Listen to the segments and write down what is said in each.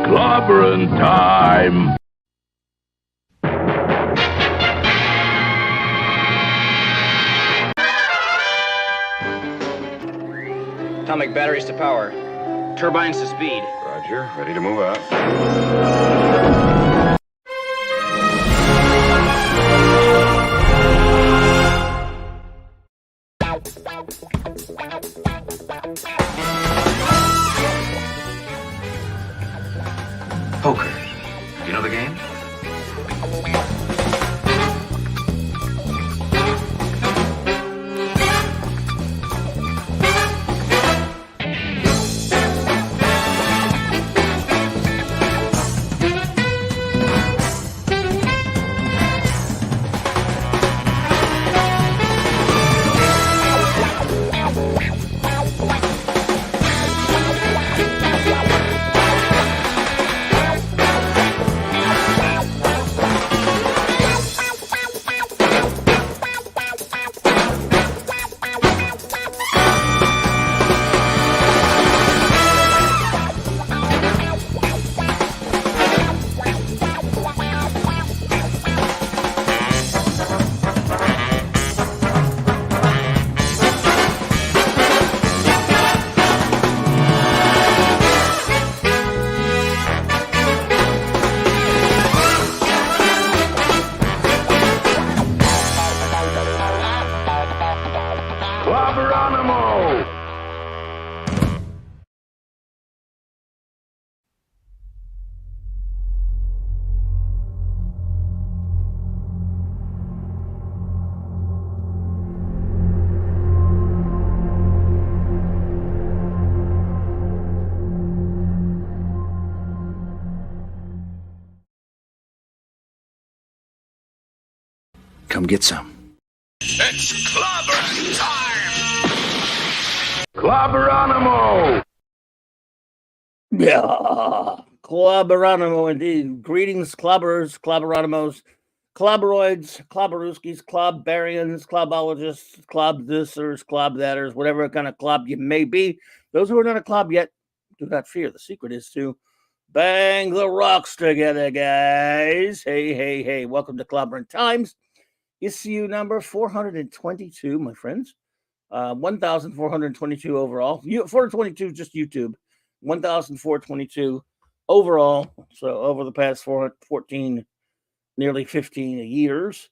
Clobbering time! Atomic batteries to power. Turbines to speed. Roger. Ready to move out. Poker. You know the game? Clobberanimo! Come get some. It's clobbering time! Clobberanimo! Yeah, Clobberanimo indeed. Greetings, clobberers, clobberanimos, clobberoids, clobberooskies, clobberians, clobologists, clob thisers, clob thaters, whatever kind of clob you may be. Those who are not a clob yet, do not fear. The secret is to bang the rocks together, guys. Hey, hey, hey. Welcome to Clobbering Times. Issue number 422, my friends. 1,422 overall. 422 just YouTube. 1,422 overall. So over the past 14, nearly 15 years.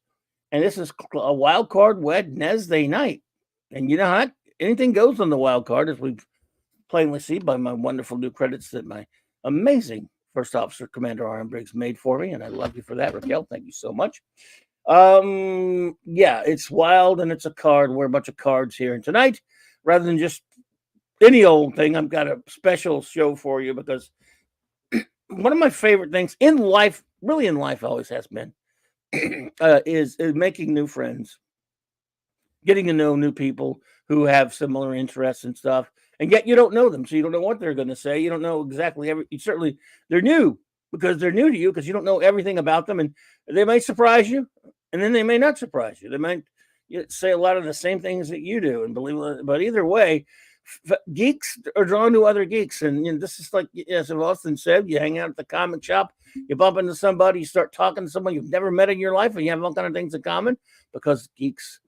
And this is a wild card Wednesday night. And you know how anything goes on the wild card, as we plainly see by my wonderful new credits that my amazing First Officer Commander R.M. Briggs made for me. And I love you for that, Raquel. Thank you so much. Yeah, it's wild and it's a card. We're a bunch of cards here. And tonight, rather than just any old thing, I've got a special show for you because one of my favorite things in life, really in life always has been, is making new friends, getting to know new people who have similar interests and stuff. And yet you don't know them, so you don't know what they're going to say. You don't know exactly certainly they're new because they're new to you because you don't know everything about them, and they might surprise you, and then they may not surprise you. They might say a lot of the same things that you do, and believe it, but either way, geeks are drawn to other geeks, and you know, this is like, as I've often said, you hang out at the comic shop, you bump into somebody, you start talking to someone you've never met in your life, and you have all kind of things in common because geeks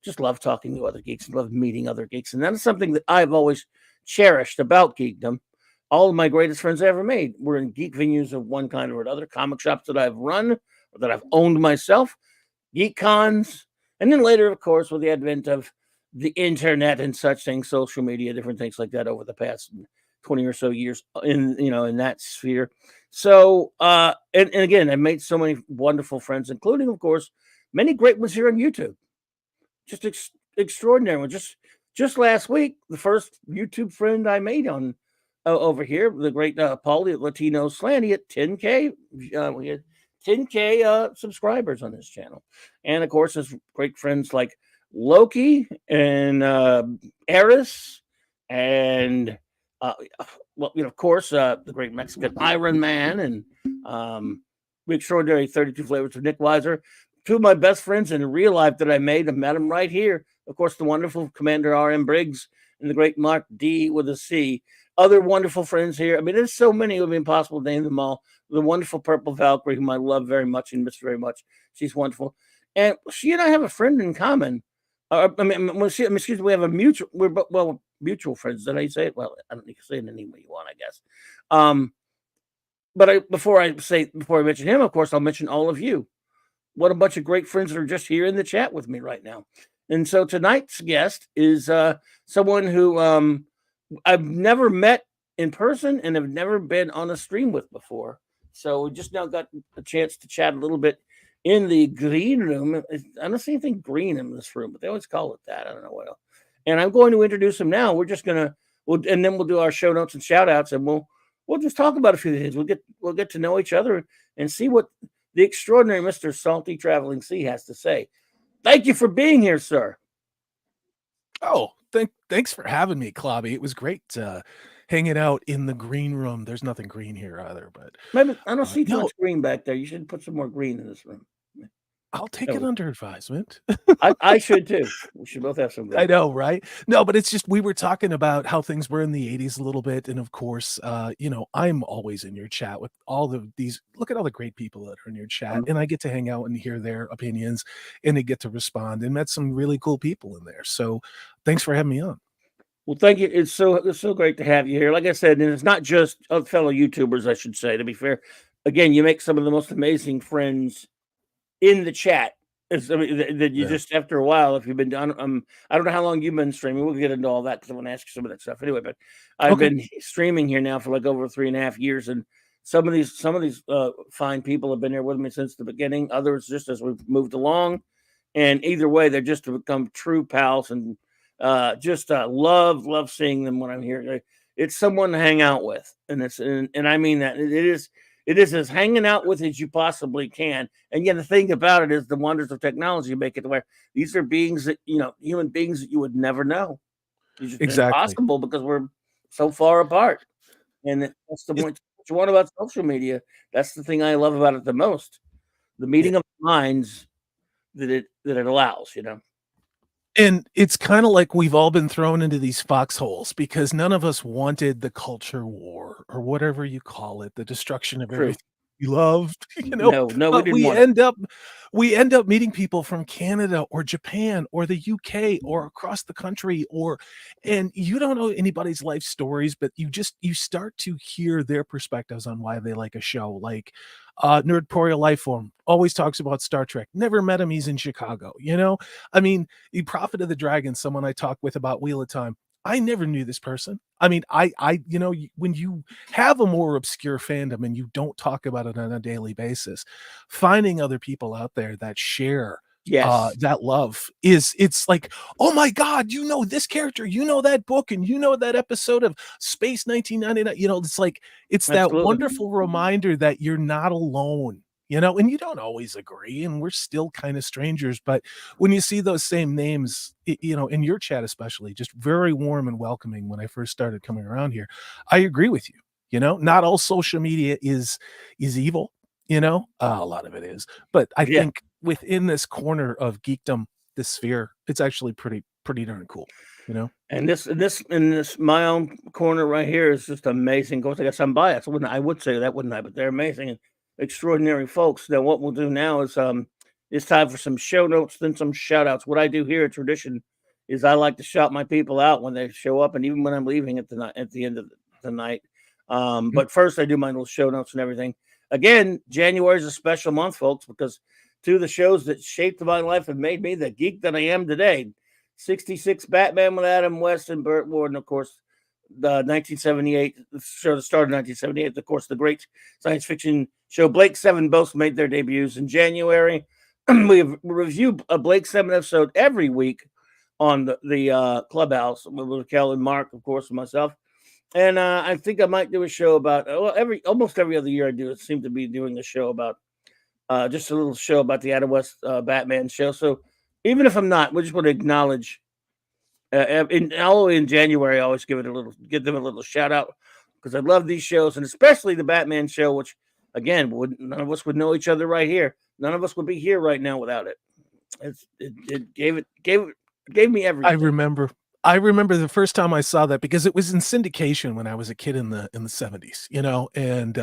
just love talking to other geeks and love meeting other geeks, and that is something that I've always cherished about geekdom. All of my greatest friends I ever made were in geek venues of one kind or another, comic shops that I've run or that I've owned myself, geek cons, and then later, of course, with the advent of the internet and such things, social media, different things like that over the past 20 or so years in that sphere. So, and again, I made so many wonderful friends, including, of course, many great ones here on YouTube. Just extraordinary. Just last week, the first YouTube friend I made on over here, the great Paulie at Latino Slanty at 10K. We had 10K subscribers on this channel. And of course, there's great friends like Loki and Eris and of course, the great Mexican Iron Man and the extraordinary 32 Flavors of Nick Weiser. Two of my best friends in real life that I made, I met them right here. Of course, the wonderful Commander R.M. Briggs and the great Mark D with a C. other wonderful friends here. I mean, there's so many, it would be impossible to name them all. The wonderful Purple Valkyrie, whom I love very much and miss very much. She's wonderful. And she and I have a friend in common. Excuse me, we have a mutual, mutual friends. Did I say it? Well, I don't think you say it any way you want, I guess. But before I mention him, of course, I'll mention all of you. What a bunch of great friends that are just here in the chat with me right now. And so tonight's guest is someone who I've never met in person and have never been on a stream with before. So we just now got a chance to chat a little bit in the green room. I don't see anything green in this room, but they always call it that. I don't know what else. And I'm going to introduce him now. We're just gonna, and then we'll do our show notes and shout outs, and we'll just talk about a few things. We'll get to know each other and see what the extraordinary Mr. Salty Traveling Sea has to say. Thank you for being here, sir. Oh, thanks for having me, Clobby. It was great hanging out in the green room. There's nothing green here either, but maybe I don't see too much green back there. You should put some more green in this room. I'll take it under advisement. I should too. We should both have some green. I know, right? No, but it's just we were talking about how things were in the 80s a little bit. And of course, I'm always in your chat with all of these. Look at all the great people that are in your chat. And I get to hang out and hear their opinions and they get to respond, and met some really cool people in there. So thanks for having me on. Well, thank you. It's so great to have you here. Like I said, and it's not just fellow YouTubers, I should say, to be fair. Again, you make some of the most amazing friends in the chat. That you just, after a while, if you've been done, I don't know how long you've been streaming. We'll get into all that because I want to ask you some of that stuff anyway. But I've been streaming here now for like over 3.5 years, and some of these fine people have been here with me since the beginning. Others just as we've moved along, and either way, they're just become true pals, and love seeing them when I'm here. It's someone to hang out with, and I mean that it is as hanging out with as you possibly can. And yet the thing about it is the wonders of technology make it to where these are beings that, human beings that you would never know. It's just impossible because we're so far apart. And that's the point. What you want about social media, that's the thing I love about it the most. The meeting of minds that it allows, And it's kind of like we've all been thrown into these foxholes because none of us wanted the culture war or whatever you call it, the destruction of everything we loved. No, but we end up meeting people from Canada or Japan or the UK or across the country, and you don't know anybody's life stories, but you start to hear their perspectives on why they like a show. Like Nerdporial Lifeform always talks about Star Trek. Never met him. He's in Chicago. I mean, the Prophet of the Dragon, someone I talked with about Wheel of Time. I never knew this person. I mean, when you have a more obscure fandom and you don't talk about it on a daily basis, finding other people out there that share that love it's like, oh my God, this character, that book, and that episode of Space 1999. It's like, it's that wonderful reminder that you're not alone. And you don't always agree, and we're still kind of strangers. But when you see those same names, in your chat especially, just very warm and welcoming when I first started coming around here, I agree with you. Not all social media is evil, a lot of it is. But I think within this corner of geekdom, this sphere, it's actually pretty darn cool, And this my own corner right here is just amazing. Of course, I got some bias. I would say that, wouldn't I? But they're amazing and extraordinary folks. Now, what we'll do now is it's time for some show notes, then some shout outs. What I do here at Tradition is I like to shout my people out when they show up, and even when I'm leaving at the end of the night. But first, I do my little show notes and everything. Again, January is a special month, folks, because two of the shows that shaped my life have made me the geek that I am today. 66 Batman with Adam West and Burt Ward, and of course, the 1978 show that started in 1978. Of course, the great science fiction show Blake 7 both made their debuts in January. We review a Blake 7 episode every week on the Clubhouse with Kel and Mark, of course, and myself. And I think I might do a show about almost every other year I do. It seem to be doing a show about just a little show about the Adam West Batman show. So even if I'm not, we just want to acknowledge. In January, I always give them a little shout out because I love these shows, and especially the Batman show, which again, none of us would know each other right here. None of us would be here right now without it. It gave me everything. I remember the first time I saw that because it was in syndication when I was a kid in the 70s, you know, and,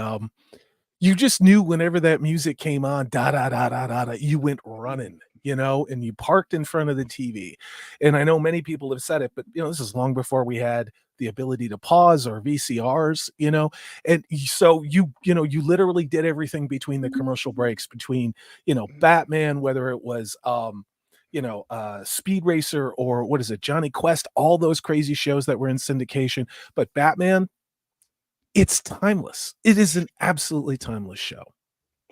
you just knew whenever that music came on, da da da da da da, you went running, you know, and you parked in front of the TV. And I know many people have said it, but you know, this is long before we had the ability to pause or VCRs, you know. And so you know, you literally did everything between the commercial breaks, between, you know, Batman, whether it was you know, Speed Racer or what is it, Johnny Quest, all those crazy shows that were in syndication. But Batman, it's timeless. It is an absolutely timeless show.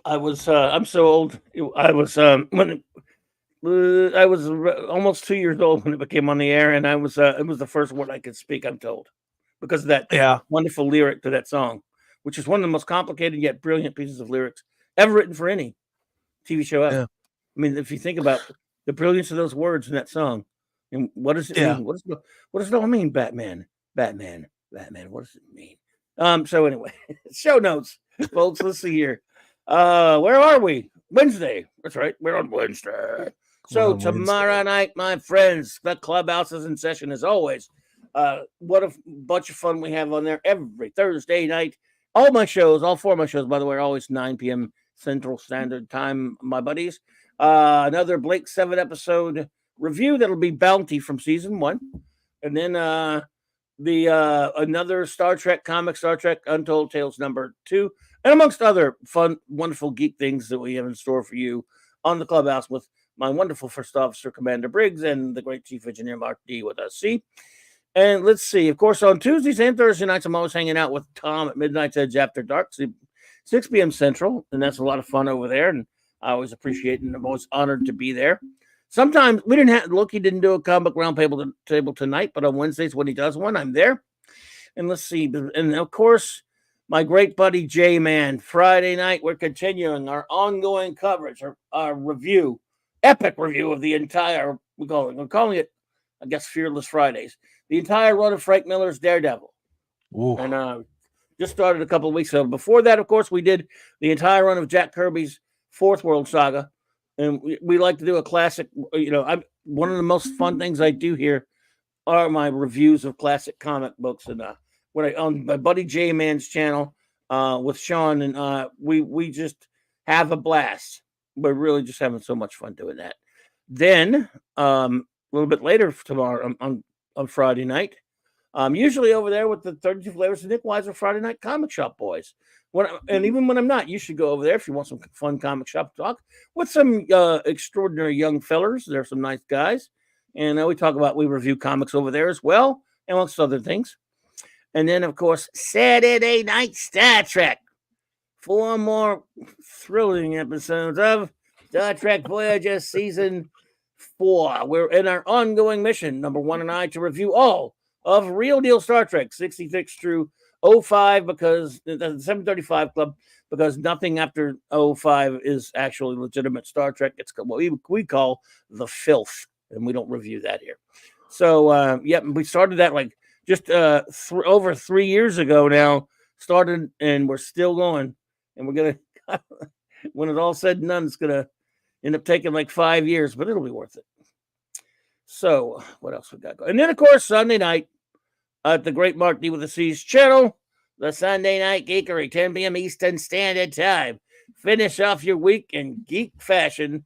I'm so old. I was when I was almost 2 years old when it became on the air, and it was the first word I could speak. I'm told because of that Yeah. wonderful lyric to that song, which is one of the most complicated yet brilliant pieces of lyrics ever written for any TV show ever. Yeah. I mean, if you think about the brilliance of those words in that song, and what does it Yeah. mean? What does it all mean? Batman, Batman, Batman. What does it mean? So anyway, show notes, folks. Let's see here. Where are we? Wednesday. That's right. We're on Wednesday. So On tomorrow Wednesday. night, my friends, the clubhouse is in session as always. What a bunch of fun we have on there every Thursday night. All my shows, all four of my shows, by the way, are always 9 p.m. Central Standard Time, my buddies. Another Blake 7 episode review that'll be Bounty from season 1. And then another Star Trek comic, Star Trek Untold Tales #2, and amongst other fun, wonderful geek things that we have in store for you on the clubhouse with my wonderful First Officer Commander Briggs and the great Chief Engineer Mark D with us. See, and let's see. Of course, on Tuesdays and Thursday nights, I'm always hanging out with Tom at Midnight's Edge After Dark, 6 p.m. Central, and that's a lot of fun over there. And I always appreciate it, and I'm always honored to be there. Sometimes we didn't have Loki didn't do a comic round table tonight, but on Wednesdays when he does one, I'm there. And let's see, and of course, my great buddy J Man. Friday night, we're continuing our ongoing coverage, our review, epic review of the entire. We're calling it, I guess, Fearless Fridays. The entire run of Frank Miller's Daredevil, Ooh. and just started a couple of weeks ago. Before that, of course, we did the entire run of Jack Kirby's Fourth World Saga. And we like to do a classic, you know, one of the most fun things I do here are my reviews of classic comic books. And when on my buddy J Man's channel with Sean, and we just have a blast. We're really just having so much fun doing that. Then a little bit later tomorrow on Friday night, usually over there with the 32 Flavors of Nick Weiser Friday Night Comic Shop Boys. And even when I'm not, you should go over there if you want some fun comic shop talk with some extraordinary young fellers. They're some nice guys. And we review comics over there as well, amongst other things. And then, of course, Saturday Night Star Trek. 4 more thrilling episodes of Star Trek Voyager Season 4. We're in our ongoing mission, number 1 and I, to review all of Real Deal Star Trek 66 through 05, because the 735 Club, because nothing after 05 is actually legitimate Star Trek. It's what we call the filth, and we don't review that here. So, we started that like just over 3 years ago now, started, and we're still going. And we're going to, when it's all said and done, it's going to end up taking like 5 years, but it'll be worth it. So, what else we got going? And then, of course, Sunday night, at the great Mark D with the C's channel, the Sunday Night Geekery, 10 p.m. Eastern Standard Time. Finish off your week in geek fashion.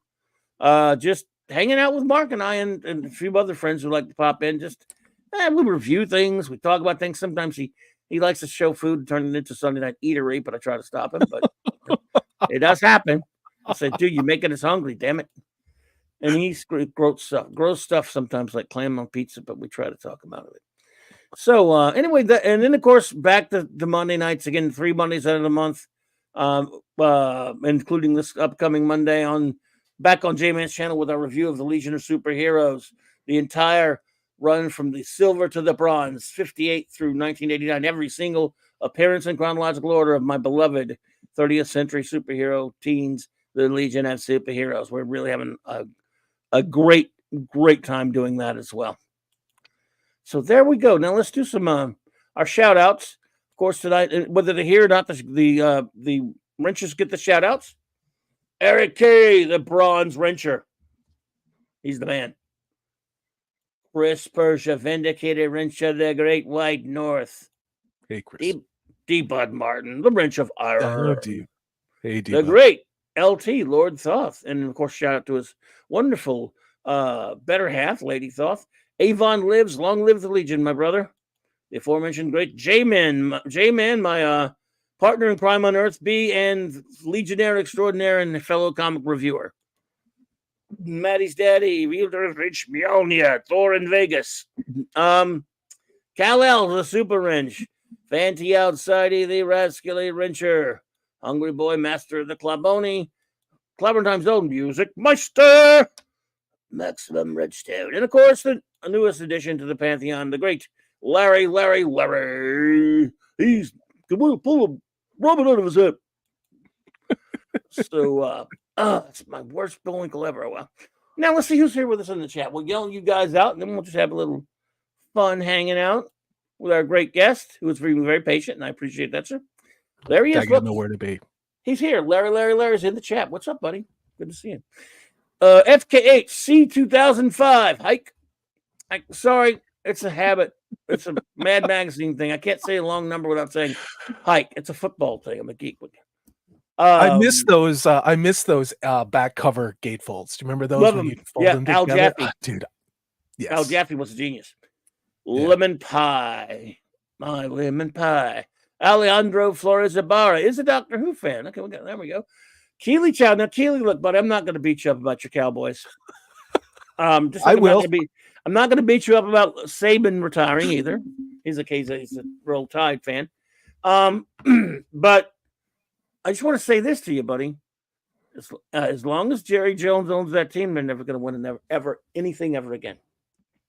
Just hanging out with Mark and I and a few other friends who like to pop in. Just we review things. We talk about things. Sometimes he likes to show food and turn it into Sunday Night Eatery, but I try to stop him. But it does happen. I said, dude, you're making us hungry, damn it. And he's gross stuff sometimes, like clam on pizza, but we try to talk him out of it. So anyway, and then of course back to Monday nights again, 3 Mondays out of the month, including this upcoming Monday back on J-Man's channel with our review of the Legion of Superheroes, the entire run from the silver to the bronze, 58 through 1989, every single appearance in chronological order of my beloved 30th century superhero teens, the Legion of Superheroes. We're really having a great time doing that as well. So there we go. Now let's do some our shout outs. Of course, tonight, whether they're here or not, the wrenchers get the shout outs. Eric K, the bronze wrencher. He's the man. Chris Persia, Vindicated Wrench of the Great White North. Hey, Chris. D. Bud Martin, the Wrench of Oh, Ireland. dude. Hey, The great LT, Lord Thoth. And of course, shout out to his wonderful better half, Lady Thoth. Avon lives, long live the Legion, my brother. The aforementioned great J-Man, my partner in crime on Earth B and Legionnaire extraordinaire and fellow comic reviewer. Maddie's daddy, Rich Mjolnir, Thor in Vegas. Kal-El, the Super Wrench. Fanty Outsidey, the Rascally Wrencher. Hungry Boy, Master of the Claboni. Clobberin Time's own music, Meister. Maximum Redstone. And of course, the newest addition to the Pantheon, the great Larry. He's can pull a rabbit out of his head. So, it's my worst Bullwinkle ever. Well, now let's see who's here with us in the chat. We'll yell you guys out, and then we'll just have a little fun hanging out with our great guest, who is very, very patient, and I appreciate that, sir. There he is. I got nowhere to be. He's here. Larry's in the chat. What's up, buddy? Good to see you. FKHC 2005. Hike. Sorry, it's a habit. It's a Mad Magazine thing. I can't say a long number without saying hike. It's a football thing. I'm a geek with you. I miss those. I miss those back cover gatefolds. Do you remember those? Love when them. you fold Yeah, them Al together? Jaffe. Dude. Yes. Al Jaffe was a genius. Yeah. Lemon pie. My lemon pie. Alejandro Flores Ibarra is a Doctor Who fan. Okay, there we go. Keely Chow. Now, Keely, look, buddy, I'm not going to beat you up about your Cowboys. I will. I'm not going to beat you up about Saban retiring either. He's a Roll Tide fan. But I just want to say this to you, buddy. As long as Jerry Jones owns that team, they're never going to win anything ever again.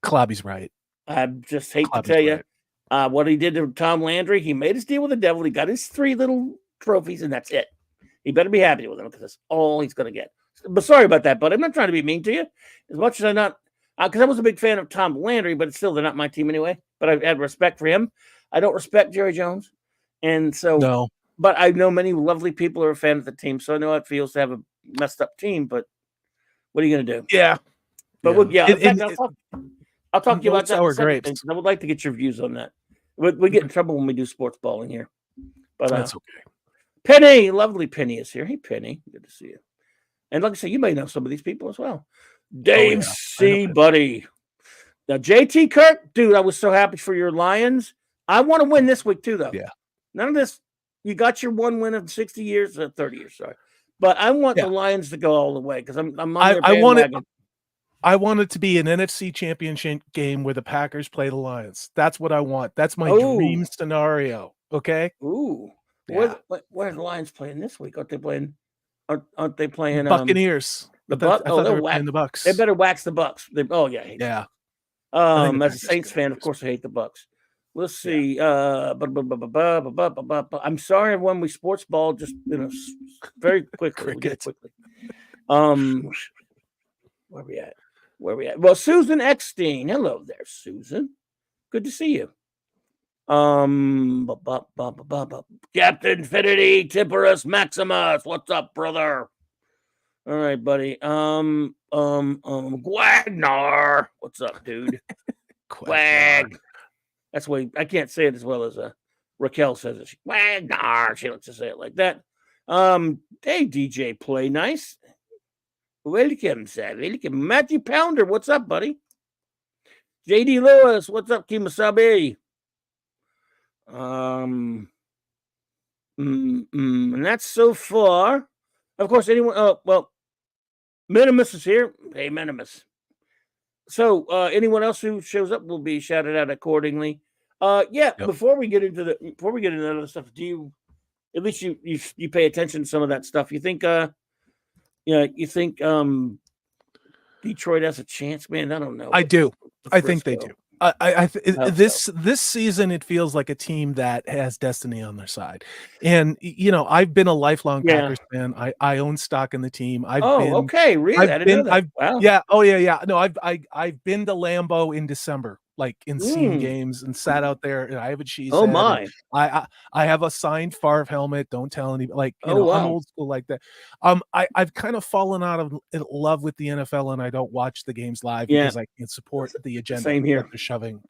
Clobby's right. I just hate Clobby's to tell you. right. What he did to Tom Landry, he made his deal with the devil. He got his 3 little trophies, and that's it. He better be happy with them because that's all he's going to get. But sorry about that, but I'm not trying to be mean to you. As much as I'm not, because I was a big fan of Tom Landry, but still, they're not my team anyway. But I had respect for him. I don't respect Jerry Jones. And so, No. But I know many lovely people who are a fan of the team, so I know how it feels to have a messed up team, but what are you going to do? Yeah. But I'll talk to you about that. Sour grapes. I would like to get your views on that. We get in trouble when we do sports balling here. But That's okay. Penny, lovely Penny is here. Hey, Penny, good to see you. And like I say, you may know some of these people as well. Dave C. Buddy. Now, JT Kirk, dude, I was so happy for your Lions. I want to win this week too, though. Yeah. None of this. You got your one win of 60 years, 30 years, sorry. But I want the Lions to go all the way because I'm on their bandwagon. I want it to be an NFC championship game where the Packers play the Lions. That's what I want. That's my dream scenario. Okay. Ooh. Yeah. Where are the Lions playing this week? Aren't they playing? Aren't they playing Buccaneers? The Bucks. I thought they were playing the Bucks. They better wax the Bucks. Yeah. As a Saints fan, of course, I hate the Bucks. Let's see. I'm sorry when we sports ball, just very quickly. Where we at? Well, Susan Eckstein. Hello there, Susan. Good to see you. Captain Infinity, Tipperus Maximus. What's up, brother? All right, buddy. Gwagnar. What's up, dude? Gwag. That's why I can't say it as well as Raquel says it. Gwagnar. She likes to say it like that. Hey, DJ Play Nice. Welcome, sir. Welcome. Matthew Pounder. What's up, buddy? JD Lewis. What's up, Kimasabi? And that's so far. Of course, anyone. Minimus is here. Hey, Minimus. So, anyone else who shows up will be shouted out accordingly. Before we get into that other stuff, do you at least you pay attention to some of that stuff? You think Detroit has a chance, man? I don't know. I do. I think they do. This season it feels like a team that has destiny on their side, and I've been a lifelong Packers fan. I own stock in the team. Okay, really? I didn't know that. Wow. Yeah. Oh yeah. No, I've been to Lambeau in December like in seen Mm. games and sat out there, and I have a cheese Oh head, and my. I have a signed Favre helmet. Don't tell anybody. Like, you Oh know, I'm wow. old school like that. I've kind of fallen out of love with the NFL, and I don't watch the games live Yeah. because I can't support the agenda Same that here. they're shoving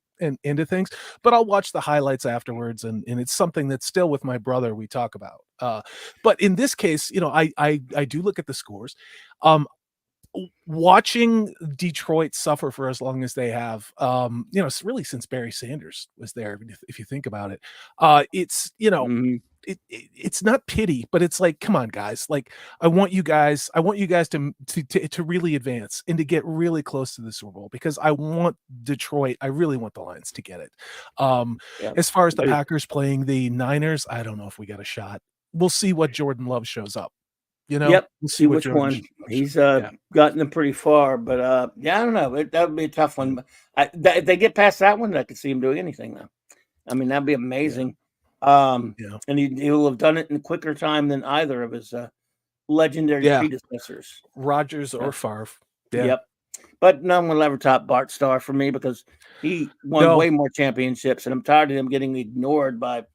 into things. But I'll watch the highlights afterwards, and it's something that's still with my brother we talk about. But in this case, you know, I do look at the scores. Watching Detroit suffer for as long as they have, you know, it's really since Barry Sanders was there, if you think about it. It's, you know, Mhm. it's not pity, but it's like, come on, guys. Like, I want you guys to really advance and to get really close to the Super Bowl, because I want Detroit. I really want the Lions to get it. Yeah. As far as the Hey. Packers playing the Niners, I don't know if we got a shot. We'll see what Jordan Love shows up. You know, Yep. we'll See what which Jordan one. Love shows He's up. Yeah. gotten them pretty far, but yeah, I don't know. That would be a tough one. If they get past that one, I could see him doing anything now. I mean, that'd be amazing. Yeah. And he'll have done it in quicker time than either of his legendary Yeah. predecessors. Rodgers or Favre. Yeah. Yep. But none will ever top Bart Starr for me, because he won No. way more championships, and I'm tired of him getting ignored by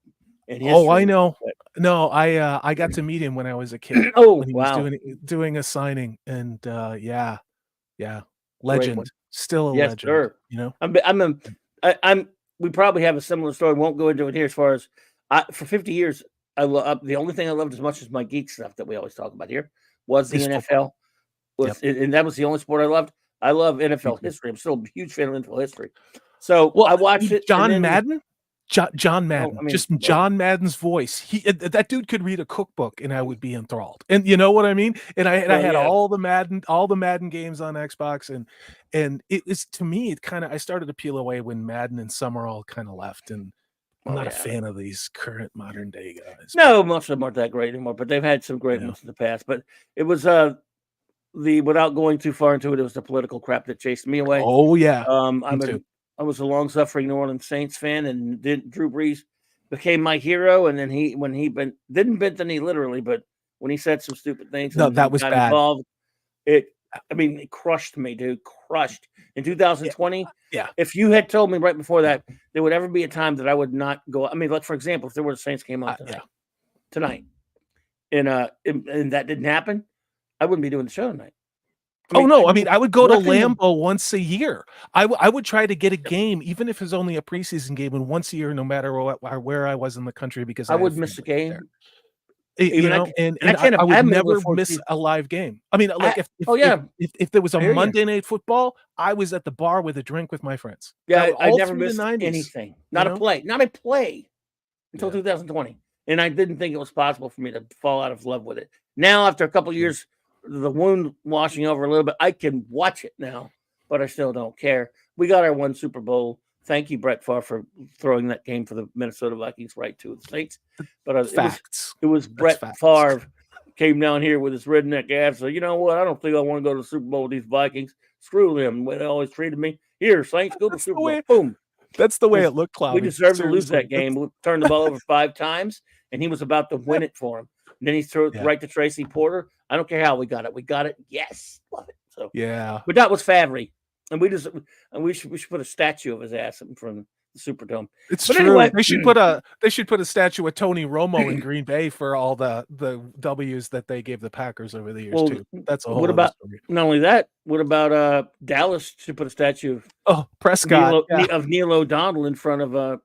in history. Oh, I know. No, I got to meet him when I was a kid. Oh, when he wow. was doing a signing, and yeah, Great legend, one. still a Yes, legend. sir. You know, I'm we probably have a similar story. Won't go into it here. As far as for 50 years, I love the only thing I loved as much as my geek stuff that we always talk about here was the It's NFL. football. And that was the only sport I loved. I love NFL too. history. I'm still a huge fan of NFL history. So Well, I watched it. John and then, Madden. John Madden, I mean, just well- John Madden's voice. That dude could read a cookbook, and I would be enthralled. And you know what I mean? And I Well, had yeah. all the Madden games on Xbox, and it was, to me, it kind of, I started to peel away when Madden and Summerall kind of left, and I'm Oh, not a yeah. fan of these current modern day guys. No, most of them aren't that great anymore, but they've had some great Yeah. ones in the past. But it was without going too far into it, it was the political crap that chased me away. Oh yeah, I was a long-suffering New Orleans Saints fan, and Drew Brees became my hero. And then didn't bend the knee literally, but when he said some stupid things, No, and that was got bad. involved, it crushed me, dude. Crushed. In 2020, yeah. if you had told me right before that there would ever be a time that I would not go, I mean, like for example, if there were a Saints game on tonight, and that didn't happen, I wouldn't be doing the show tonight. I mean, I would go to nothing- Lambeau once a year. I would try to get a game, even if it's only a preseason game, and once a year, no matter where I was in the country, because I had would miss a family game. there. You know, and I can't I would imagine never before miss season. a live game. I mean, like if there was a I hear ya. Monday Night Football, I was at the bar with a drink with my friends. Yeah, That- I all never through the missed 90s, anything. Not you a know? play until Yeah. 2020. And I didn't think it was possible for me to fall out of love with it. Now, after a couple of years, the wound washing over a little bit, I can watch it now, but I still don't care. We got our one Super Bowl. Thank you, Brett Favre, for throwing that game for the Minnesota Vikings right to the Saints. But Facts. it was Brett facts. Favre came down here with his redneck ass. So, you know what? I don't think I want to go to the Super Bowl with these Vikings. Screw them. The way they always treated me. Here, Saints, go to the That's Super the Bowl. way- Boom. That's the way it looked, Cloudy. We deserved to lose Seriously. that game. We turned the ball over 5 times, and he was about to win it for him. And then he threw it Yeah. right to Tracy Porter. I don't care how we got it. We got it. Yes. Love it. So, Yeah. but that was Favre. And we should put a statue of his ass in front of the Superdome. It's But true. anyway- They should put a statue of Tony Romo in Green Bay for all the W's that they gave the Packers over the years Well, too. That's a whole what other about story. not only that? What about Dallas should put a statue of Oh, Prescott. Neil O'Donnell in front of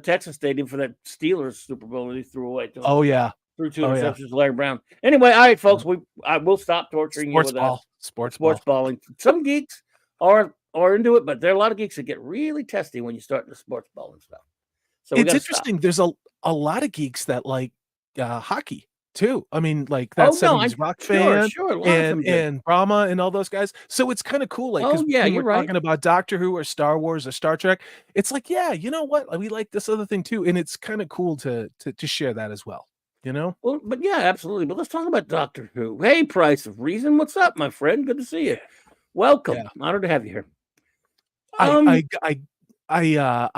Texas Stadium for that Steelers Super Bowl that he threw away. Oh yeah. Threw 2 Oh, yeah. interceptions to Larry Brown. Anyway, all right, folks, I will stop torturing you with Sports sports balling. Some geeks are into it, but there are a lot of geeks that get really testy when you start the sports balling stuff. So we It's gotta stop. interesting. There's a lot of geeks that like hockey too. I mean, like that Oh, no, 70s rock sure, fan sure, a lot of them do. and Brahma and all those guys. So it's kind of cool. Like, Oh, 'cause yeah, when you're we're right. talking about Doctor Who or Star Wars or Star Trek, it's like, yeah, you know what? We like this other thing too. And it's kind of cool to share that as well. You know? Well, but yeah, absolutely. But let's talk about Doctor Who. Hey, Price of Reason, what's up, my friend? Good to see you. Welcome. Yeah. Honored to have you here. I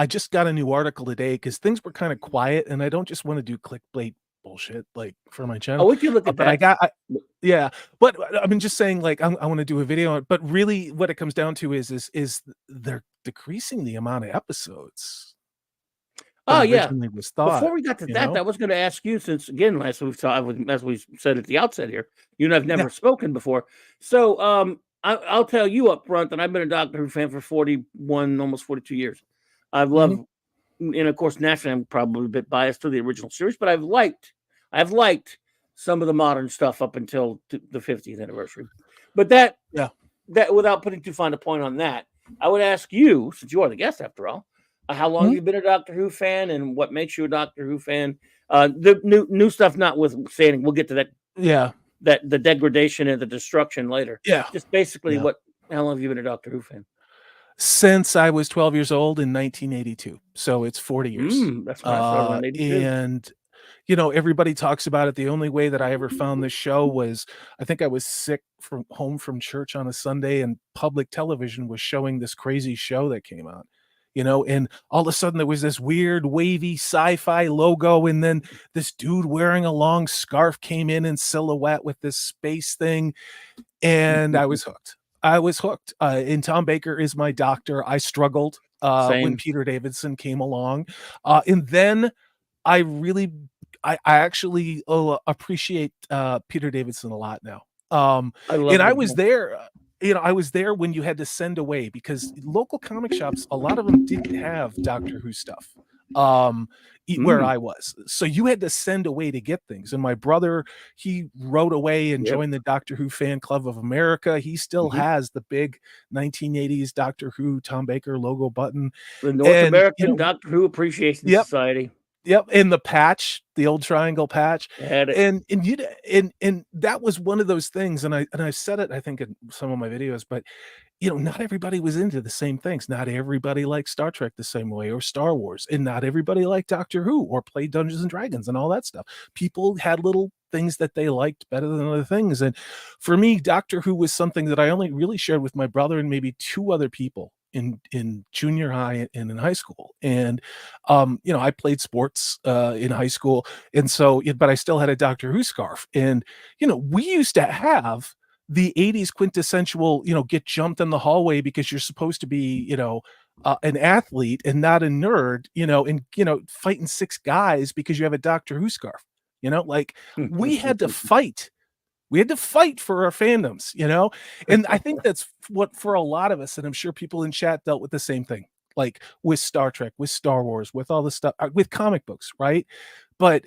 just got a new article today because things were kind of quiet, and I don't just want to do clickbait bullshit like for my channel. Oh, we can look at But that. but I mean, just saying, like, I want to do a video on it. But really, what it comes down to is they're decreasing the amount of episodes Oh, than yeah. originally was Before thought, we got to you that, know? I was going to ask you, since again, as we said at the outset here, you and I've Yeah. never spoken before. So I'll tell you up front that I've been a Doctor Who fan for 41, almost 42 years. I've Mhm. loved, and of course, naturally, I'm probably a bit biased to the original series, but I've liked some of the modern stuff up until the 50th anniversary. But Yeah. that without putting too fine a point on that, I would ask you, since you are the guest after all, how long have Mhm. you been a Doctor Who fan, and what makes you a Doctor Who fan? The new stuff notwithstanding, we'll get to Yeah. that the degradation and the destruction later. Yeah. Just basically, Yeah. how long have you been a Doctor Who fan? Since I was 12 years old in 1982, so it's 40 years. That's when I started around 82. And, you know, everybody talks about it. The only way that I ever found this show was I think I was sick from home from church on a Sunday, and public television was showing this crazy show that came out, you know, and all of a sudden there was this weird wavy sci-fi logo, and then this dude wearing a long scarf came in silhouette with this space thing, and I was hooked. I was hooked. And Tom Baker is my doctor. I struggled when Same. Peter Davidson came along. And then I really I actually appreciate Peter Davidson a lot now. I love And I the was there, you know, I was there when you had to send away, because local comic shops, a lot of them didn't have Doctor Who stuff. Where I was. So you had to send away to get things. And my brother, he wrote away and Yep. joined the Doctor Who Fan Club of America. He still has the big 1980s Doctor Who Tom Baker logo button. The North And, you American know, Doctor Who Appreciation Yep. Society. Yep, and the patch, the old triangle patch, Had it. and that was one of those things, and I've said it, I think, in some of my videos, but, you know, not everybody was into the same things. Not everybody liked Star Trek the same way, or Star Wars, and not everybody liked Doctor Who or played Dungeons and Dragons and all that stuff. People had little things that they liked better than other things, and for me, Doctor Who was something that I only really shared with my brother and maybe 2 other people in junior high and in high school. And you know, I played sports in high school, and so but I still had a Doctor Who scarf. And you know, we used to have the 80s quintessential, you know, get jumped in the hallway because you're supposed to be, you know, an athlete and not a nerd, you know, and you know, fighting 6 guys because you have a Doctor Who scarf. You know, like we had to fight. We had to fight for our fandoms, you know? And I think that's what for a lot of us, and I'm sure people in chat dealt with the same thing, like with Star Trek, with Star Wars, with all this stuff, with comic books, right? But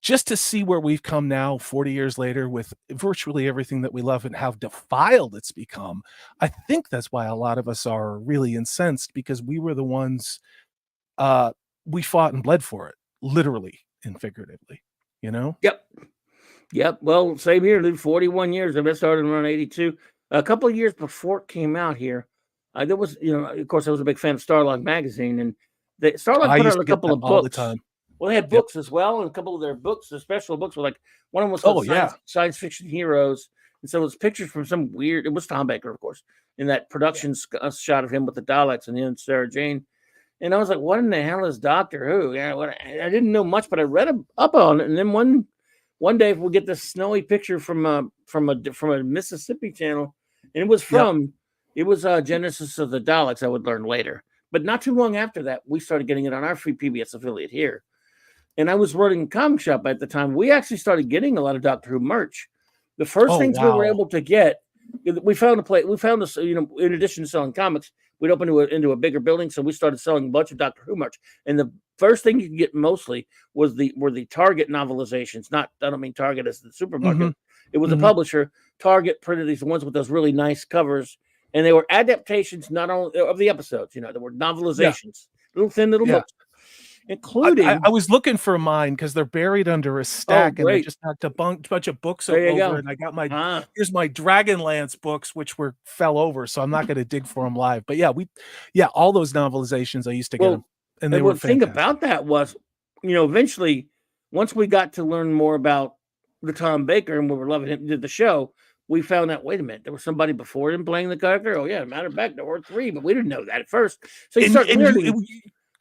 just to see where we've come now 40 years later with virtually everything that we love and how defiled it's become, I think that's why a lot of us are really incensed, because we were the ones we fought and bled for it, literally and figuratively, you know? Yep. Yep. Well, same here. Lived 41 years. I started around 82. A couple of years before it came out here, there was, you know, of course, I was a big fan of Starlog magazine, and Starlog I put used out to a get couple that of all the books. time. Well, they had Yep. books as well, and a couple of their books, the special books, were like, one of them was Oh, called yeah. Science Fiction Heroes, and so it was pictures from some weird. It was Tom Baker, of course, in that production shot of him with the Daleks and him, Sarah Jane. And I was like, what in the hell is Doctor Who? Yeah, I didn't know much, but I read up on it. And then one day we'll get this snowy picture from a Mississippi channel, and it was Genesis of the Daleks. I would learn later, but not too long after that, we started getting it on our free PBS affiliate here. And I was running a comic shop at the time. We actually started getting a lot of Doctor Who merch. The first Oh, things we were wow. able to get, we found this, you know, in addition to selling comics, we'd open into a bigger building, so we started selling a bunch of Doctor Who merch. And the first thing you could get mostly were the Target novelizations. I don't mean Target as the supermarket. Mhm. It was a publisher. Target printed these ones with those really nice covers, and they were adaptations not only of the episodes. You know, there were novelizations, little thin little Yeah. books, including. I was looking for mine because they're buried under a stack, and I great. just knocked a bunch of books There you over, go. and I got my here's my Dragonlance books, which fell over, so I'm not going to dig for them live. But yeah, all those novelizations I used to get them, and they And were the thing fantastic. about that was, you know, eventually, once we got to learn more about the Tom Baker and we were loving him, did the show, we found out, wait a minute, there was somebody before him playing the character. Oh yeah, matter of fact, there were 3, but we didn't know that at first. So you start learning.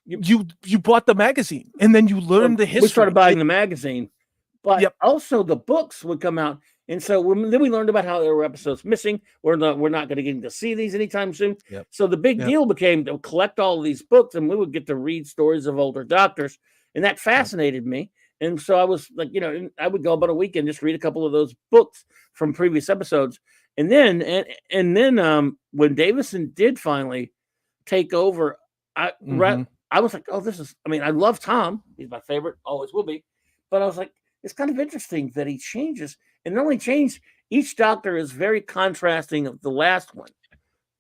You bought the magazine, and then you learned the history. We started buying the magazine, but Yep. also the books would come out, And so then we learned about how there were episodes missing. We're not going to get to see these anytime soon. Yep. So the big deal became to collect all of these books, and we would get to read stories of older doctors, and that fascinated me. And so I was like, I would go about a weekend, just read a couple of those books from previous episodes. And then when Davison did finally take over, I was like, oh, I love Tom. He's my favorite, always will be. But I was like, it's kind of interesting that he changes. And not only changed, each doctor is very contrasting of the last one.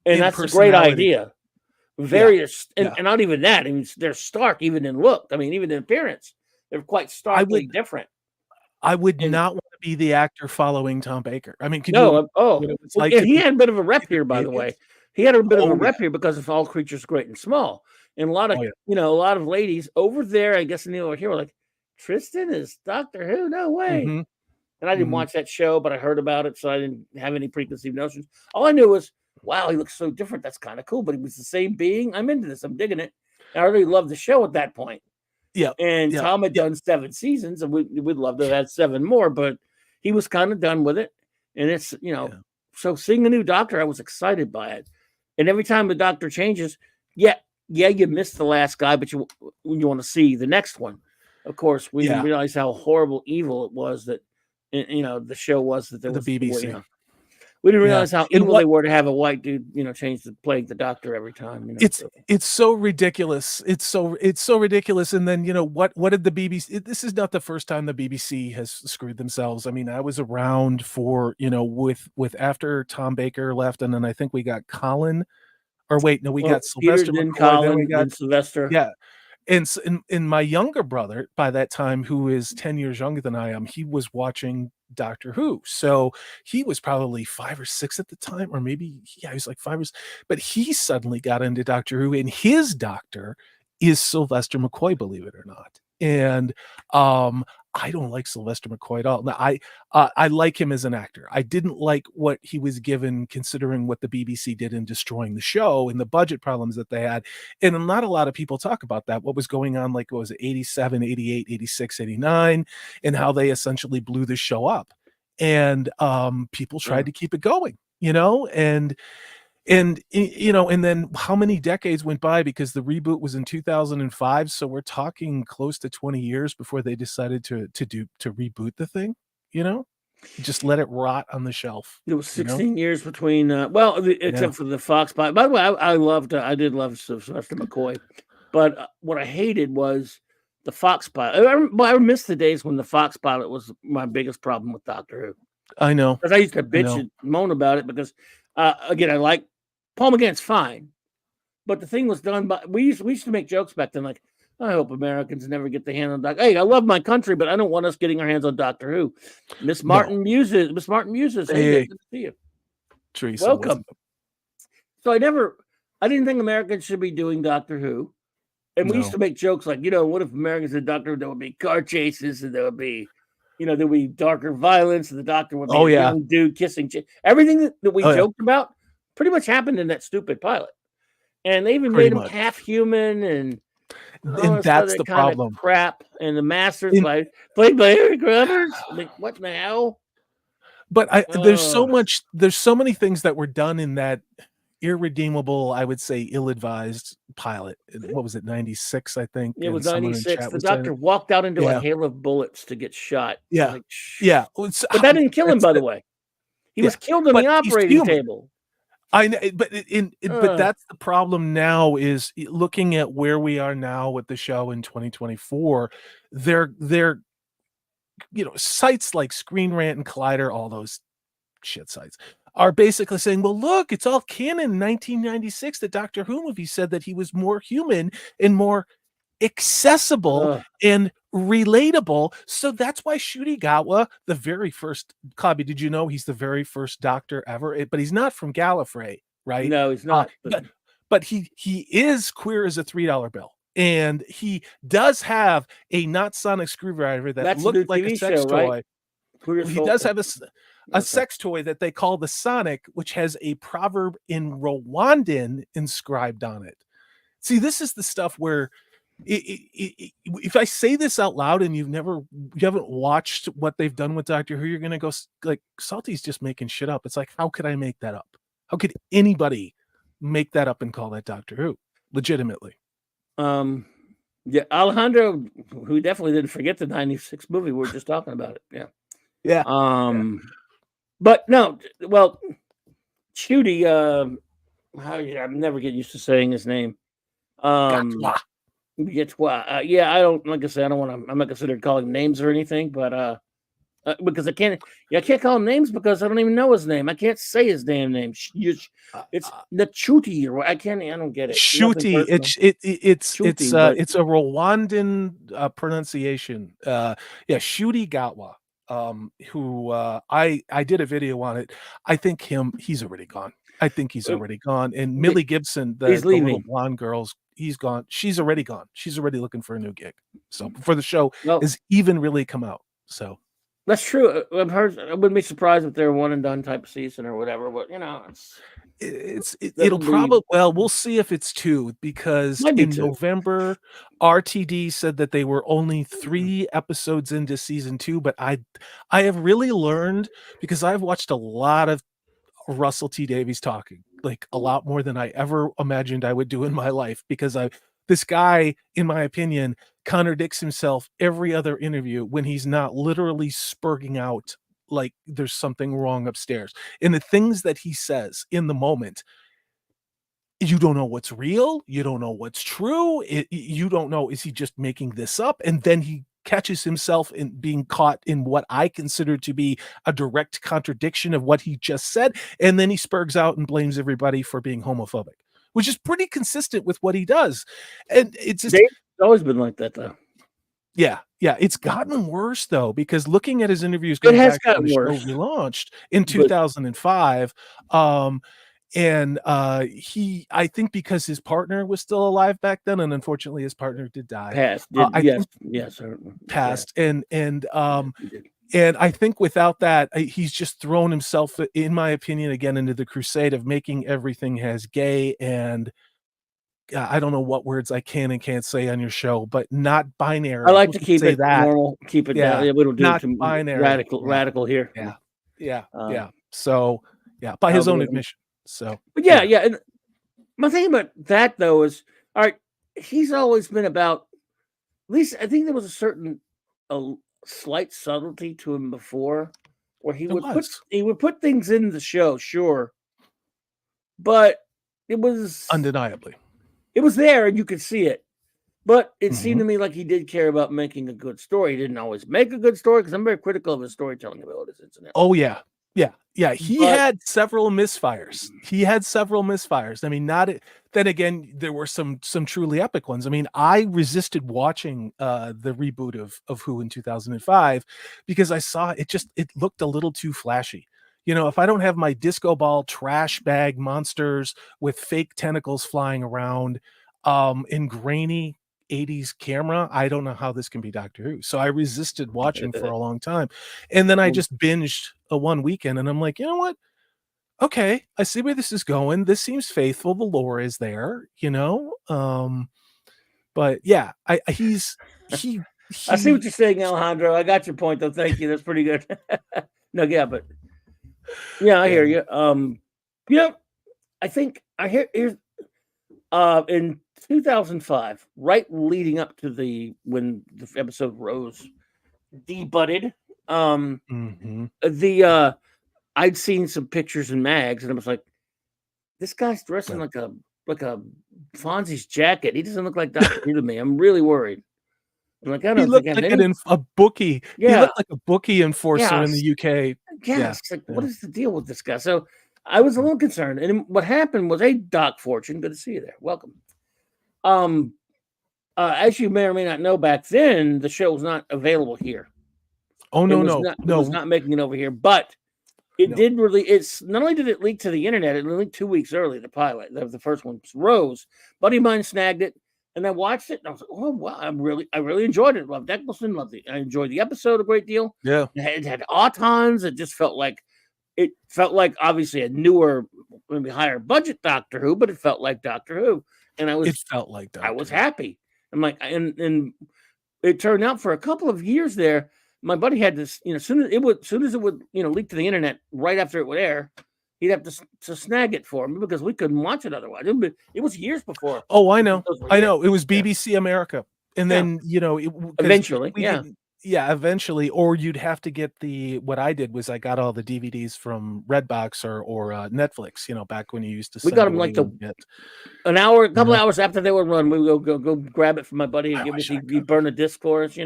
And that's a great idea. And not even that. I mean, they're stark even in look. I mean, even in appearance. They're quite starkly different. I would not want to be the actor following Tom Baker. I mean, he had a bit of a rep here, by the way. He had a bit of a rep here because of All Creatures Great and Small. And a lot of a lot of ladies over there, I guess, in the over here were like, Tristan is Doctor Who? No way. And I didn't watch that show, but I heard about it, so I didn't have any preconceived notions. All I knew was, wow, he looks so different. That's kind of cool. But he was the same being. I'm into this. I'm digging it. And I really loved the show at that point. Yeah. And Tom had done 7 seasons, and we'd love to have had 7 more, but he was kind of done with it. And it's, so seeing a new doctor, I was excited by it. And every time the doctor changes, you miss the last guy, but you want to see the next one. Of course, we didn't realize how horrible evil it was that, the show was that there was the BBC. We didn't realize how evil they were to have a white dude, change the playing the doctor every time. It's so ridiculous. It's so ridiculous. And then what did the BBC? This is not the first time the BBC has screwed themselves. I mean, I was around for with after Tom Baker left, and then I think we got Colin. Or wait, no, we got Sylvester McCoy, Colin, then we got Sylvester. Yeah. And my younger brother, by that time, who is 10 years younger than I am, he was watching Doctor Who. So he was probably 5 or 6 at the time, or maybe, he was like 5 or 6. But he suddenly got into Doctor Who, and his doctor is Sylvester McCoy, believe it or not. And I don't like Sylvester McCoy at all. Now, I like him as an actor. I didn't like what he was given, considering what the BBC did in destroying the show and the budget problems that they had. And not a lot of people talk about that, what was going on, like, what was it, 87, 88, 86, 89, and how they essentially blew the show up. And people tried to keep it going, and then how many decades went by, because the reboot was in 2005, so we're talking close to 20 years before they decided to reboot the thing. Just let it rot on the shelf. It was 16 years between except for the Fox pilot. By the way, I did love Sylvester McCoy, but what I hated was the Fox pilot. I missed the days when the Fox pilot was my biggest problem with Doctor Who. I know, because I used to bitch and moan about it, because again, I like Paul McGann's fine, but the thing was done by we used to make jokes back then, like, I hope Americans never get the hand on Doctor. Hey, I love my country, but I don't want us getting our hands on Doctor Who. Miss Martin Muses. Hey, good to see you. Teresa, welcome. So I didn't think Americans should be doing Doctor Who, and we used to make jokes like, what if Americans did Doctor Who? There would be car chases, and there would be, there would be darker violence, and the Doctor would be a young dude kissing. Everything that we joked about pretty much happened in that stupid pilot, and they even made him half human, and that's the problem. Crap, and the Masters played by Eric Roberts. Like, what the hell? But there's so many things that were done in that irredeemable, I would say, ill-advised pilot. What was it, 96? I think it was 96. The Doctor walked out into a hail of bullets to get shot. Yeah, but that didn't kill him, by the way. He was killed on the operating table. I know, but but that's the problem now, is looking at where we are now with the show in 2024. They're sites like Screen Rant and Collider, all those shit sites, are basically saying, well, look, it's all canon. 1996, the Doctor Who movie said that he was more human and more accessible and relatable. So that's why Shudigawa, the very first, Clobby, did you know he's the very first Doctor ever? But he's not from Gallifrey, right? No, he's not. But he is queer as a $3 bill. And he does have a not sonic screwdriver that looked like a sex toy. Right? He does have a sex toy that they call the Sonic, which has a proverb in Rwandan inscribed on it. See, this is the stuff where If I say this out loud and you haven't watched what they've done with Doctor Who, you're gonna go like, Salty's just making shit up. It's like, how could I make that up? How could anybody make that up and call that Doctor Who? Legitimately. Yeah, Alejandro, who definitely didn't forget the 96 movie. We were just talking about it. Yeah. Yeah. But no, well, Shooty, I'm never get used to saying his name. Gatwa. Yeah, I don't, like I said, I don't want to, I'm not considered calling names or anything, but because I can't call him names because I don't even know his name. I can't say his damn name. It's Nachuti, or I don't get it. Shuti. It's Shuti, it's a Rwandan pronunciation. Yeah, Shuti Gatwa. Who I did a video on it. I think he's already gone. I think he's already gone. And Millie Gibson, the little blonde girls, he's gone. She's already gone. She's already looking for a new gig. So before the show has even really come out. So that's true. I've heard. I wouldn't be surprised if they're one and done type of season or whatever. But it'll probably, well, we'll see if it's 2, because in November, RTD said that they were only 3 episodes into season 2. But I have really learned, because I've watched a lot of Russell T Davies talking, like a lot more than I ever imagined I would do in my life, because this guy, in my opinion, contradicts himself every other interview when he's not literally spurging out like there's something wrong upstairs. And the things that he says in the moment, you don't know what's real, you don't know what's true, you don't know, is he just making this up? And then he catches himself in being caught in what I consider to be a direct contradiction of what he just said, and then he spurgs out and blames everybody for being homophobic, which is pretty consistent with what he does. And it's just always been like that, though. Yeah, it's gotten worse though, because looking at his interviews going back to the show relaunched in 2005, and I think because his partner was still alive back then, and unfortunately his partner did die. Passed. Passed. And I think without that, he's just thrown himself, in my opinion, again into the crusade of making everything as gay, and I don't know what words I can and can't say on your show, but not binary. I like to keep it normal, keep it down. Yeah, we don't do not it to binary. Radical here. Yeah. So, by his own admission. So, but yeah. And my thing about that though is, all right, he's always been about. At least I think there was a certain slight subtlety to him before, where he would put things in the show, sure, but it was undeniably. It was there and you could see it, but it seemed to me like he did care about making a good story. He didn't always make a good story, because I'm very critical of his storytelling abilities. Oh yeah. He had several misfires. I mean, then again, there were some truly epic ones. I mean, I resisted watching the reboot of Who in 2005 because I saw it looked a little too flashy. If I don't have my disco ball trash bag monsters with fake tentacles flying around in grainy 80s camera, I don't know how this can be Doctor Who. So I resisted watching for a long time. And then I just binged a one weekend, and I'm like, you know what? Okay, I see where this is going. This seems faithful. The lore is there, but yeah, I see what you're saying, Alejandro. I got your point though. Thank you. That's pretty good. No, yeah, but I hear you. I think I hear in 2005, right leading up to when the episode Rose debudded, I'd seen some pictures in mags, and I was like, this guy's dressing like a Fonzie's jacket. He doesn't look like Dr. Who to me. I'm really worried. I'm like, I don't think a bookie. Yeah. He looked like a bookie enforcer in the UK. Yeah. It's like, what is the deal with this guy? So I was a little concerned. And what happened was, Doc Fortune, good to see you there. Welcome. As you may or may not know, back then the show was not available here. Oh no, it was not making it over here, but it did really. It's not only did it leak to the internet, it leaked 2 weeks early. The pilot, the first one, Rose. Buddy of mine snagged it, and I watched it, and I was like, oh wow, I really enjoyed it. Loved Eccleston, I enjoyed the episode a great deal. Yeah, it had autons. It just felt like obviously a newer, maybe higher budget Doctor Who, but it felt like Doctor Who. And I was happy. I'm like, and it turned out for a couple of years there, my buddy had this, soon as it would, leak to the internet right after it would air, he'd have to snag it for me because we couldn't watch it otherwise. It was years before. Oh, I know. those were I hit. know. It was Yeah. BBC America. And Yeah. then, 'cause Eventually, we yeah. didn't- yeah, eventually. Or you'd have to get what I did was I got all the DVDs from Redbox or Netflix, back when you used to We send got 'em away like a and get. An hour, a couple of hours after they would run, we would go grab it from my buddy and I give us. wish I He'd burn a disc for us,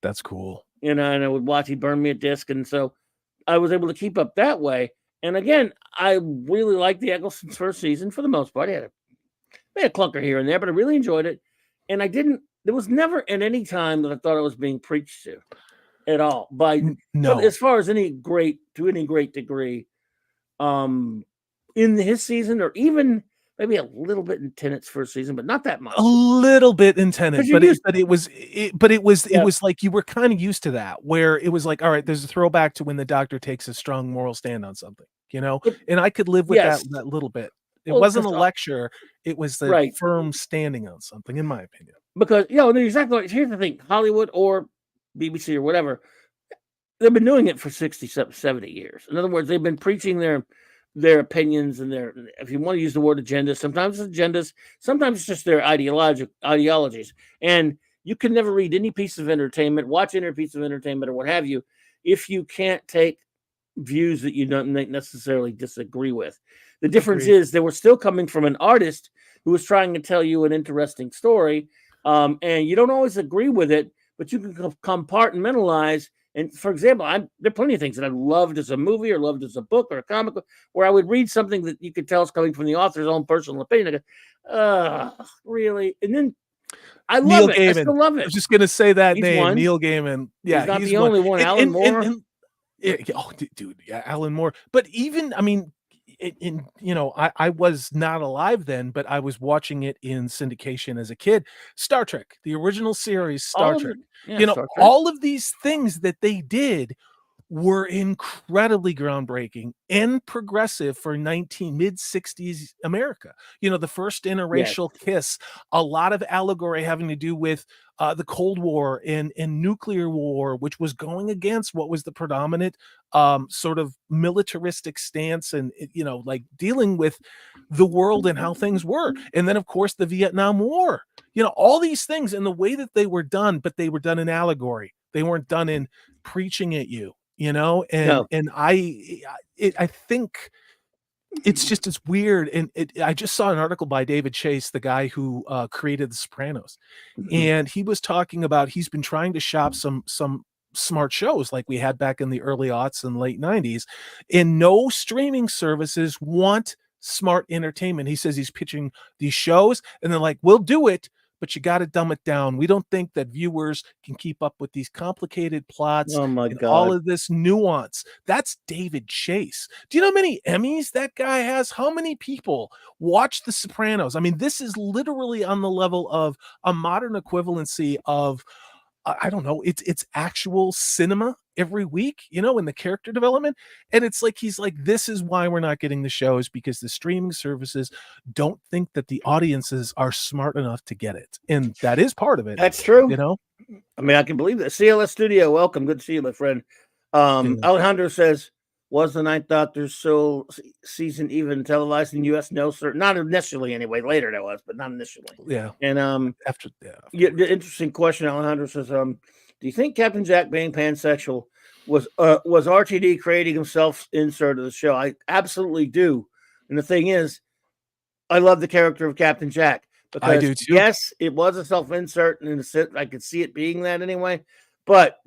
That's cool. and I would watch. He'd burn me a disc, and so I was able to keep up that way. And again, I really liked the Eccleston's first season for the most part. He had a clunker here and there, but I really enjoyed it. And there was never at any time that I thought I was being preached to at all. No. As far as any great degree, in his season, or even maybe a little bit in Tennant's first season, but not that much. A little bit in Tenet, but it was like you were kind of used to that, where it was like, all right, there's a throwback to when the Doctor takes a strong moral stand on something, and I could live with Yes. that little bit. It Well, wasn't a 'cause, lecture; it was the right. firm standing on something, in my opinion. Because they're exactly right. Here's the thing: Hollywood or BBC or whatever, they've been doing it for 60, 70 years. In other words, they've been preaching their opinions and if you want to use the word agenda, sometimes it's agendas, sometimes it's just their ideologies. And you can never read any piece of entertainment, watch any piece of entertainment or what have you, if you can't take views that you don't necessarily disagree with. The difference is they were still coming from an artist who was trying to tell you an interesting story. And you don't always agree with it, but you can compartmentalize. And for example, there are plenty of things that I loved as a movie or loved as a book or a comic book, where I would read something that you could tell is coming from the author's own personal opinion. I go, really? And then I love Neil it. Gaiman. I still love I it. was just gonna say that He's name, one. Neil Gaiman. Yeah, He's not the only one. Alan Moore. Dude, yeah, Alan Moore. But even, I mean, I was not alive then, but I was watching it in syndication as a kid. Star Trek, the original series, Star Trek. Star Trek. All of these things that they did were incredibly groundbreaking and progressive for mid-60s America. The first interracial kiss, a lot of allegory having to do with the Cold War and nuclear war, which was going against what was the predominant sort of militaristic stance, and like dealing with the world and how things were. And then of course the Vietnam War, all these things, and the way that they were done, but they were done in allegory. They weren't done in preaching at you. And I think it's weird. And I just saw an article by David Chase, the guy who created The Sopranos, and he was talking about he's been trying to shop some smart shows like we had back in the early aughts and late 90s, and no streaming services want smart entertainment. He says he's pitching these shows, and they're like, we'll do it, but you got to dumb it down. We don't think that viewers can keep up with these complicated plots Oh my and God. all of this nuance. That's David Chase. Do you know how many Emmys that guy has? How many people watch The Sopranos? I mean, this is literally on the level of a modern equivalency of, I don't know, it's actual cinema every week, in the character development. And it's like, he's like, this is why we're not getting the shows, because the streaming services don't think that the audiences are smart enough to get it. And that is part of it. That's true. I mean, I can believe that. CLS Studio, welcome. Good to see you, my friend. Alejandro says, was the Ninth Doctor's season even televised in the U.S.? No, sir. Not initially, anyway. Later there was, but not initially. Yeah. And after the interesting question, Alejandro says, do you think Captain Jack being pansexual was RTD creating himself insert of the show? I absolutely do. And the thing is, I love the character of Captain Jack. Because, I do too. Yes, it was a self-insert, and in a sense, I could see it being that anyway. But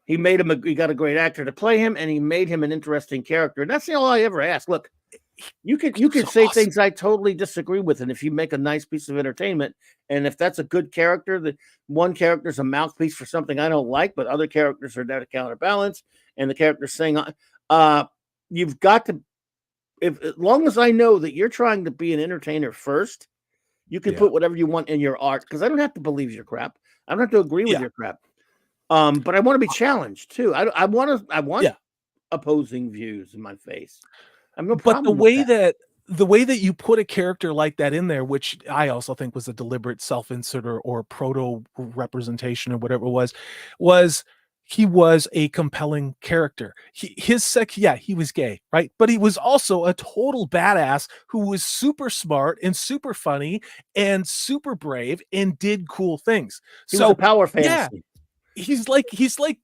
he made him. He got a great actor to play him, and he made him an interesting character. And that's all I ever asked. Look, you could say awesome things I totally disagree with, and if you make a nice piece of entertainment, and if that's a good character, that one character is a mouthpiece for something I don't like, but other characters are there to counterbalance, and the characters saying, you've got to. As long as I know that you're trying to be an entertainer first, you can put whatever you want in your art, because I don't have to believe your crap. I don't have to agree with your crap. But I want to be challenged too. I want opposing views in my face. I'm no problem. But the way that the way that you put a character like that in there, which I also think was a deliberate self-insert or proto representation or whatever it was he was a compelling character. He was gay, right? But he was also a total badass who was super smart and super funny and super brave and did cool things. He was a power yeah, fantasy. he's like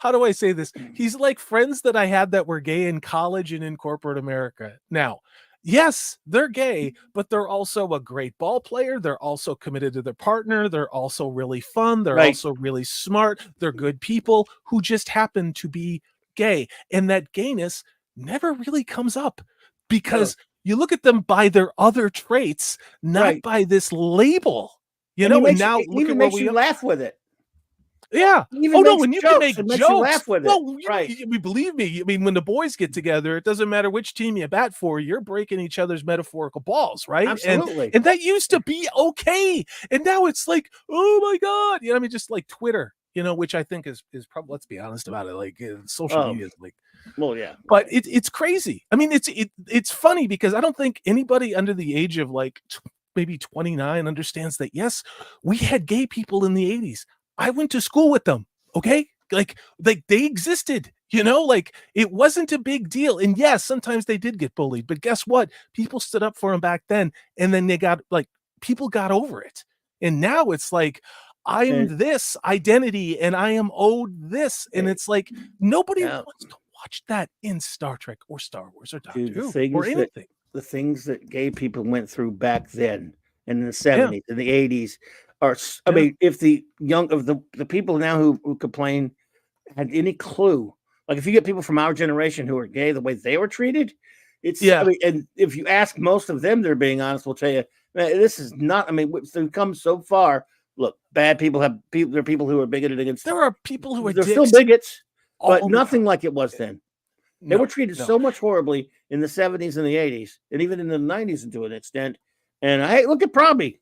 how do I say this? He's like friends that I had that were gay in college and in corporate America. Now, yes, they're gay, but they're also a great ball player. They're also committed to their partner. They're also really fun. They're Right. also really smart. They're good people who just happen to be gay. And that gayness never really comes up because you look at them by their other traits, not Right. by this label. You And he know, and makes now it look even at where makes we you are. laugh with it. Yeah. He even Oh no, makes when you can jokes. make It makes you jokes, laugh with it. no, Right. believe me. I mean, when the boys get together, it doesn't matter which team you bat for. You're breaking each other's metaphorical balls, right? Absolutely. And that used to be okay, and now it's like, oh my god, you know, I mean, just like Twitter, you know, which I think is probably, let's be honest about it, like social media is like. Well, yeah. But it's crazy. I mean, it's funny because I don't think anybody under the age of like maybe 29 understands that. Yes, we had gay people in the 80s. I went to school with them. Okay, like they existed. You know, like it wasn't a big deal. And yes, sometimes they did get bullied, but guess what? People stood up for them back then, and then they got like people got over it. And now it's like I'm And this identity, and I am owed this, and it's like nobody yeah. wants to watch that in Star Trek or Star Wars or Doctor Dude, Who or anything. the things that gay people went through back then and in the 70s and the 80s are I mean, if the young of the people now who complain had any clue, like if you get people from our generation who are gay, the way they were treated, it's I mean, and if you ask most of them, they're being honest, will tell you, man, this is not, I mean, we've come so far. Look, bad people have people, there are people who are bigoted against, there are people who are they're dicks. still bigots, but Oh, nothing like it was then. They were treated no. so much horribly in the 70s and the 80s, and even in the 90s to an extent. And hey, look at Proby.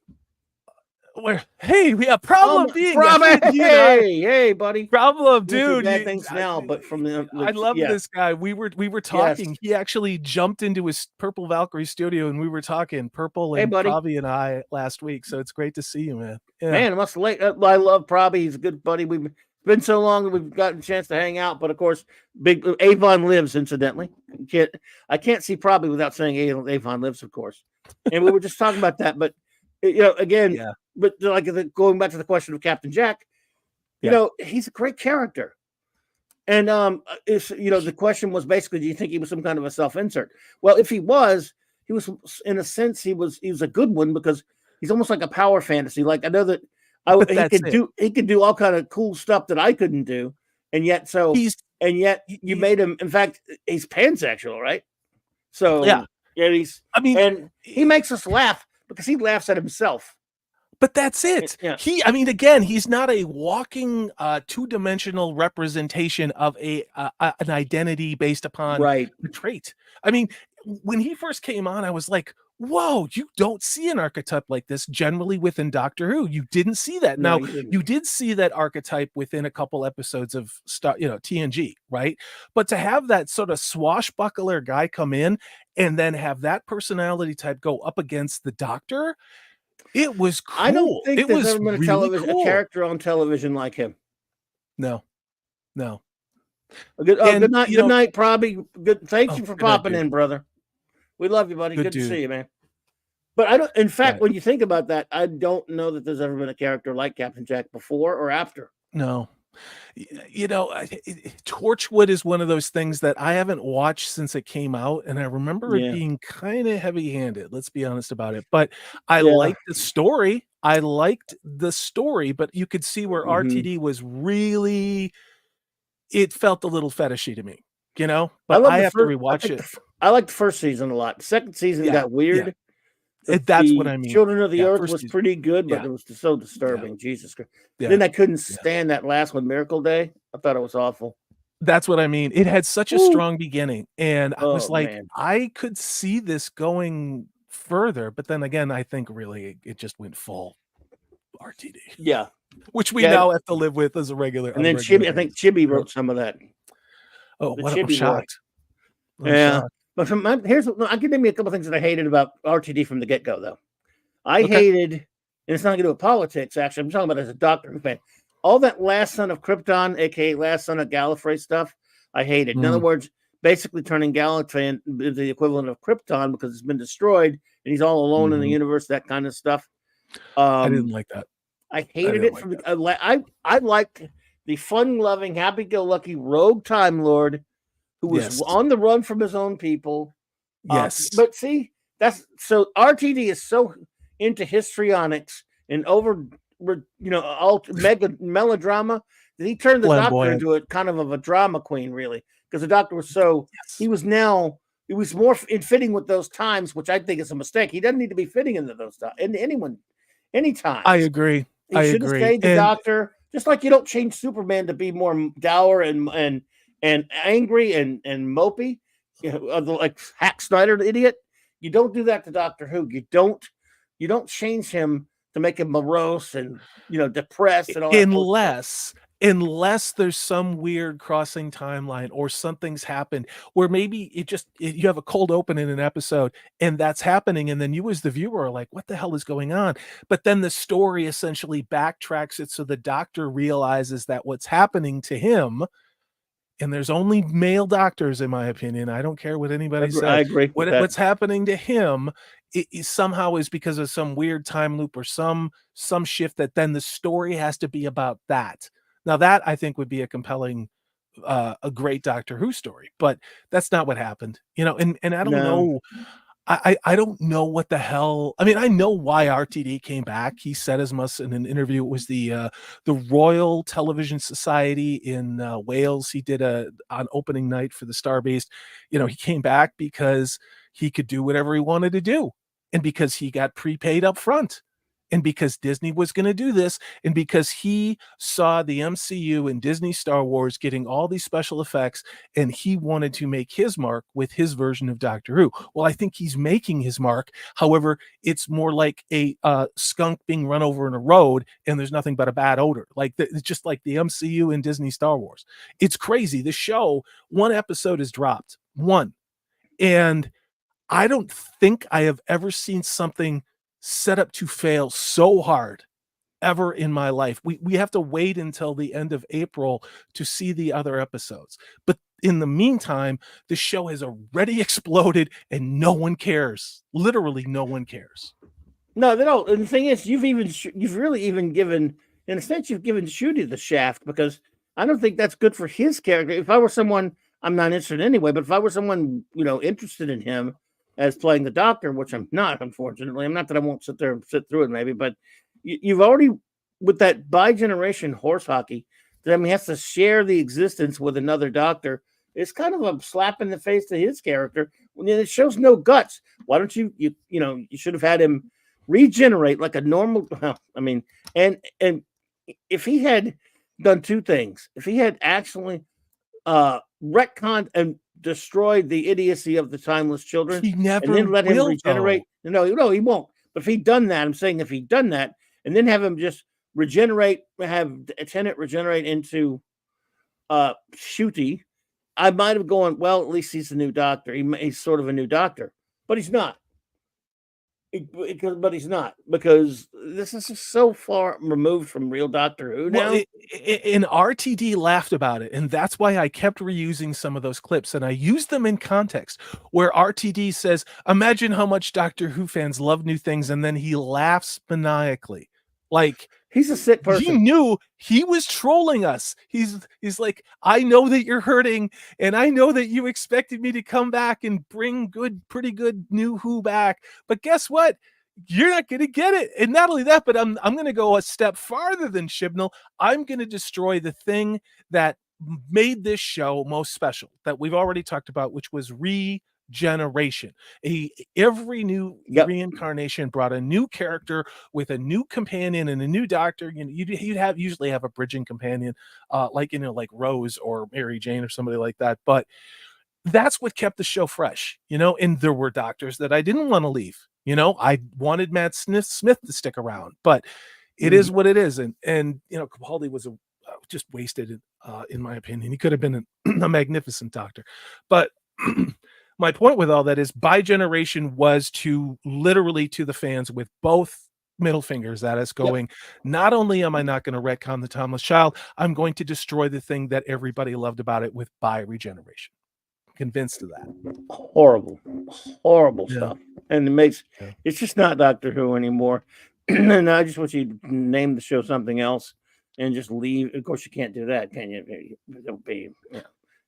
Hey, we have problem being Proby. Hey, buddy. Problem, dude. Bad things now, but from the I love this guy. We were talking. Yes. He actually jumped into his Purple Valkyrie studio, and we were talking Purple and buddy. Proby and I last week. So it's great to see you, man. Yeah. Man, it must late. I love Proby. He's a good buddy. We've been so long that we've gotten a chance to hang out. But of course, big Avon lives. Incidentally, I can't see Proby without saying Avon lives, of course. And we were just talking about that. But you know, again, but like going back to the question of Captain Jack, you know, he's a great character. And you know, the question was basically, do you think he was some kind of a self-insert? Well, if he was in a sense he was a good one because he's almost like a power fantasy. Like I know that he could do all kind of cool stuff that I couldn't do, and yet you made him. In fact, he's pansexual, right? So and he makes us laugh because he laughs at himself. But that's it. Yeah. I mean, again, he's not a walking two-dimensional representation of an identity based upon the trait. I mean, when he first came on, I was like, whoa, you don't see an archetype like this generally within Doctor Who. You didn't see that. No, now, you did see that archetype within a couple episodes of TNG, right? But to have that sort of swashbuckler guy come in and then have that personality type go up against the Doctor, it was cool. I don't think there's ever been really a character on television like him. No. Good night, Proby. Good. Thank you for popping in, brother. We love you, buddy. Good to see you, man. But I don't. In fact, when you think about that, I don't know that there's ever been a character like Captain Jack before or after. No. You know, Torchwood is one of those things that I haven't watched since it came out, and I remember it being kind of heavy-handed. Let's be honest about it. But I liked the story. But you could see where RTD was really. It felt a little fetishy to me, you know. But I have to rewatch it. I liked the first season a lot. The second season got weird. That's what I mean. Children of the Earth was pretty good, but it was so disturbing. Jesus Christ. Then I couldn't stand that last one, Miracle Day. I thought it was awful. That's what I mean. It had such a strong beginning, and I was like, I could see this going further, but then again, I think really it just went full RTD. Yeah. Which we now have to live with as a regular. And then Chibi, I think Chibi wrote some of that. Oh, what I'm shocked. Yeah. But I can name you a couple things that I hated about RTD from the get go, though. I Okay. hated, and it's nothing to do with politics. Actually, I'm talking about as a Doctor Who fan. All that Last Son of Krypton, aka Last Son of Gallifrey stuff, I hated. In other words, basically turning Gallifrey into the equivalent of Krypton because it's been destroyed and he's all alone in the universe. That kind of stuff. I didn't like that. I hated it from the. I liked the fun-loving, happy-go-lucky rogue Time Lord who was on the run from his own people. Yes. But see, that's so RTD is so into histrionics and over, mega melodrama that he turned the Doctor into a kind of a drama queen, really, because the Doctor was he was more in fitting with those times, which I think is a mistake. He doesn't need to be fitting into those times, anytime. I agree. He should have stayed the Doctor, just like you don't change Superman to be more dour and angry and mopey, like Hack Snyder, the idiot. You don't do that to Doctor Who. You don't change him to make him morose and depressed and all that. Unless there's some weird crossing timeline or something's happened where maybe you have a cold open in an episode and that's happening, and then you as the viewer are like, what the hell is going on? But then the story essentially backtracks it so the Doctor realizes that what's happening to him, and there's only male doctors, in my opinion. I don't care what anybody says. I agree. What's happening to him somehow is because of some weird time loop or some shift that then the story has to be about that. Now that I think would be a compelling, a great Doctor Who story, but that's not what happened, and I don't know. I don't know what the hell. I mean, I know why RTD came back. He said as much in an interview. It was the Royal Television Society in Wales. He did on opening night for the Starbase. He came back because he could do whatever he wanted to do, and because he got prepaid up front, and because Disney was going to do this, and because he saw the MCU and Disney Star Wars getting all these special effects, and he wanted to make his mark with his version of Doctor Who. Well, I think he's making his mark. However, it's more like a skunk being run over in a road, and there's nothing but a bad odor. It's just like the MCU and Disney Star Wars. It's crazy. The show, one episode is dropped. One. And I don't think I have ever seen something set up to fail so hard ever in my life. We have to wait until the end of April to see the other episodes. But in the meantime, the show has already exploded and no one cares. Literally no one cares. No, they don't. And the thing is, you've really even given, in a sense, you've given Shooty the shaft, because I don't think that's good for his character. If I were someone, I'm not interested anyway, but if I were someone, interested in him as playing the Doctor, which I'm not, unfortunately. I'm not that I won't sit there and sit through it, maybe, but you've already, with that bi-generation horse hockey, that he has to share the existence with another Doctor. It's kind of a slap in the face to his character. It shows no guts. Why don't you should have had him regenerate like a normal. Well, I mean, and if he had done two things, if he had actually retconned and destroyed the idiocy of the timeless children, he never and then let him regenerate. Though. No, he won't. But if he'd done that, I'm saying if he'd done that, and then have him just regenerate, have Tennant regenerate into Shooty, I might have gone, well, at least he's a new Doctor. He's sort of a new Doctor, but he's not. But he's not, because this is so far removed from real Doctor Who now. And RTD laughed about it, and that's why I kept reusing some of those clips, and I used them in context where RTD says, imagine how much Doctor Who fans love new things, and then he laughs maniacally. Like, he's a sick person. He knew he was trolling us. He's like, I know that you're hurting, and I know that you expected me to come back and bring pretty good new Who back. But guess what? You're not going to get it. And not only that, but I'm going to go a step farther than Chibnall. I'm going to destroy the thing that made this show most special, that we've already talked about, which was regeneration. Every new reincarnation brought a new character with a new companion and a new Doctor. You'd usually have a bridging companion, like Rose or Mary Jane or somebody like that. But that's what kept the show fresh, and there were Doctors that I didn't want to leave. I wanted Matt Smith to stick around, but it is what it is. And Capaldi was just wasted, in my opinion. He could have been a magnificent Doctor, but my point with all that is bi-generation was to literally to the fans with both middle fingers that is going, not only am I not going to retcon the Timeless Child, I'm going to destroy the thing that everybody loved about it with bi-regeneration. Convinced of that. Horrible Yeah. stuff. And it makes Yeah. it's just not Doctor Who anymore. And I just wish you'd name the show something else and just leave. Of course, you can't do that, can you? It would be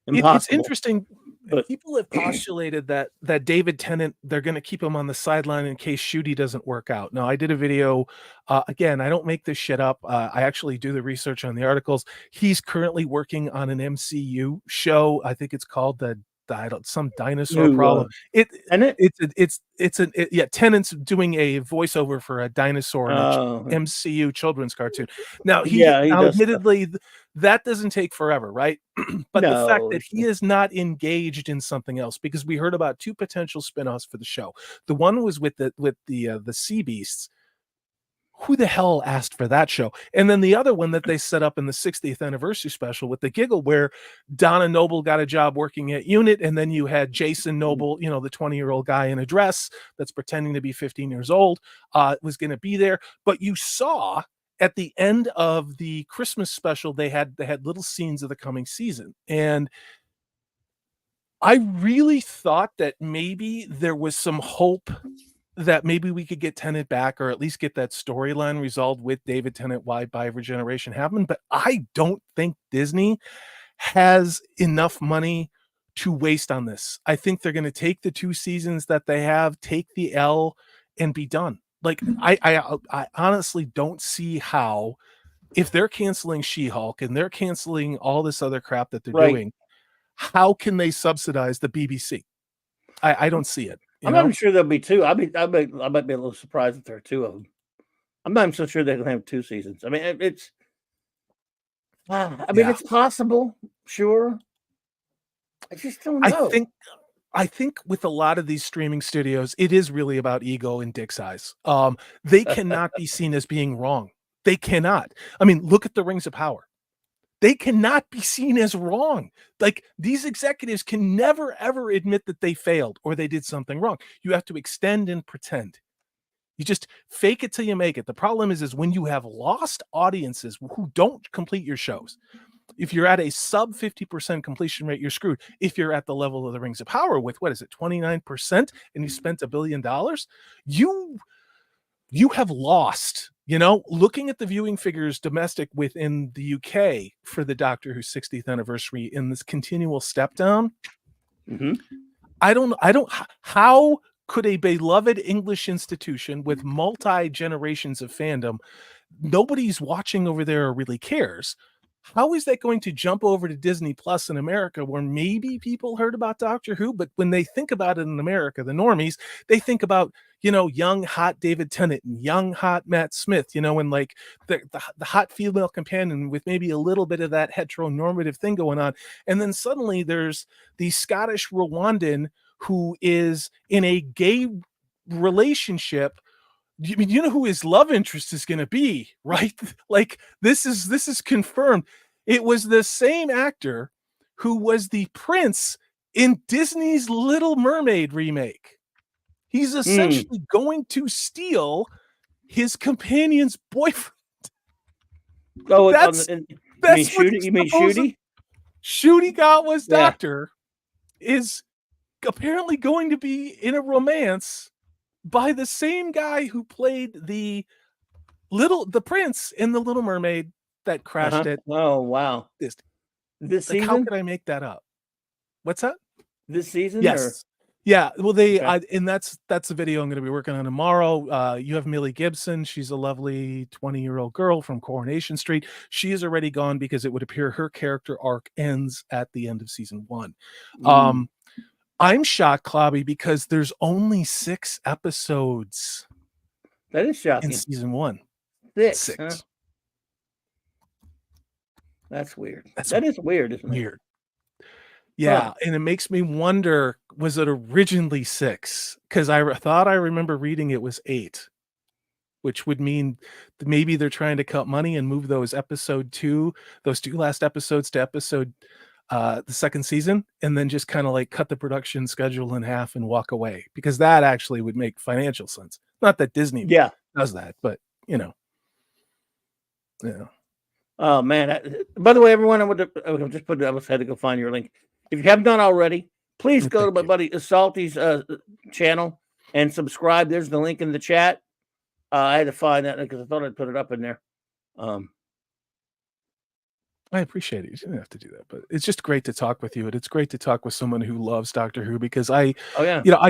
impossible. It's interesting. But People have postulated that David Tennant, they're going to keep him on the sideline in case Shooty doesn't work out. Now, I did a video. Again, I don't make this shit up. I actually do the research on the articles. He's currently working on an MCU show. I think it's called some dinosaur problem. Tennant's doing a voiceover for a dinosaur in a MCU children's cartoon. Now, admittedly, that doesn't take forever, right? But the fact that he is not engaged in something else, because we heard about 2 potential spinoffs for the show. The one was with the Sea Beasts. Who the hell asked for that show? And then the other one that they set up in the 60th anniversary special with the Giggle, where Donna Noble got a job working at Unit, and then you had Jason Noble, the 20-year-old guy in a dress that's pretending to be 15 years old, was going to be there. But you saw at the end of the Christmas special, they had little scenes of the coming season. And I really thought that maybe there was some hope that maybe we could get Tennant back, or at least get that storyline resolved with David Tennant, why bi-regeneration happened. But I don't think Disney has enough money to waste on this. I think they're going to take the 2 seasons that they have, take the L, and be done. Like, I honestly don't see how, if they're canceling She-Hulk and they're canceling all this other crap that they're doing, how can they subsidize the BBC? I don't see it. I'm not even sure there'll be 2. I might be a little surprised if there are 2 of them. I'm not even so sure they're going to have 2 seasons. I mean, it's it's possible, sure. I just don't know. I think with a lot of these streaming studios, it is really about ego and dick size. They cannot be seen as being wrong. They cannot. I mean, look at the Rings of Power. They cannot be seen as wrong. Like, these executives can never, ever admit that they failed or they did something wrong. You have to extend and pretend. You just fake it till you make it. The problem is when you have lost audiences who don't complete your shows. If you're at a sub 50% completion rate, you're screwed. If you're at the level of the Rings of Power with, 29%, and you spent $1 billion, you have lost. Looking at the viewing figures domestic within the UK for the Doctor Who 60th anniversary in this continual step down. How could a beloved English institution with multi generations of fandom, nobody's watching over there or really cares? How is that going to jump over to Disney Plus in America, where maybe people heard about Doctor Who, but when they think about it in America, the normies, they think about, young, hot David Tennant and young, hot Matt Smith, and like the hot female companion with maybe a little bit of that heteronormative thing going on. And then suddenly there's the Scottish Rwandan who is in a gay relationship. You know who his love interest is going to be, right? Like, this is confirmed. It was the same actor who was the prince in Disney's Little Mermaid remake. He's essentially going to steal his companion's boyfriend. Oh, that's you mean Shooty? Shooty Gatwa's doctor is apparently going to be in a romance by the same guy who played the prince in the Little Mermaid that crashed it. Oh, wow. This season? How could I make that up? What's that? This season? Yes. Or? Yeah. Well, and that's the video I'm going to be working on tomorrow. You have Millie Gibson. She's a lovely 20-year-old girl from Coronation Street. She is already gone because it would appear her character arc ends at the end of season 1. I'm shocked, Clobby, because there's only 6 episodes. That is shocking. In season 1. 6. Huh? That's weird. That is weird, isn't it? Weird. Yeah, and it makes me wonder, was it originally 6? Because I thought I remember reading it was 8, which would mean maybe they're trying to cut money and move those 2 last episodes to episode the second season, and then just kind of like cut the production schedule in half and walk away, because that actually would make financial sense. Not that Disney Yeah. does that, but you know, yeah. Oh man! By the way, everyone, I just put. I had to go find your link. If you have not already, please go to my buddy Salty's channel and subscribe. There's the link in the chat. I had to find that because I thought I'd put it up in there. I appreciate it. You didn't have to do that, but it's just great to talk with you, and it's great to talk with someone who loves Doctor Who, because I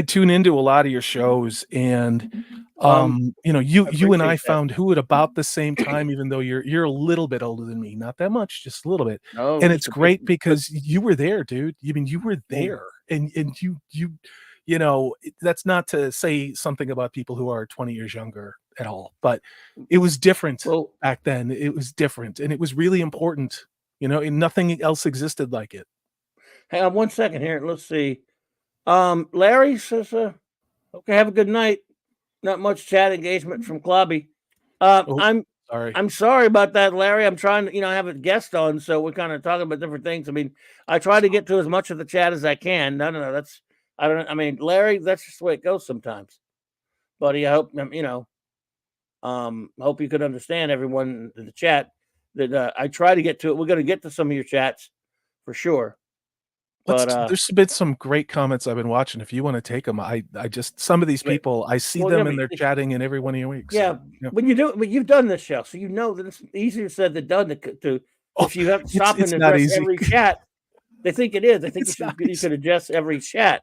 tune into a lot of your shows, and you and I found Who at about the same time, even though you're a little bit older than me, not that much, just a little bit. Oh, and it's great because you were there, dude. I mean, you were there, and you know, that's not to say something about people who are 20 years younger at all, but it was different back then. It was different, and it was really important, you know, and nothing else existed like it. Hang on 1 second here. Let's see. Larry says, okay, have a good night. Not much chat engagement from Clobby. I'm sorry about that, Larry. I'm trying to, have a guest on, so we're kind of talking about different things. I mean, I try to get to as much of the chat as I can. No, Larry, that's just the way it goes sometimes. Buddy, I hope, hope you could understand, everyone in the chat, that I try to get to it. We're going to get to some of your chats for sure. But there's been some great comments I've been watching. If you want to take them, I just, some of these people, I see them and they're chatting in every one of your weeks. Yeah, so, when you've done this show, so you know that it's easier said than done to if you have to stop and address every chat. They think it is. I think you could address every chat.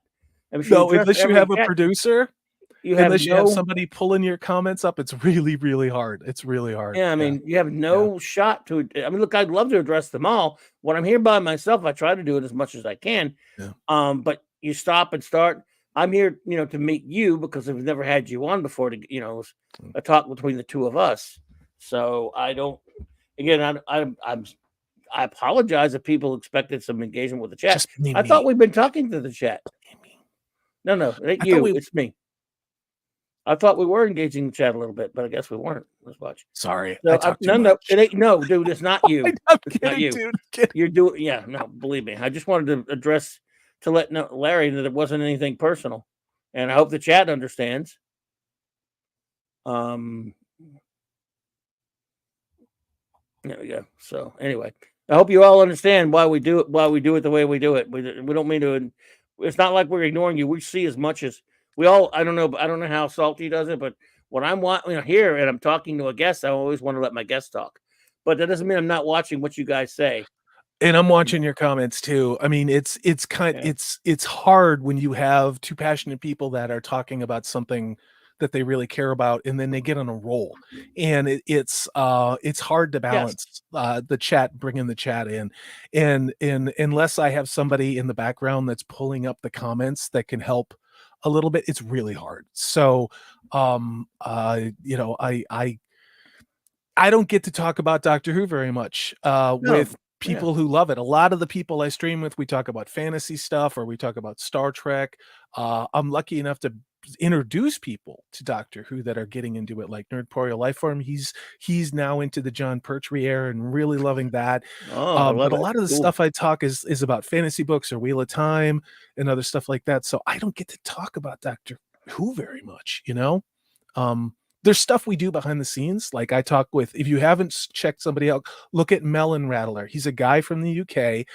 No, unless you have a producer, unless you have somebody pulling your comments up, it's really, really hard. It's really hard. Yeah, I mean, you have no shot to. I mean, look, I'd love to address them all. When I'm here by myself, I try to do it as much as I can. Yeah. But you stop and start. I'm here, to meet you because I've never had you on before. To a talk between the two of us. So I don't. Again, I apologize if people expected some engagement with the chat. I thought we've been talking to the chat. No, it ain't you. It's me. I thought we were engaging the chat a little bit, but I guess we weren't. Let's watch. Sorry. No, it ain't. No, dude, it's not you. I'm it's kidding, not you. Dude. You're doing. Yeah, no, believe me. I just wanted to let Larry that it wasn't anything personal, and I hope the chat understands. There we go. So anyway, I hope you all understand why we do it. Why we do it the way we do it. We don't mean to. It's not like we're ignoring you. We see as much as we all. I don't know how Salty does it, but when I'm here and I'm talking to a guest, I always want to let my guest talk. But that doesn't mean I'm not watching what you guys say. And I'm watching your comments too. I mean, it's hard when you have two passionate people that are talking about something that they really care about, and then they get on a roll, and it's hard to balance the chat, bringing the chat in, and unless I have somebody in the background that's pulling up the comments that can help a little bit, it's really hard. So I don't get to talk about Doctor Who very much with people who love it. A lot of the people I stream with, we talk about fantasy stuff, or we talk about Star Trek. I'm lucky enough to introduce people to Doctor Who that are getting into it, like Nerdporial Lifeform. He's now into the John Pertwee era and really loving that. But a lot of the stuff I talk is about fantasy books or Wheel of Time and other stuff like that. So I don't get to talk about Doctor Who very much, There's stuff we do behind the scenes. Like I talk with, if you haven't checked somebody out, look at Melon Rattler. He's a guy from the UK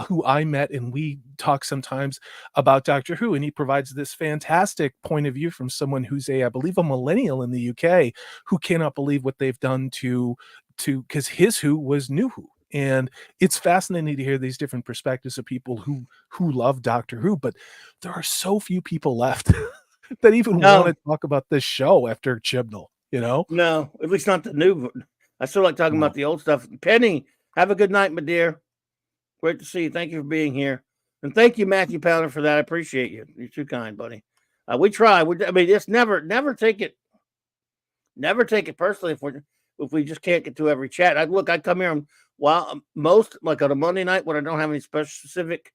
who I met, and we talk sometimes about Doctor Who, and he provides this fantastic point of view from someone who's I believe a millennial in the UK, who cannot believe what they've done because his Who was New Who. And it's fascinating to hear these different perspectives of people who love Doctor Who, but there are so few people left that even want to talk about this show after Chibnall, No, at least not the new. I still like talking about the old stuff. Penny, have a good night, my dear. Great to see you. Thank you for being here. And thank you, Matthew Powder, for that. I appreciate you. You're too kind, buddy. We try. It's never take it personally if we just can't get to every chat. I come here and most, like on a Monday night when I don't have any specific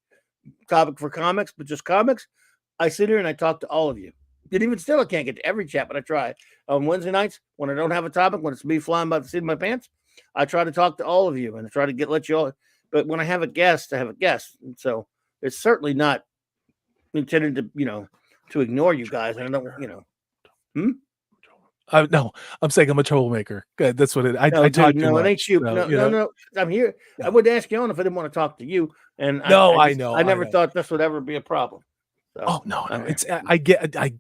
topic for comics, but just comics, I sit here and I talk to all of you. And even still, I can't get to every chat, but I try. On Wednesday nights, when I don't have a topic, when it's me flying by the seat of my pants, I try to talk to all of you and I try to let you all. But when I have a guest, I have a guest. And so it's certainly not intended to, to ignore you guys. And I don't. No, I'm saying I'm a troublemaker. Good, that's what it. I No, talk dude, too no, it much. ain't you. So, No, no, no. I'm here. I Yeah. would ask you on if I didn't want to talk to you. And No, I just, know, I I never know. thought this would ever be a problem. So, Oh no, I'm here. it's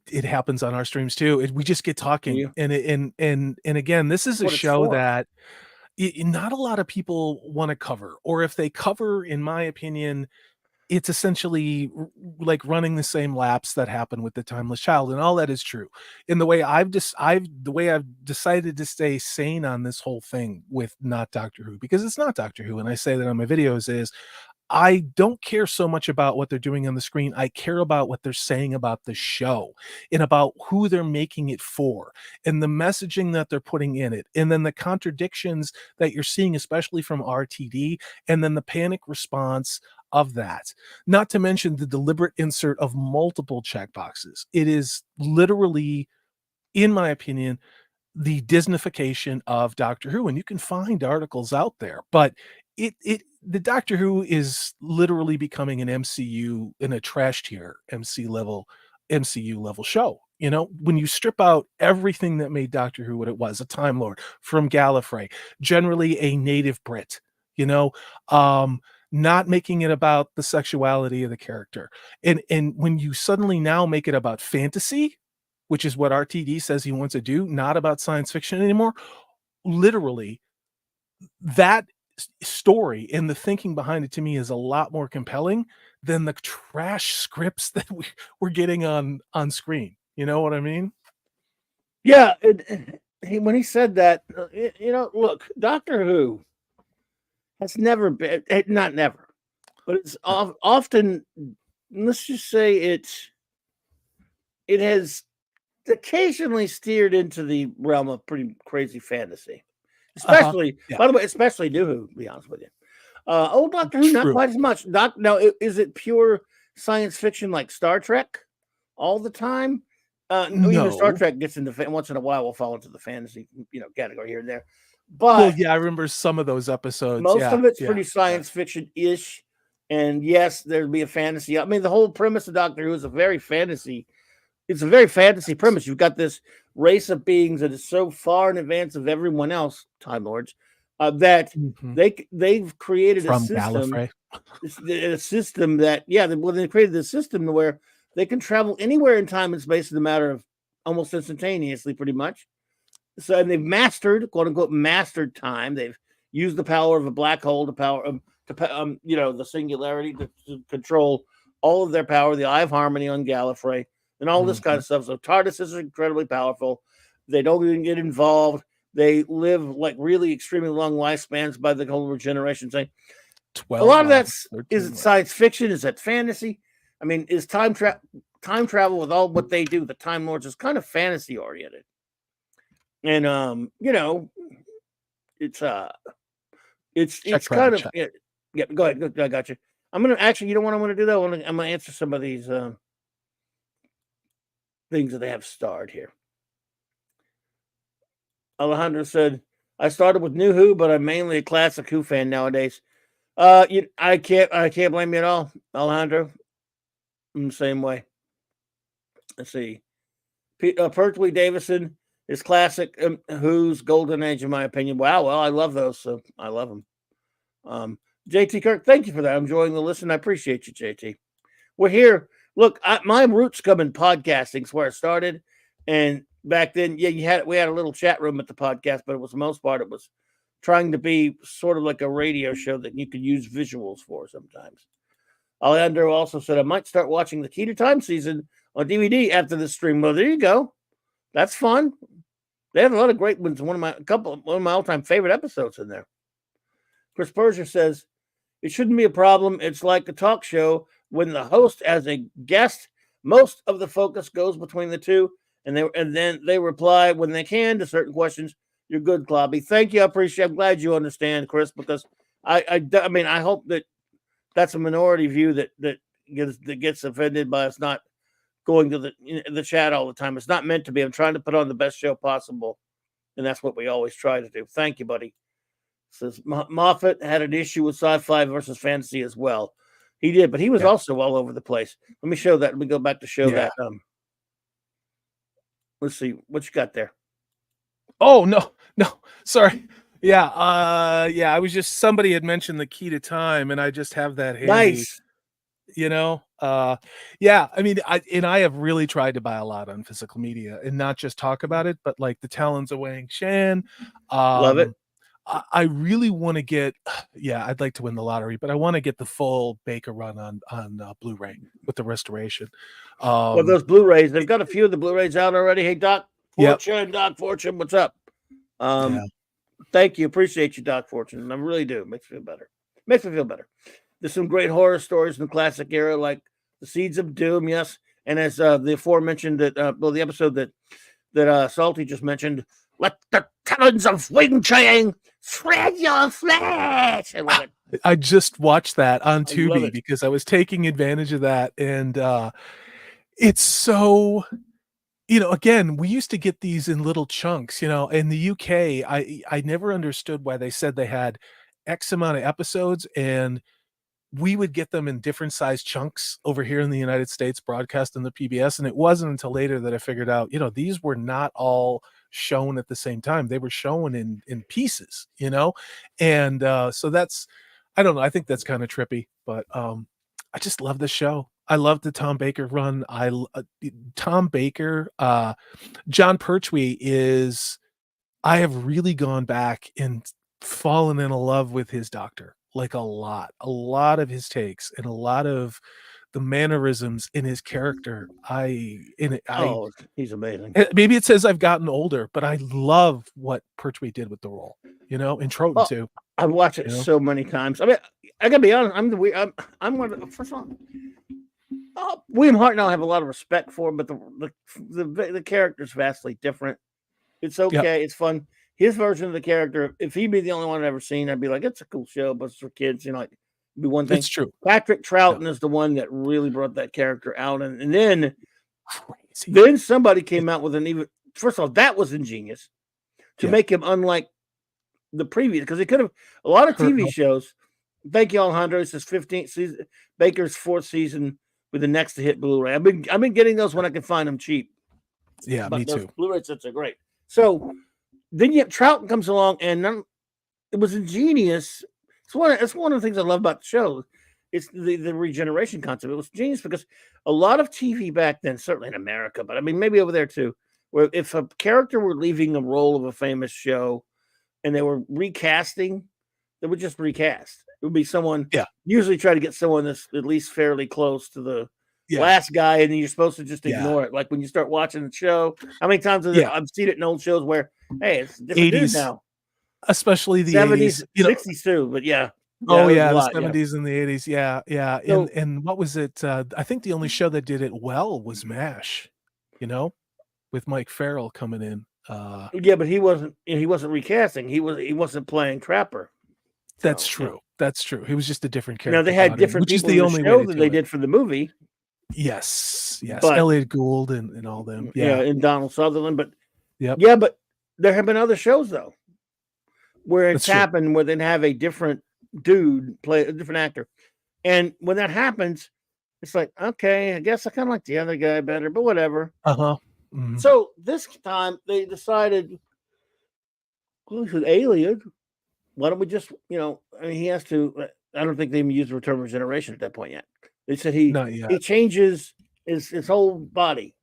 it happens on our streams too. We just get talking, You? and again, this is a What it's show for. that not a lot of people want to cover, or if they cover, in my opinion, it's essentially like running the same laps that happen with the Timeless Child, and all that is true. In the way the way I've decided to stay sane on this whole thing with not Doctor Who, because it's not Doctor Who, and I say that on my videos, is I don't care so much about what they're doing on the screen. I care about what they're saying about the show and about who they're making it for and the messaging that they're putting in it. And then the contradictions that you're seeing, especially from RTD, and then the panic response of that. Not to mention the deliberate insert of multiple checkboxes. It is literally, in my opinion, the Disneyfication of Doctor Who, and you can find articles out there, but the Doctor Who is literally becoming an MCU in a trash tier MCU level show. You know, when you strip out everything that made Doctor Who what it was, a Time Lord from Gallifrey, generally a native Brit, you know, not making it about the sexuality of the character. And when you suddenly now make it about fantasy, which is what RTD says he wants to do, not about science fiction anymore. Literally, that story and the thinking behind it to me is a lot more compelling than the trash scripts that we're getting on screen. You know what I mean? Yeah. When he said that, look, Doctor Who has never been, not never, but it's often, let's just say it has occasionally steered into the realm of pretty crazy fantasy, especially Yeah. by the way, especially New Who, to be honest with you. Old Doctor Who, not True. quite as much. Now, is it pure science fiction like Star Trek all the time? Even Star No. Trek gets into once in a while. We'll fall into the fantasy, category here and there. Well, But yeah, I remember some of those episodes. most Yeah, of it's yeah, pretty science fiction-ish. And yes, there'd be a fantasy. I mean, the whole premise of Doctor Who is a very fantasy. It's a very fantasy premise. You've got this race of beings that is so far in advance of everyone else, Time Lords, that Mhm. they've created From a system. Gallifrey. A system that, they created this system where they can travel anywhere in time and space in a matter of almost instantaneously, pretty much. So, and they've mastered, quote unquote, mastered time. They've used the power of a black hole to the singularity to control all of their power, the Eye of Harmony on Gallifrey, and all this kind of stuff. So TARDIS is incredibly powerful. They don't even get involved. They live like really extremely long lifespans by the whole regeneration thing. 12 A lot of lives, that's 13 is it lives. science fiction? Is that fantasy? I mean, is time travel with all what they do, the Time Lords, is kind of fantasy oriented. And it's kind of check. yeah. Go ahead. I got you. I'm gonna actually. You know what I'm gonna do though? I'm gonna answer some of these things that they have starred here. Alejandro said, "I started with New Who, but I'm mainly a classic Who fan nowadays." I can't blame you at all, Alejandro. I'm the same way. Let's see. Pertwee Davison is classic Who's golden age, in my opinion. Wow. Well, I love those. So I love them. JT Kirk, thank you for that. I'm enjoying the listen. I appreciate you, JT. We're here. Look, my roots come in podcasting. It's where I started. And back then, yeah, we had a little chat room at the podcast, but it was the most part, it was trying to be sort of like a radio show that you could use visuals for sometimes. Alejandro also said, I might start watching the Key to Time season on DVD after the stream. Well, there you go. That's fun. They have a lot of great ones. One of my all-time favorite episodes in there. Chris Berger says, it shouldn't be a problem. It's like a talk show. When the host has a guest, most of the focus goes between the two, and then they reply when they can to certain questions. You're good, Clobby. Thank you. I appreciate it. I'm glad you understand, Chris, because I mean, I hope that's a minority view that gets offended by us not going to the chat all the time. It's not meant to be. I'm trying to put on the best show possible, and that's what we always try to do. Thank you, buddy. Says Moffat had an issue with sci-fi versus fantasy as well. He did, but he was also all over the place. Let me show that. Let me go back to show that. Let's see what you got there. Oh no, sorry. Yeah, I was just somebody had mentioned the key to time, and I just have that handy. Nice. You know, yeah. I mean, I have really tried to buy a lot on physical media and not just talk about it, but like the Talons of Wang Shan. Love it. I really want to get, yeah, I'd like to win the lottery, but I want to get the full Baker run on Blu-ray with the restoration. Well, those Blu-rays, they've got a few of the Blu-rays out already. Hey, Doc Fortune, Doc Fortune, what's up? Thank you, appreciate you, Doc Fortune. I really do. Makes me feel better. There's some great horror stories in the classic era, like The Seeds of Doom, yes, and as the aforementioned the episode that Salty just mentioned, let the talons of Wing Chang shred your flesh. I love it. I just watched that on Tubi because I was taking advantage of that, and it's so, you know, again, we used to get these in little chunks. You know, in the UK, I never understood why they said they had X amount of episodes, and we would get them in different size chunks over here in the United States, broadcast in the PBS. And it wasn't until later that I figured out, you know, these were not all shown at the same time. They were shown in pieces, you know? And so that's, I don't know. I think that's kind of trippy, but I just love the show. I love the Tom Baker run. Tom Baker, John Pertwee is, I have really gone back and fallen in love with his Doctor. Like a lot of his takes and a lot of the mannerisms in his character. He's amazing. Maybe it says I've gotten older, but I love what Pertwee did with the role, you know, and Troughton too. I've watched it so many times. I mean, I gotta be honest. I'm one of the first one. William Hart now I have a lot of respect for him, but the character's vastly different. It's okay. It's fun. His version of the character, if he'd be the only one I've ever seen, I'd be like, it's a cool show, but it's for kids, you know, like, it'd be one thing. It's true. Patrick Troughton is the one that really brought that character out. And then somebody came out with an even, first of all, that was ingenious to make him unlike the previous, because they could have, a lot of TV shows, thank you, Alejandro, this is 15th season, Baker's 4th season with the next to hit Blu-ray. I've been getting those when I can find them cheap. Yeah, but me too. Blu-ray sets are great. So, then yet Troughton comes along, and it was ingenious. It's one of the things I love about the show. It's the regeneration concept. It was genius because a lot of TV back then, certainly in America, but I mean maybe over there too, where if a character were leaving a role of a famous show and they were recasting, they would just recast. It would be someone. Usually try to get someone that's at least fairly close to the last guy, and then you're supposed to just ignore it. Like when you start watching the show, how many times I've seen it in old shows where, hey, it's different 80s now, especially the 70s, 80s, 60s too. But the 70s and the 80s, so, and what was it? I think the only show that did it well was MASH, you know, with Mike Farrell coming in. But he wasn't recasting. He wasn't playing Trapper. That's true. That's true. He was just a different character. Now they had different people in the show that they did for the movie. Yes, but, Elliot Gould and all them. And Donald Sutherland. But but there have been other shows though where it's happened where they'd have a different dude play a different actor, and when that happens, it's like, okay, I guess I kind of like the other guy better, but whatever. Mm-hmm. So this time they decided, who's an alien? Why don't we just, you know? I mean, he has to. I don't think they even used the return regeneration at that point yet. They said he changes his whole body,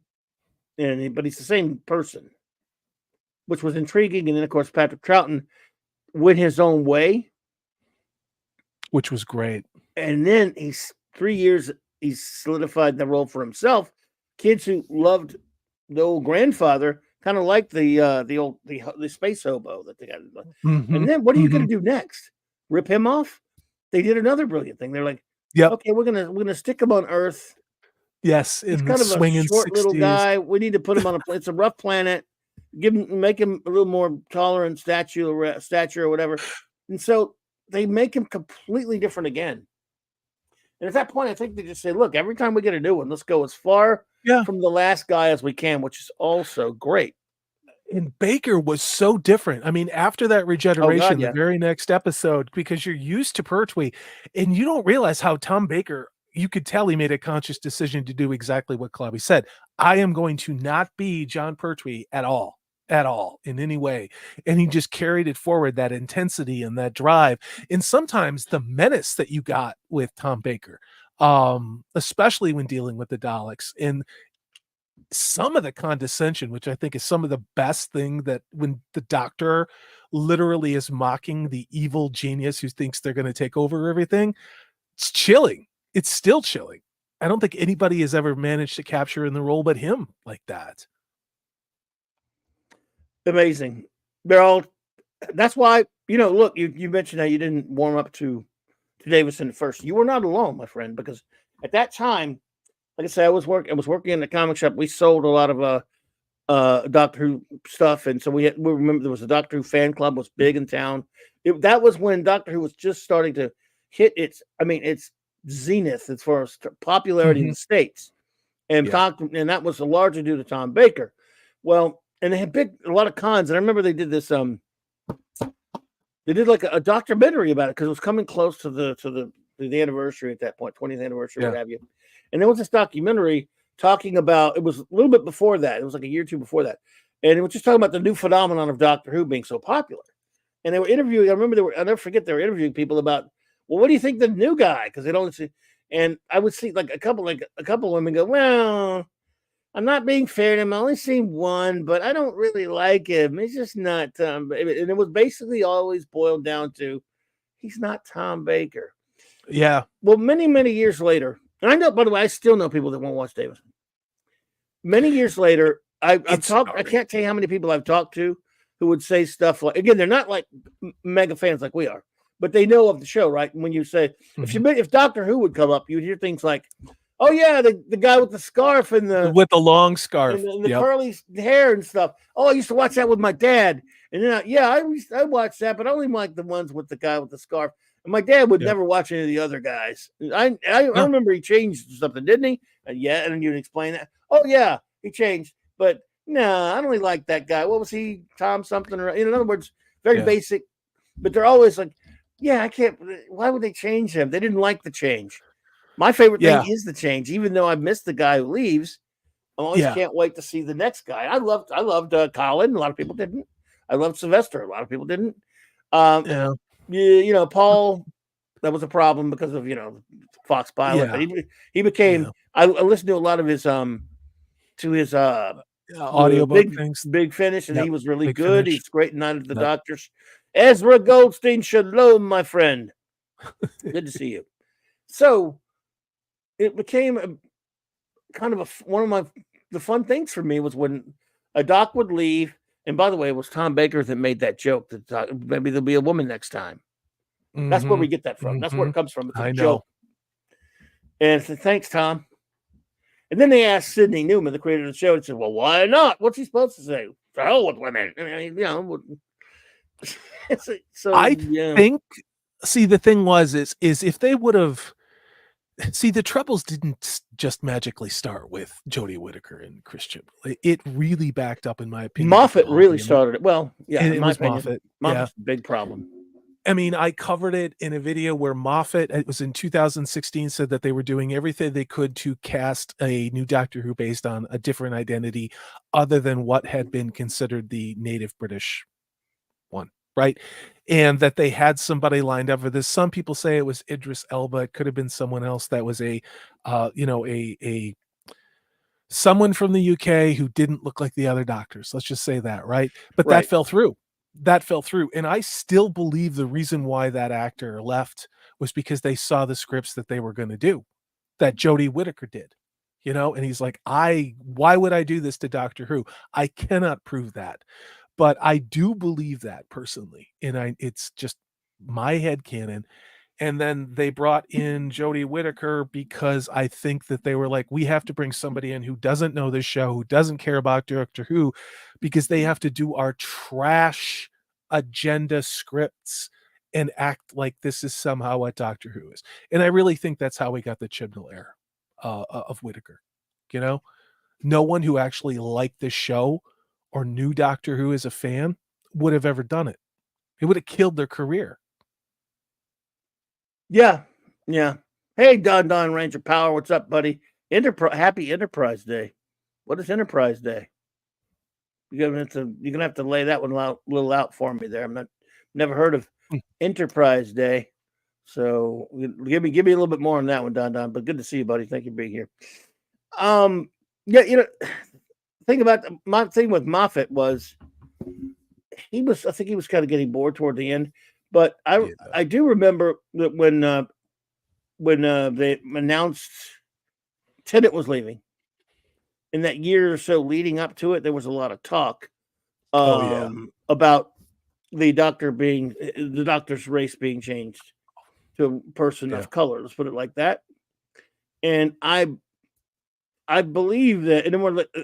but he's the same person, which was intriguing. And then of course Patrick Troughton went his own way, which was great. And then he's 3 years he's solidified the role for himself. Kids who loved the old grandfather kind of like the space hobo that they got. Mm-hmm. And then what are you going to do next? Rip him off? They did another brilliant thing. They're like, okay, we're gonna stick him on Earth. Yes, he's kind of a short 60s. little guy. We need to put him on it's a rough planet. Make him a little more tolerant stature or whatever. And so they make him completely different again. And at that point, I think they just say, look, every time we get a new one, let's go as far from the last guy as we can, which is also great. And Baker was so different. I mean, after that Oh, God, regeneration, the yeah. very next episode, because you're used to Pertwee, and you don't realize how Tom Baker, you could tell he made a conscious decision to do exactly what Clobby said. I am going to not be John Pertwee at all, in any way. And he just carried it forward, that intensity and that drive, and sometimes the menace that you got with Tom Baker, especially when dealing with the Daleks. And some of the condescension, which I think is some of the best thing, that when the doctor literally is mocking the evil genius who thinks they're going to take over everything, it's chilling. It's still chilling. I don't think anybody has ever managed to capture in the role but him like that. Amazing. They're all. That's why, look, you mentioned how you didn't warm up to Davison at first. You were not alone, my friend, because at that time, like I said, I was working in the comic shop. We sold a lot of Doctor Who stuff, and so we remember there was a Doctor Who fan club, was big in town. That was when Doctor Who was just starting to hit its zenith as far as popularity in the States, and and that was largely due to Tom Baker. Well, and they had a lot of cons, and I remember they did this they did like a documentary about it because it was coming close to the anniversary at that point, 20th anniversary, what have you. And there was this documentary talking about, it was a little bit before that. It was like a year or two before that. And it was just talking about the new phenomenon of Doctor Who being so popular. And they were interviewing, I remember I'll never forget, they were interviewing people about, well, what do you think the new guy? Because they'd only see, and I would see a couple of women go, well, I'm not being fair to him. I only seen one, but I don't really like him. He's just not Tom. And it was basically always boiled down to, he's not Tom Baker. Yeah. Well, many, many years later, and I know, by the way, I still know people that won't watch Davison. Many years later, I've talked. I can't tell you how many people I've talked to who would say stuff like, again, they're not like mega fans like we are, but they know of the show, right? And when you say, if Doctor Who would come up, you'd hear things like, oh yeah, the guy with the scarf and with the long scarf and the curly hair and stuff. Oh, I used to watch that with my dad. And then I watched that, but I only like the ones with the guy with the scarf. And my dad would never watch any of the other guys. I remember he changed something, didn't he? And then you'd explain that. Oh yeah, he changed, but I don't really like that guy. What was he? Tom something? Or in other words, very basic. But they're always like, I can't. Why would they change him? They didn't like the change. My favorite thing is the change, even though I missed the guy who leaves. I always can't wait to see the next guy. I loved Colin. A lot of people didn't. I loved Sylvester. A lot of people didn't. Paul, that was a problem because of Fox Pilot. But he became. I listened to a lot of his audiobook things. Big Finish, and he was really Big good. Finish. He's great in Night of the Doctors. Ezra Goldstein, shalom, my friend. Good to see you. So it became one of the fun things for me was when a doc would leave. And by the way, it was Tom Baker that made that joke that maybe there'll be a woman next time. That's where we get that from. That's where it comes from. It's a joke. And I said, thanks, Tom. And then they asked Sidney Newman, the creator of the show, and said, well, why not? What's he supposed to say? To hell with women. So I think, see, the thing was, is if they would have, see, the Troubles didn't just magically start with Jodie Whittaker and Christian. It really backed up, in my opinion. Moffat really started it. Well, it was Moffat. Moffat's a big problem. I mean, I covered it in a video where Moffat, it was in 2016, said that they were doing everything they could to cast a new Doctor Who based on a different identity other than what had been considered the native British one, right? And that they had somebody lined up for this. Some people say it was Idris Elba. It could have been someone else that was someone from the UK who didn't look like the other doctors. Let's just say that, right? But that fell through. And I still believe the reason why that actor left was because they saw the scripts that they were going to do, that Jodie Whittaker did, and he's like, why would I do this to Doctor Who? I cannot prove that, but I do believe that personally. And it's just my headcanon. And then they brought in Jodie Whittaker because I think that they were like, we have to bring somebody in who doesn't know this show, who doesn't care about Doctor Who, because they have to do our trash agenda scripts and act like this is somehow what Doctor Who is. And I really think that's how we got the Chibnall era of Whittaker. No one who actually liked the show or knew Doctor Who as a fan would have ever done it. It would have killed their career. Yeah. Yeah. Hey, Don Ranger Power, what's up, buddy? Happy Enterprise Day. What is Enterprise Day? You're gonna have to lay that one little out for me there. Never heard of Enterprise Day. So give me a little bit more on that one, Don. But good to see you, buddy. Thank you for being here. Yeah, my thing with Moffat was I think he was kind of getting bored toward the end. But I do remember that when they announced Tennant was leaving, in that year or so leading up to it, there was a lot of talk about the doctor's race being changed to a person of color. Let's put it like that. And I believe that, and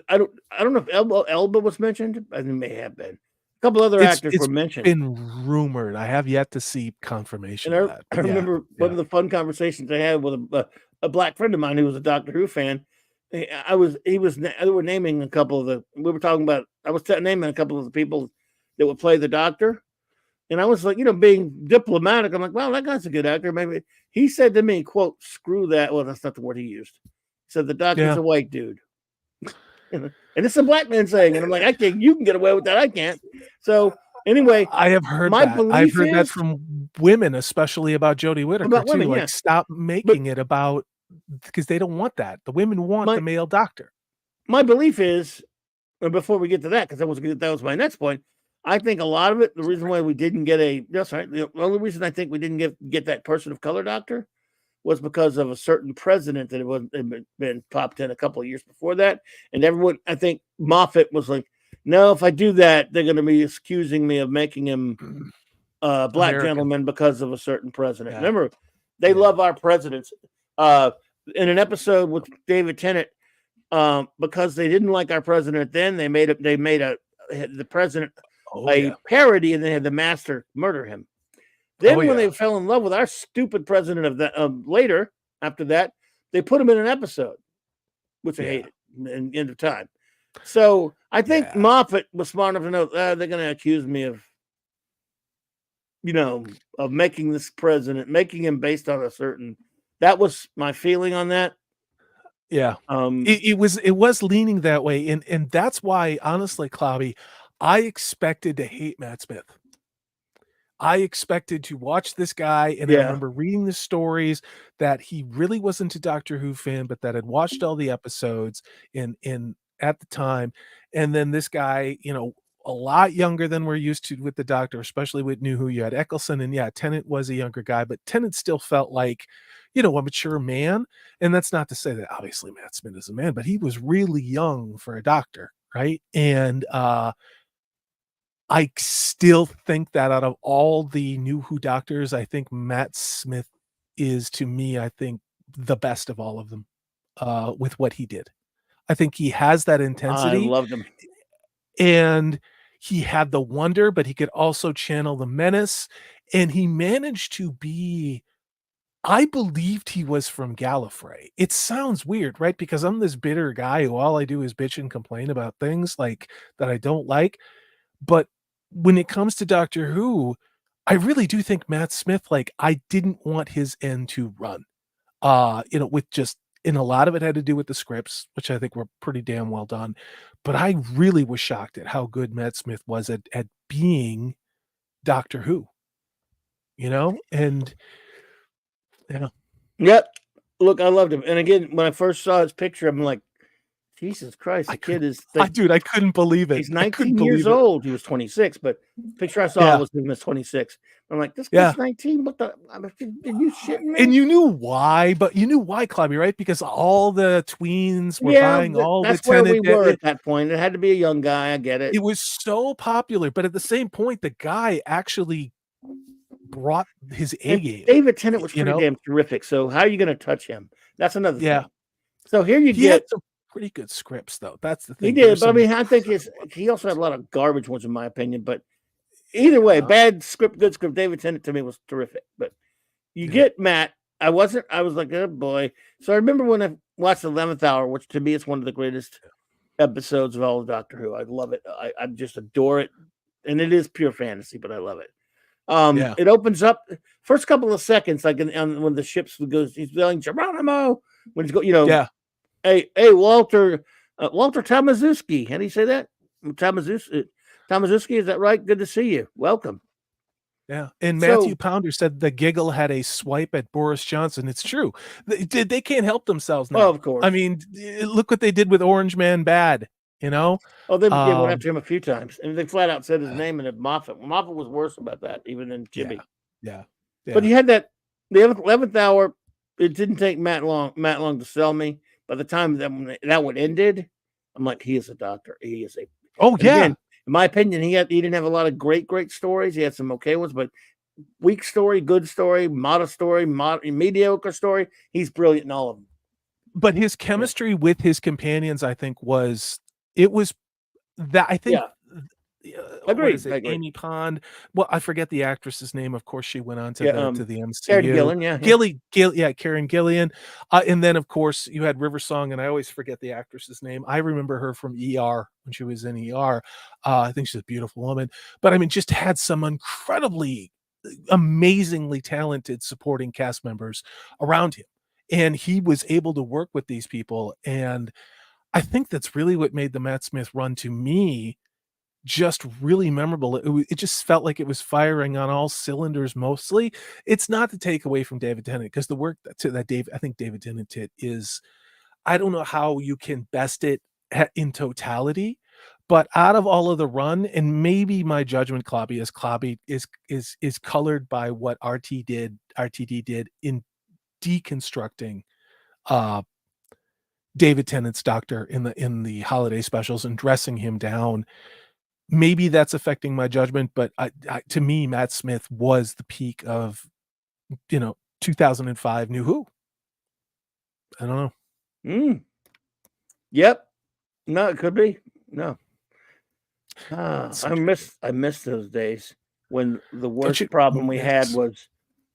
I don't know if Elba was mentioned. I think it may have been. A couple other actors were mentioned. It's been rumored. I have yet to see confirmation of that. I remember one of the fun conversations I had with a black friend of mine who was a Doctor Who fan. They were naming a couple of I was naming a couple of the people that would play the Doctor. And I was like, being diplomatic. I'm like, well, that guy's a good actor. Maybe he said to me, quote, screw that. Well, that's not the word he used. He said the Doctor's a white dude. And it's a black man saying, and I'm like, you can get away with that. I can't. So anyway, I have heard that. I've heard that from women, especially about Jodie Whittaker too. Stop making it about, because they don't want that. The women want the male doctor. My belief is, before we get to that, because that was my next point. I think a lot of it, the reason why we didn't get the only reason I think we didn't get that person of color doctor was because of a certain president that had been popped in a couple of years before that. And everyone, I think Moffat was like, no, if I do that, they're going to be accusing me of making him a black gentleman because of a certain president. Yeah. Remember, they love our presidents. In an episode with David Tennant, because they didn't like our president then, they made the president a parody, and they had the master murder him. Then when they fell in love with our stupid president later, after that, they put him in an episode, which I hated, and end of time. So I think Moffat was smart enough to know they're going to accuse me of making this president, making him based on a certain. That was my feeling on that. Yeah, it was leaning that way, and that's why, honestly, Clobby, I expected to hate Matt Smith. I expected to watch this guy, and I remember reading the stories that he really wasn't a Doctor Who fan, but that had watched all the episodes in at the time. And then this guy, a lot younger than we're used to with the Doctor, especially with New Who. You had Eccleston, and Tennant was a younger guy, but Tennant still felt like, a mature man. And that's not to say that obviously Matt Smith is a man, but he was really young for a Doctor, right? And I still think that out of all the New Who Doctors, I think Matt Smith is, to me, I think the best of all of them with what he did. I think he has that intensity. I loved him. And he had the wonder, but he could also channel the menace. And he managed to be, I believed he was from Gallifrey. It sounds weird, right? Because I'm this bitter guy who all I do is bitch and complain about things like that I don't like. But when it comes to Doctor Who, I really do think Matt Smith, I didn't want his end to run. And a lot of it had to do with the scripts, which I think were pretty damn well done. But I really was shocked at how good Matt Smith was at being Doctor Who. And Yep. Look, I loved him. And again, when I first saw his picture, I'm like, Jesus Christ, the kid is... Dude, I couldn't believe it. He's 19 years old. He was 26, but the picture I saw was him as 26. I'm like, this kid's 19? What the... Did you shit me? And you knew why, Clobby, right? Because all the tweens were buying all the Tennant. That's where we were at that point. It had to be a young guy. I get it. It was so popular, but at the same point, the guy actually brought his A game. David Tennant was pretty damn terrific. So how are you going to touch him? That's another thing. So here you get... pretty good scripts, though. That's the thing. He did, but I think he also had a lot of garbage ones, in my opinion. But either way, bad script, good script. David Tennant to me was terrific. But you get Matt. I was like, oh boy. So I remember when I watched 11th Hour, which to me is one of the greatest episodes of all of Doctor Who. I love it. I just adore it, and it is pure fantasy, but I love it. Yeah. It opens up first couple of seconds, like when the ships goes, he's yelling Geronimo when he's Yeah. Hey, Walter Tamazuski. How do you say that? Tamazuski, is that right? Good to see you. Welcome. Yeah. And So- Matthew Pounder said the giggle had a swipe at Boris Johnson. It's true. They can't help themselves now. Oh, of course. I mean, look what they did with Orange Man Bad, you know? Oh, they went after him a few times, and they flat out said his name, and it Moffat was worse about that even than Jimmy. Yeah. But he had that the 11th hour. It didn't take Matt long to sell me. By the time that one ended, I'm like, he is a doctor. He is a. Oh, And yeah. again, in my opinion, he didn't have a lot of great stories. He had some okay ones, but weak story, good story, modest story, mediocre story. He's brilliant in all of them. But his chemistry with his companions, I think, was that. I think. Agreed. What is it? Amy Pond. Well, I forget the actress's name. Of course, she went on to the MCU. Karen Gillan, Karen Gillian. And then, of course, you had River Song, and I always forget the actress's name. I remember her from ER when she was in ER. I think she's a beautiful woman. But I mean, just had some incredibly, amazingly talented supporting cast members around him. And he was able to work with these people. And I think that's really what made the Matt Smith run, to me, just really memorable. It just felt like it was firing on all cylinders mostly. It's not to take away from David Tennant, because the work I think David Tennant did is, I don't know how you can best it in totality, but out of all of the run, and maybe my judgment, Clobby, is colored by what RTD did in deconstructing David Tennant's Doctor in the holiday specials and dressing him down. Maybe that's affecting my judgment, but to me, Matt Smith was the peak of 2005 New Who. I don't know. Yep. No, it could be. No. I miss those days when the worst problem we had was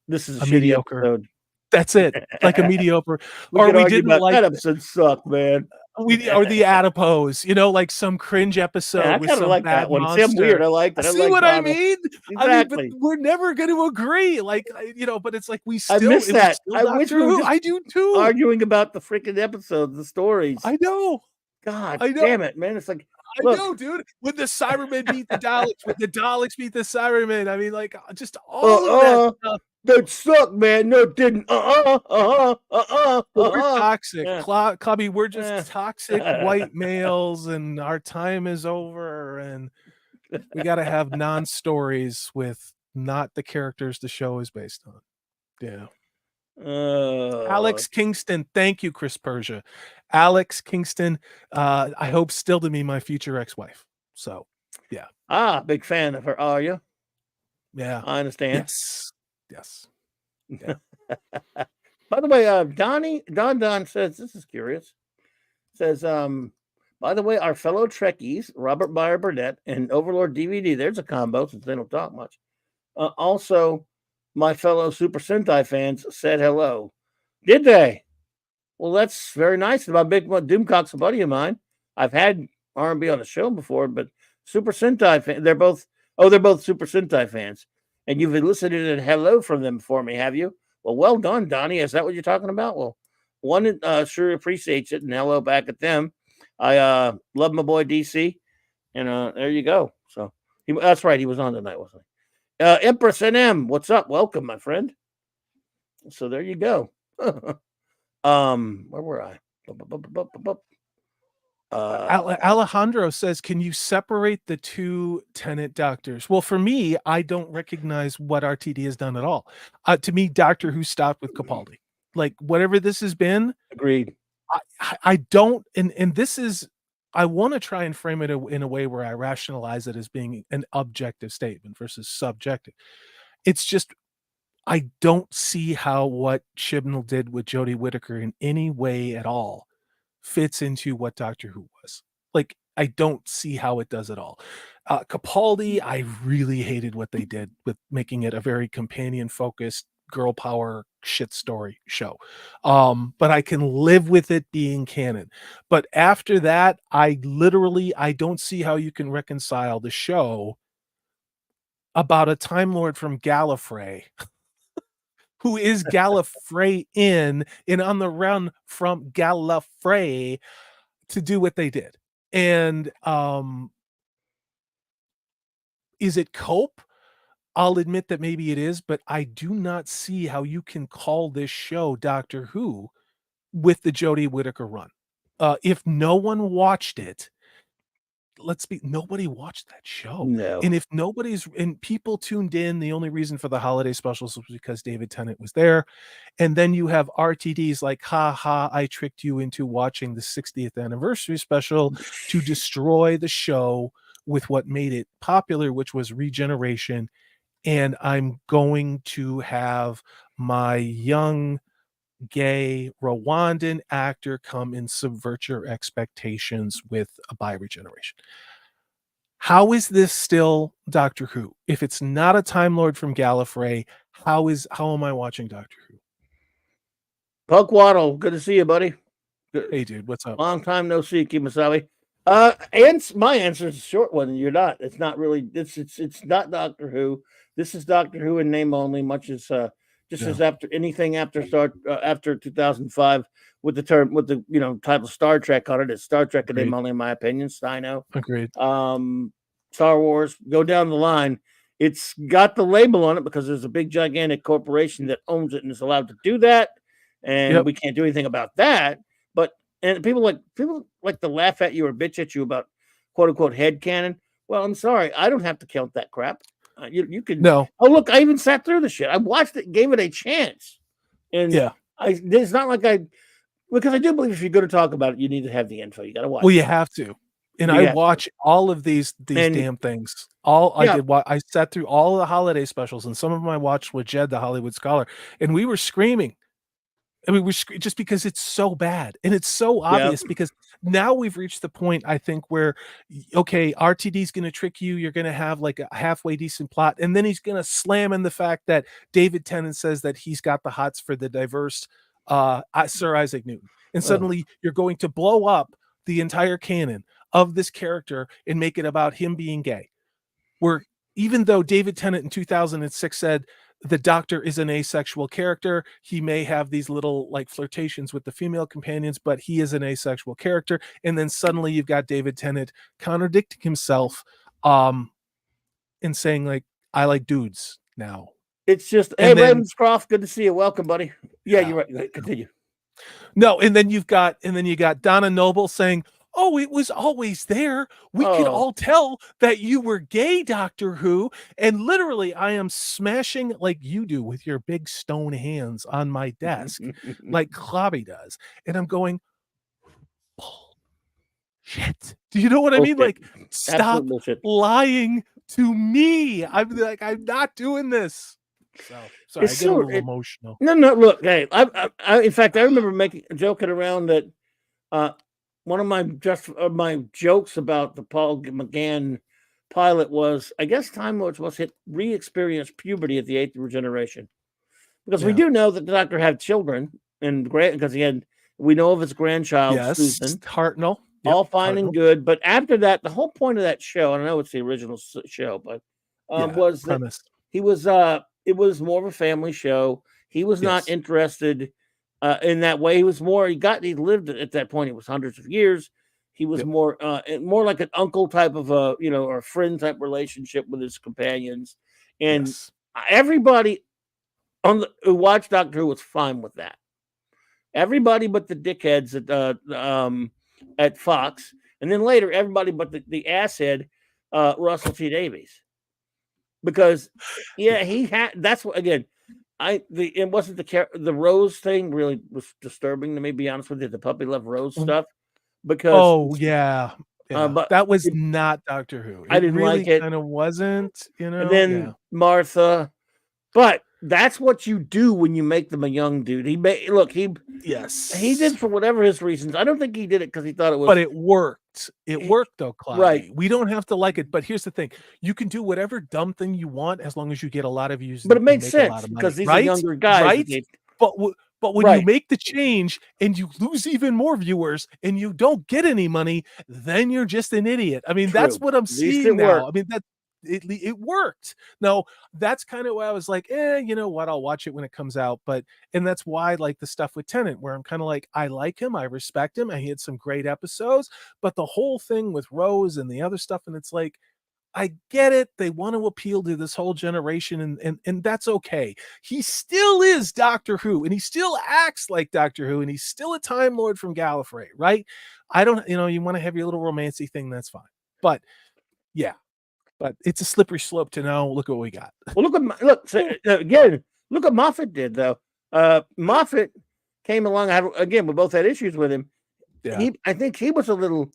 this is a shitty mediocre episode. That's it. Like a mediocre. We didn't like that episode sucked, man. Or the adipose, like some cringe episode. I with kind of some like bad that one. monster. See, I'm weird. I like that. See what I mean? Exactly. I mean, but we're never going to agree. But it's like we still. I miss that. I wish we were just I do too. arguing about the freaking episodes, the stories. I know. God damn it, man! It's like I know, dude. When the Cybermen beat the Daleks, when the Daleks beat the Cybermen, I mean, just all of that stuff. That sucked, man. No, it didn't. We're toxic. Clobby, we're just toxic white males, and our time is over, and we got to have non-stories with not the characters the show is based on. Yeah. Alex Kingston, thank you, Chris Persia. Alex Kingston, I hope still to be my future ex-wife. So, yeah. Big fan of her. Are you? Yeah, I understand. Yes. Yeah. By the way, Don says, this is curious. Says, by the way, our fellow Trekkies, Robert Meyer Burnett and Overlord DVD, there's a combo since they don't talk much. Also, my fellow Super Sentai fans said hello. Did they? Well, that's very nice. My big one, Doomcock's a buddy of mine. I've had R&B on the show before, but Super Sentai fans, they're both Super Sentai fans. And you've elicited a hello from them for me, have you? Well done, Donnie. Is that what you're talking about? Well, one sure appreciates it, and hello back at them. I love my boy DC, and there you go. So that's right. He was on tonight, wasn't he? Empress NM, what's up? Welcome, my friend. So there you go. Where were I? Alejandro says, can you separate the two Tennant Doctors? Well, for me, I don't recognize what RTD has done at all. To me, Doctor Who stopped with Capaldi. Like, whatever this has been. Agreed. I don't, and this is, I want to try and frame it in a way where I rationalize it as being an objective statement versus subjective. It's just, I don't see how what Chibnall did with Jodie Whittaker in any way at all fits into what Doctor Who was. Like, I don't see how it does at all. Capaldi, I really hated what they did with making it a very companion-focused, girl power shit story show. But I can live with it being canon. But after that, I don't see how you can reconcile the show about a Time Lord from Gallifrey who is Gallifrey and on the run from Gallifrey to do what they did. And is it cope? I'll admit that maybe it is, but I do not see how you can call this show Doctor Who with the Jodie Whittaker run. If no one watched it, nobody watched that show. No. And if people tuned in, the only reason for the holiday specials was because David Tennant was there. And then you have RTDs like, ha ha, I tricked you into watching the 60th anniversary special to destroy the show with what made it popular, which was regeneration. And I'm going to have my young gay Rwandan actor come and subvert your expectations with a bi regeneration. How is this still Doctor Who? If it's not a Time Lord from Gallifrey, how am I watching Doctor Who? Poke Waddle, good to see you, buddy. Good. Hey, dude, what's up? Long time no see, Kimasabi. And my answer is a short one. You're not. It's not really. It's not Doctor Who. This is Doctor Who in name only. Much as as after anything after 2005 with the title Star Trek on it. It's Star Trek in name only, in my opinion. Steino. Agreed. Star Wars. Go down the line. It's got the label on it because there's a big gigantic corporation that owns it and is allowed to do that, and we can't do anything about that. And people like to laugh at you or bitch at you about quote unquote headcanon. Well, I'm sorry, I don't have to count that crap. You can. No. Oh, look, I even sat through the shit. I watched it, gave it a chance, and it's not like because I do believe if you're going to talk about it, you need to have the info. You got to watch. Well, you have to. And I watch all of these damn things. I sat through all of the holiday specials, and some of them I watched with Jed, the Hollywood Scholar, and we were screaming. I mean, just because it's so bad and it's so obvious, because now we've reached the point, I think, where, okay, RTD's going to trick you. You're going to have like a halfway decent plot. And then he's going to slam in the fact that David Tennant says that he's got the hots for the diverse Sir Isaac Newton. And suddenly you're going to blow up the entire canon of this character and make it about him being gay. Where even though David Tennant in 2006 said, the Doctor is an asexual character. He may have these little like flirtations with the female companions, but he is an asexual character. And then suddenly you've got David Tennant contradicting himself and saying like, I like dudes now. It's just, hey, Ravenscroft, good to see you. Welcome, buddy. Yeah, you're right. Continue. No, and then you got Donna Noble saying, oh, it was always there. We could all tell that you were gay, Doctor Who. And literally, I am smashing like you do with your big stone hands on my desk, like Clobby does. And I'm going, bullshit. Do you know what I mean? Like, stop lying to me. I'm like, I'm not doing this. So sorry, I get a little emotional. No, look, hey, I in fact, I remember joking around that one of my jokes about the Paul McGann pilot was, I guess Time Lords must re-experience puberty at the 8th regeneration, because we do know that the Doctor had children and because we know of his grandchild Susan Hartnell, all fine and good. But after that, the whole point of that show, and I know it's the original show, but was that he was it was more of a family show. He was not interested. In that way, he he lived at that point. It was hundreds of years. He was more like an uncle type of or a friend type relationship with his companions, and everybody who watched Doctor Who was fine with that. Everybody but the dickheads at Fox, and then later everybody but the asshead Russell T Davies, because he had. That's what again. It wasn't the Rose thing really was disturbing to me, to be honest with you, the puppy love Rose stuff, because but that was not Doctor Who. I didn't like it. Kind of wasn't, And then Martha, but that's what you do when you make them a young dude. He did for whatever his reasons. I don't think he did it because he thought it was, but it worked. It worked though, Clyde. Right. We don't have to like it, but here's the thing: you can do whatever dumb thing you want as long as you get a lot of views. But it made sense because these are younger guys, right? but when you Right. make the change and you lose even more viewers and you don't get any money, then you're just an idiot. I mean, that's True. what I'm At least seeing it now. worked. I mean, it worked. Now, that's kind of why I was like, you know what? I'll watch it when it comes out. And that's why, like the stuff with Tennant, where I'm kind of like, I like him, I respect him, and he had some great episodes. But the whole thing with Rose and the other stuff, and it's like, I get it. They want to appeal to this whole generation, and that's okay. He still is Doctor Who, and he still acts like Doctor Who, and he's still a Time Lord from Gallifrey, right? I don't, you want to have your little romancy thing, that's fine. But yeah, but it's a slippery slope to know. Look what we got. Well, again. Look what Moffat did, though. Moffat came along. We both had issues with him. Yeah. I think he was a little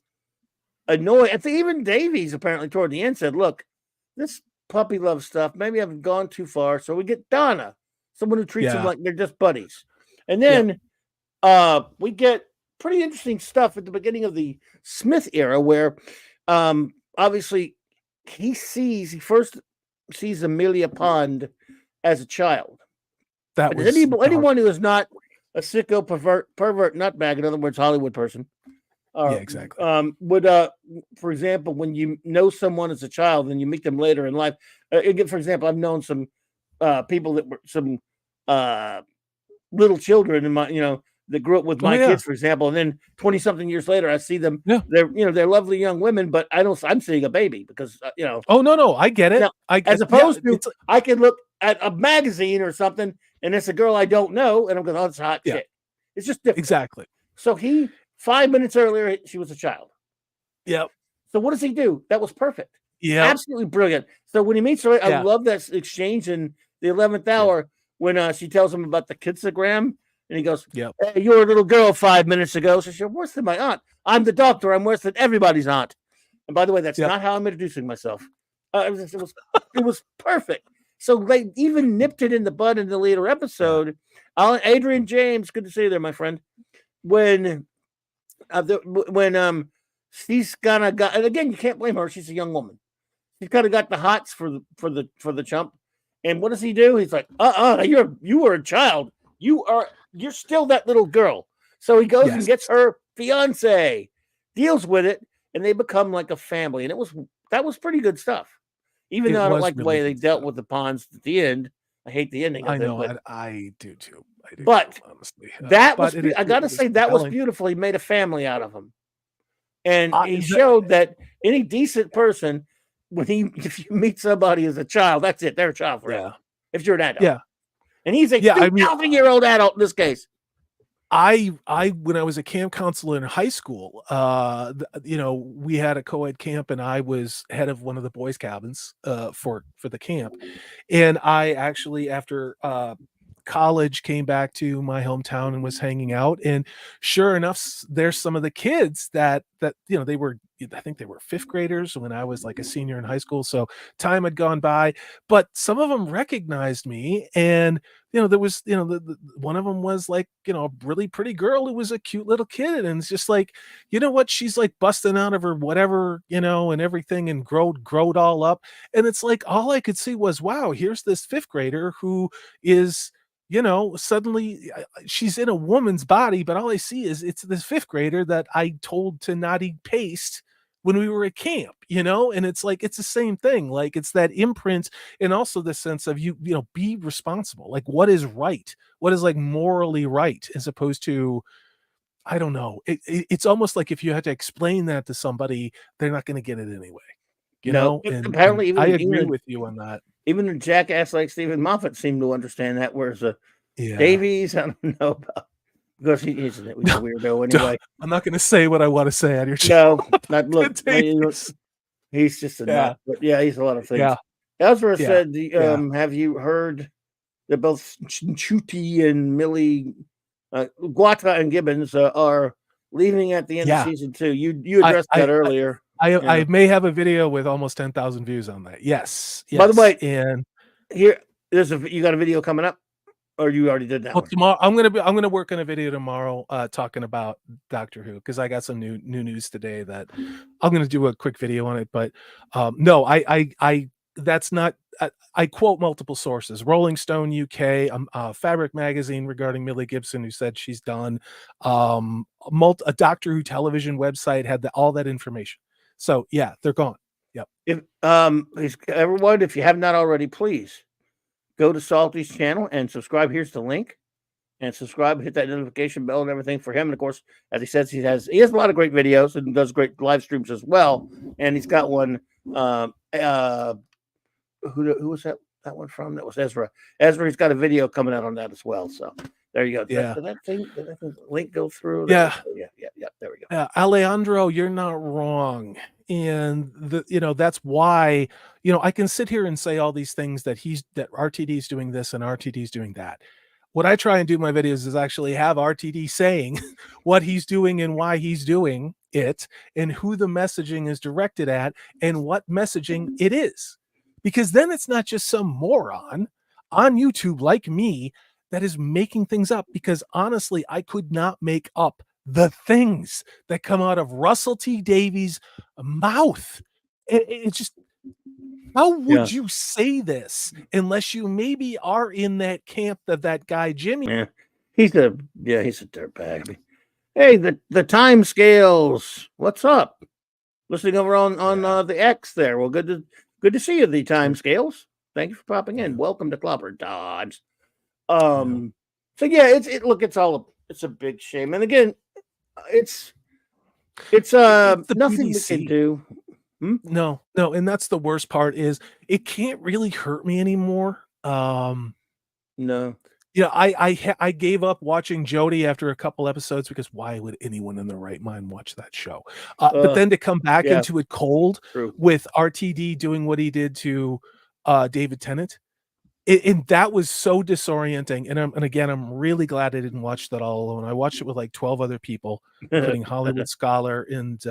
annoyed. I think even Davies apparently toward the end said, "Look, this puppy love stuff. Maybe I've gone too far." So we get Donna, someone who treats them Yeah. like they're just buddies, and then we get pretty interesting stuff at the beginning of the Smith era, where obviously he first sees Amelia Pond as a child. That was Anyone who is not a sicko pervert nutbag, in other words, Hollywood person. Yeah, exactly. Would for example, when you know someone as a child and you meet them later in life, again, for example, I've known some people that were some little children in my, that grew up with my kids, for example, and then 20-something years later, I see them. Yeah. They're lovely young women, but I'm seeing a baby because Oh no, I get it. Now, as opposed to I can look at a magazine or something, and it's a girl I don't know, and I'm going, "Oh, it's a hot chick." It's just different. Exactly. So 5 minutes earlier, she was a child. Yep. So what does he do? That was perfect. Yeah. Absolutely brilliant. So when he meets her, I love that exchange in the 11th hour when she tells him about the kitsogram, and he goes, "Yep, hey, you were a little girl 5 minutes ago." So she's worse than my aunt. I'm the doctor. I'm worse than everybody's aunt. And by the way, that's not how I'm introducing myself. It was perfect. So they even nipped it in the bud in the later episode. Adrian James, good to see you there, my friend. When she's kind of got, and again, you can't blame her. She's a young woman. She's kind of got the hots for the chump. And what does he do? He's like, you were a child. You're still that little girl. So he goes and gets her fiance, deals with it, and they become like a family. And that was pretty good stuff. Even though I don't like the way they dealt with the Ponds at the end. I hate the ending of it. I know, I do too. But honestly, I got to say, that was beautiful. He made a family out of him. And he showed that any decent person, if you meet somebody as a child, that's it. They're a child forever. If you're an adult. Yeah. And he's a 2,000-year-old adult in this case. I when I was a camp counselor in high school, we had a co-ed camp, and I was head of one of the boys' cabins for the camp. And I actually, after college, came back to my hometown and was hanging out, and sure enough, there's some of the kids that they were, I think they were fifth graders when I was like a senior in high school, so time had gone by, but some of them recognized me. And there was one of them was like a really pretty girl who was a cute little kid, and it's just like, what, she's like busting out of her whatever, and everything, and growed all up, and it's like all I could see was, wow, here's this fifth grader who is suddenly she's in a woman's body, but all I see is it's this fifth grader that I told to not eat paste when we were at camp, and it's like, it's the same thing. Like, it's that imprint, and also the sense of be responsible. Like, what is right? What is like morally right, as opposed to, I don't know. It's almost like if you had to explain that to somebody, they're not going to get it anyway. And apparently, I agree with you on that. Even a jackass like Stephen Moffat seemed to understand that, whereas Davies, I don't know about, because he's a weirdo anyway. I'm not going to say what I want to say on your show. No, look, he's just a nut. But he's a lot of things. Yeah. Ezra said, have you heard that both Chuti and Millie, Guata and Gibbons are leaving at the end of season 2? You addressed that earlier. I may have a video with almost 10,000 views on that. Yes. By the way, and here you got a video coming up, or you already did that? Tomorrow I'm gonna work on a video tomorrow talking about Doctor Who, because I got some new news today that I'm gonna do a quick video on it. But no, I that's not. I quote multiple sources: Rolling Stone UK, Fabric Magazine regarding Millie Gibson, who said she's done. A Doctor Who television website had all that information. So yeah, they're gone. Yep. Everyone, if you have not already, please go to Salty's channel and subscribe. Here's the link. And subscribe, hit that notification bell and everything for him. And of course, as he says, he has a lot of great videos and does great live streams as well. And he's got one. Who was that one from? That was Ezra. He's got a video coming out on that as well. So there you go. Yeah. Did that link go through? Yeah. Yeah. There we go. Yeah, Alejandro, you're not wrong. And that's why, I can sit here and say all these things that RTD's doing this and RTD's doing that. What I try and do in my videos is actually have RTD saying what he's doing and why he's doing it and who the messaging is directed at and what messaging it is. Because then it's not just some moron on YouTube like me that is making things up, because honestly, I could not make up the things that come out of Russell T Davies' mouth. It's just, how would you say this unless you maybe are in that camp of that guy Jimmy? Yeah, he's a dirtbag. Hey, the time scales. What's up? Listening over on the X there. Well, good to see you, the time scales. Thank you for popping in. Welcome to Clobbering Times. So yeah, it's a big shame. And again, it's nothing we can do. No, and that's the worst part is it can't really hurt me anymore. No. Yeah, I gave up watching Jody after a couple episodes because why would anyone in their right mind watch that show? But then to come back into it cold with RTD doing what he did to David Tennant, and that was so disorienting. And again, I'm really glad I didn't watch that all alone. I watched it with like 12 other people, including Hollywood Scholar and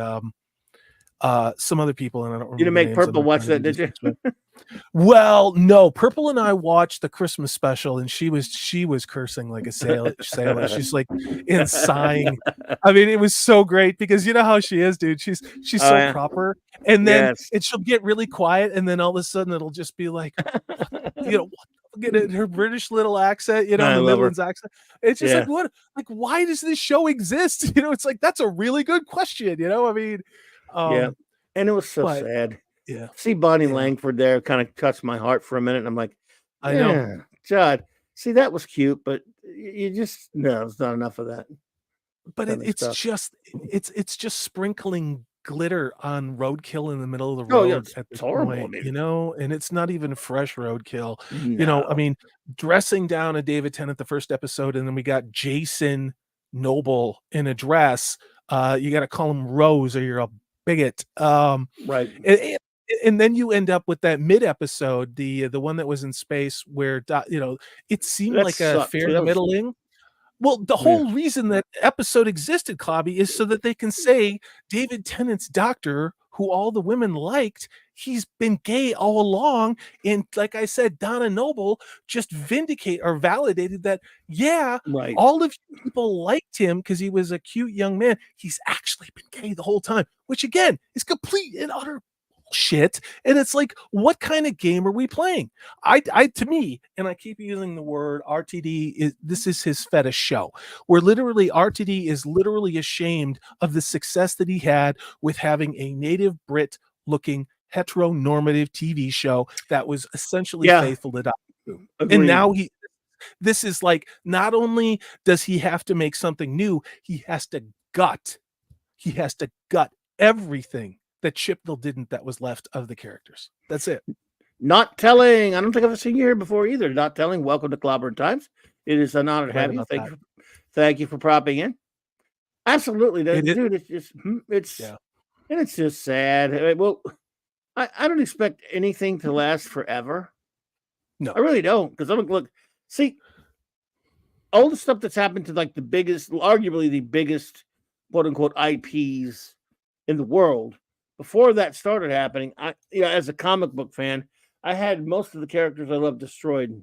some other people, and I don't remember. You didn't make Purple watch that, did you? Well, no. Purple and I watched the Christmas special, and she was cursing like a sailor. She's like and sighing. I mean, it was so great because you know how she is, dude. She's so proper, and then she'll get really quiet, and then all of a sudden it'll just be like, get her British little accent, the Midlands accent. It's just like, what? Like, why does this show exist? It's like, that's a really good question. I mean. And it was so sad. Yeah, see Bonnie Langford there kind of touched my heart for a minute, and I'm like, I know, Judd. See, that was cute, but you just it's not enough of that. But it's just sprinkling glitter on roadkill in the middle of the road. It's horrible, and it's not even fresh roadkill. No. I mean, dressing down a David Tennant the first episode, and then we got Jason Noble in a dress. You got to call him Rose or you're a bigot. Right. And then you end up with that mid episode, the one that was in space where it seemed like a fair middling. Well, the whole reason that episode existed, Clobby, is so that they can say David Tennant's doctor, who all the women liked, he's been gay all along. And like I said, Donna Noble just validated that, all of you people liked him because he was a cute young man. He's actually been gay the whole time, which again is complete and utter shit. And it's like, what kind of game are we playing? To me, and I keep using the word RTD, this is his fetish show, where literally RTD is literally ashamed of the success that he had with having a native Brit looking heteronormative TV show that was essentially faithful to Doctor Who. And now this is like, not only does he have to make something new, he has to gut everything that Chibnall didn't, that was left of the characters. That's it. Not telling. I don't think I've seen you here before either. Not telling. Welcome to Clobbering Times. It is an honor to have you. Thank you for propping in. Absolutely, dude. It's just sad. Well, I don't expect anything to last forever. No, I really don't, because I'm look. See, all the stuff that's happened to like arguably the biggest quote unquote IPs in the world. Before that started happening, as a comic book fan, I had most of the characters I loved destroyed.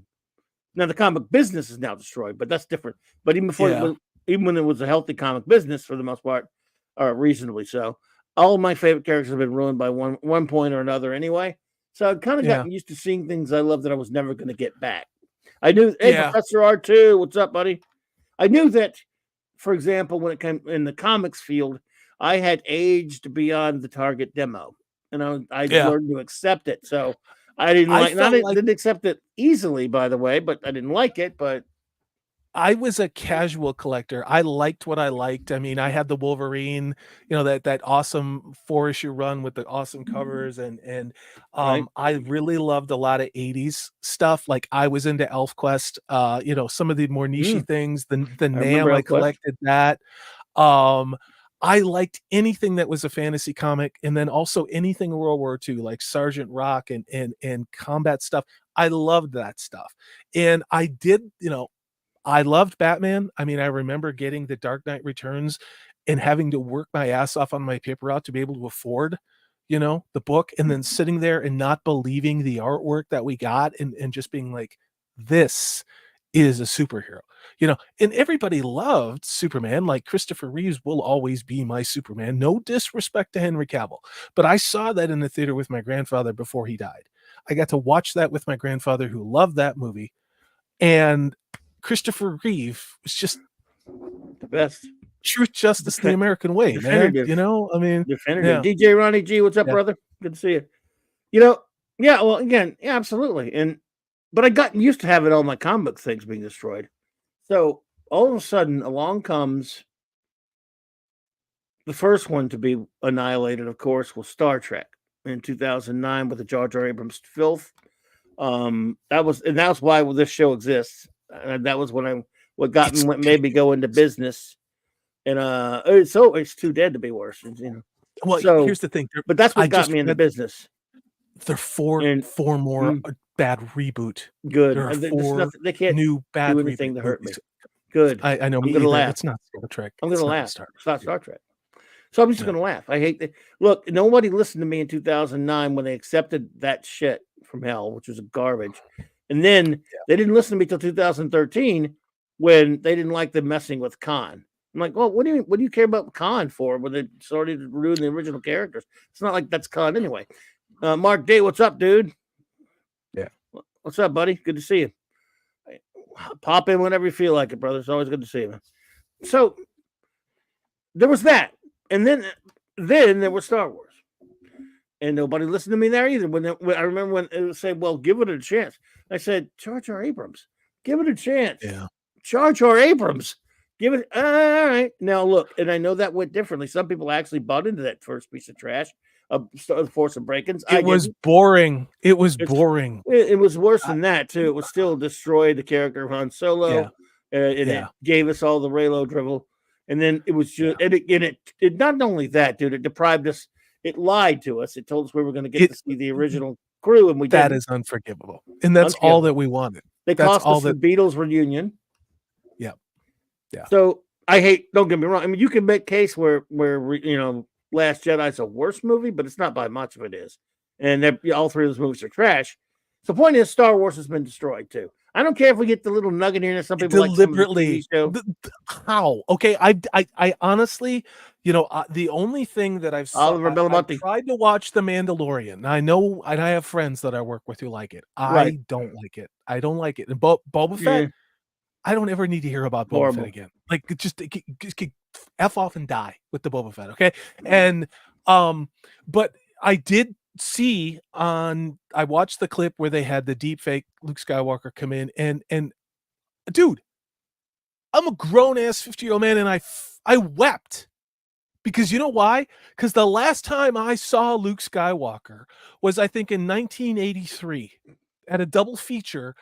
Now the comic business is now destroyed, but that's different. But even before, even when it was a healthy comic business for the most part, or reasonably so, all of my favorite characters have been ruined by one point or another anyway. So I've kind of Yeah. gotten used to seeing things I love that I was never going to get back. I knew, hey, Yeah. Professor R2, what's up, buddy? I knew that, for example, when it came in the comics field, I had aged beyond the target demo, and I Yeah. learned to accept it. So I didn't I like, not felt like didn't accept it easily, by the way, but I didn't like it. But I was a casual collector. I liked what I liked. I mean, I had the Wolverine, that awesome 4-issue run with the awesome covers right, I really loved a lot of 80s stuff. Like I was into ElfQuest, some of the more niche Mm, things, the I remember NAM, I ElfQuest. collected that. Um, I liked anything that was a fantasy comic, and then also anything World War II, like Sergeant Rock and combat stuff. I loved that stuff. And I did, I loved Batman. I mean, I remember getting The Dark Knight Returns and having to work my ass off on my paper route to be able to afford, the book, and then sitting there and not believing the artwork that we got and just being like, this is a superhero, and everybody loved Superman. Like Christopher Reeves will always be my Superman. No disrespect to Henry Cavill, but I saw that in the theater with my grandfather before he died. I got to watch that with my grandfather who loved that movie. And Christopher Reeve was just The best. truth, justice, the Defi- American way, man. definitive. I mean, Definitive. yeah, DJ Ronnie G, what's up, yeah, brother? Good to see you. You know, yeah, well, again, yeah, absolutely. But I got used to having all my comic book things being destroyed. So all of a sudden, along comes the first one to be annihilated, of course, was Star Trek in 2009 with the Jar Jar Abrams filth. That's why this show exists. That was what made me go into business. And it's too dead to be worse, well, So, here's the thing. but that's I what got just me in the read business. there are And four more mm, bad reboot. good. There are There's 4 nothing. They can't new bad do reboot anything to hurt me. movies. Good. I know, I'm me gonna either. laugh. It's not Star Trek. I'm It's gonna not laugh. Star It's not Trek. Star Trek. So I'm just Yeah. gonna laugh. I hate that. Look, nobody listened to me in 2009 when they accepted that shit from hell, which was garbage. And then they didn't listen to me till 2013 when they didn't like them messing with Khan. I'm like, well, what do you care about Khan for when they started to ruin the original characters? It's not like that's Khan anyway. Mark Day, what's up, dude? Yeah. What's up, buddy? Good to see you. Pop in whenever you feel like it, brother. It's always good to see you, man. So there was that, and then there was Star Wars, and nobody listened to me there either. When I remember when it would say, "Well, give it a chance," I said, "Jar Jar Abrams, give it a chance." Yeah. Jar Jar Abrams, give it. All right, now look, and I know that went differently. Some people actually bought into that first piece of trash, Force Awakens. I It was didn't. boring. It was It's boring. it was worse I than that too. It was still destroyed the character of Han Yeah. Solo, and it Yeah. gave us all the Raylo drivel. And then it was just, Yeah. it not only that, dude, it deprived us. It lied to us. It told us we were going to get It to see the original crew, and we that didn't. is unforgivable. And that's all that we wanted. They That's cost all us the that Beatles reunion. Yeah. Yeah. So I hate. Don't get me wrong. I mean, you can make case where Last Jedi's a worse movie, but it's not by much of it is. And all three of those movies are trash. So the point is, Star Wars has been destroyed too. I don't care if we get the little nugget here that some people like some of the TV deliberately. show. How? Okay, I honestly, the only thing that Oliver I Belafonte. tried to watch The Mandalorian. I know, and I have friends that I work with who like it. Right. I don't like it. I don't like it. And Boba Yeah. Fett, I don't ever need to hear about Boba Horrible. Fett again. Like, just F off and die with the Boba Fett, okay? And but I did see I watched the clip where they had the deep fake Luke Skywalker come in, and dude, I'm a grown ass 50-year-old man, and I wept. Because you know why? Because the last time I saw Luke Skywalker was, I think, in 1983 at a double feature,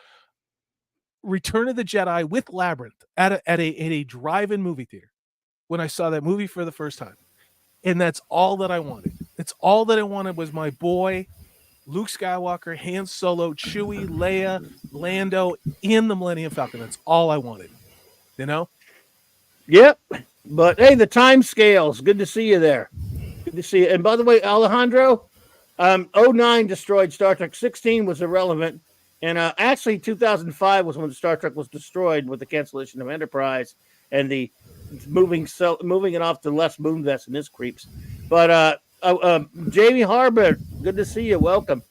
Return of the Jedi with Labyrinth at a drive-in movie theater when I saw that movie for the first time. And that's all that I wanted. It's all that I wanted was my boy, Luke Skywalker, Han Solo, Chewie, Leia, Lando in the Millennium Falcon. That's all I wanted. Yep. But hey, the time scales. Good to see you there. Good to see you. And by the way, Alejandro, 09 destroyed Star Trek. 16 was irrelevant. And actually, 2005 was when Star Trek was destroyed with the cancellation of Enterprise and the moving it off to less Moonvest and his creeps. But Jamie Harbor, good to see you. Welcome.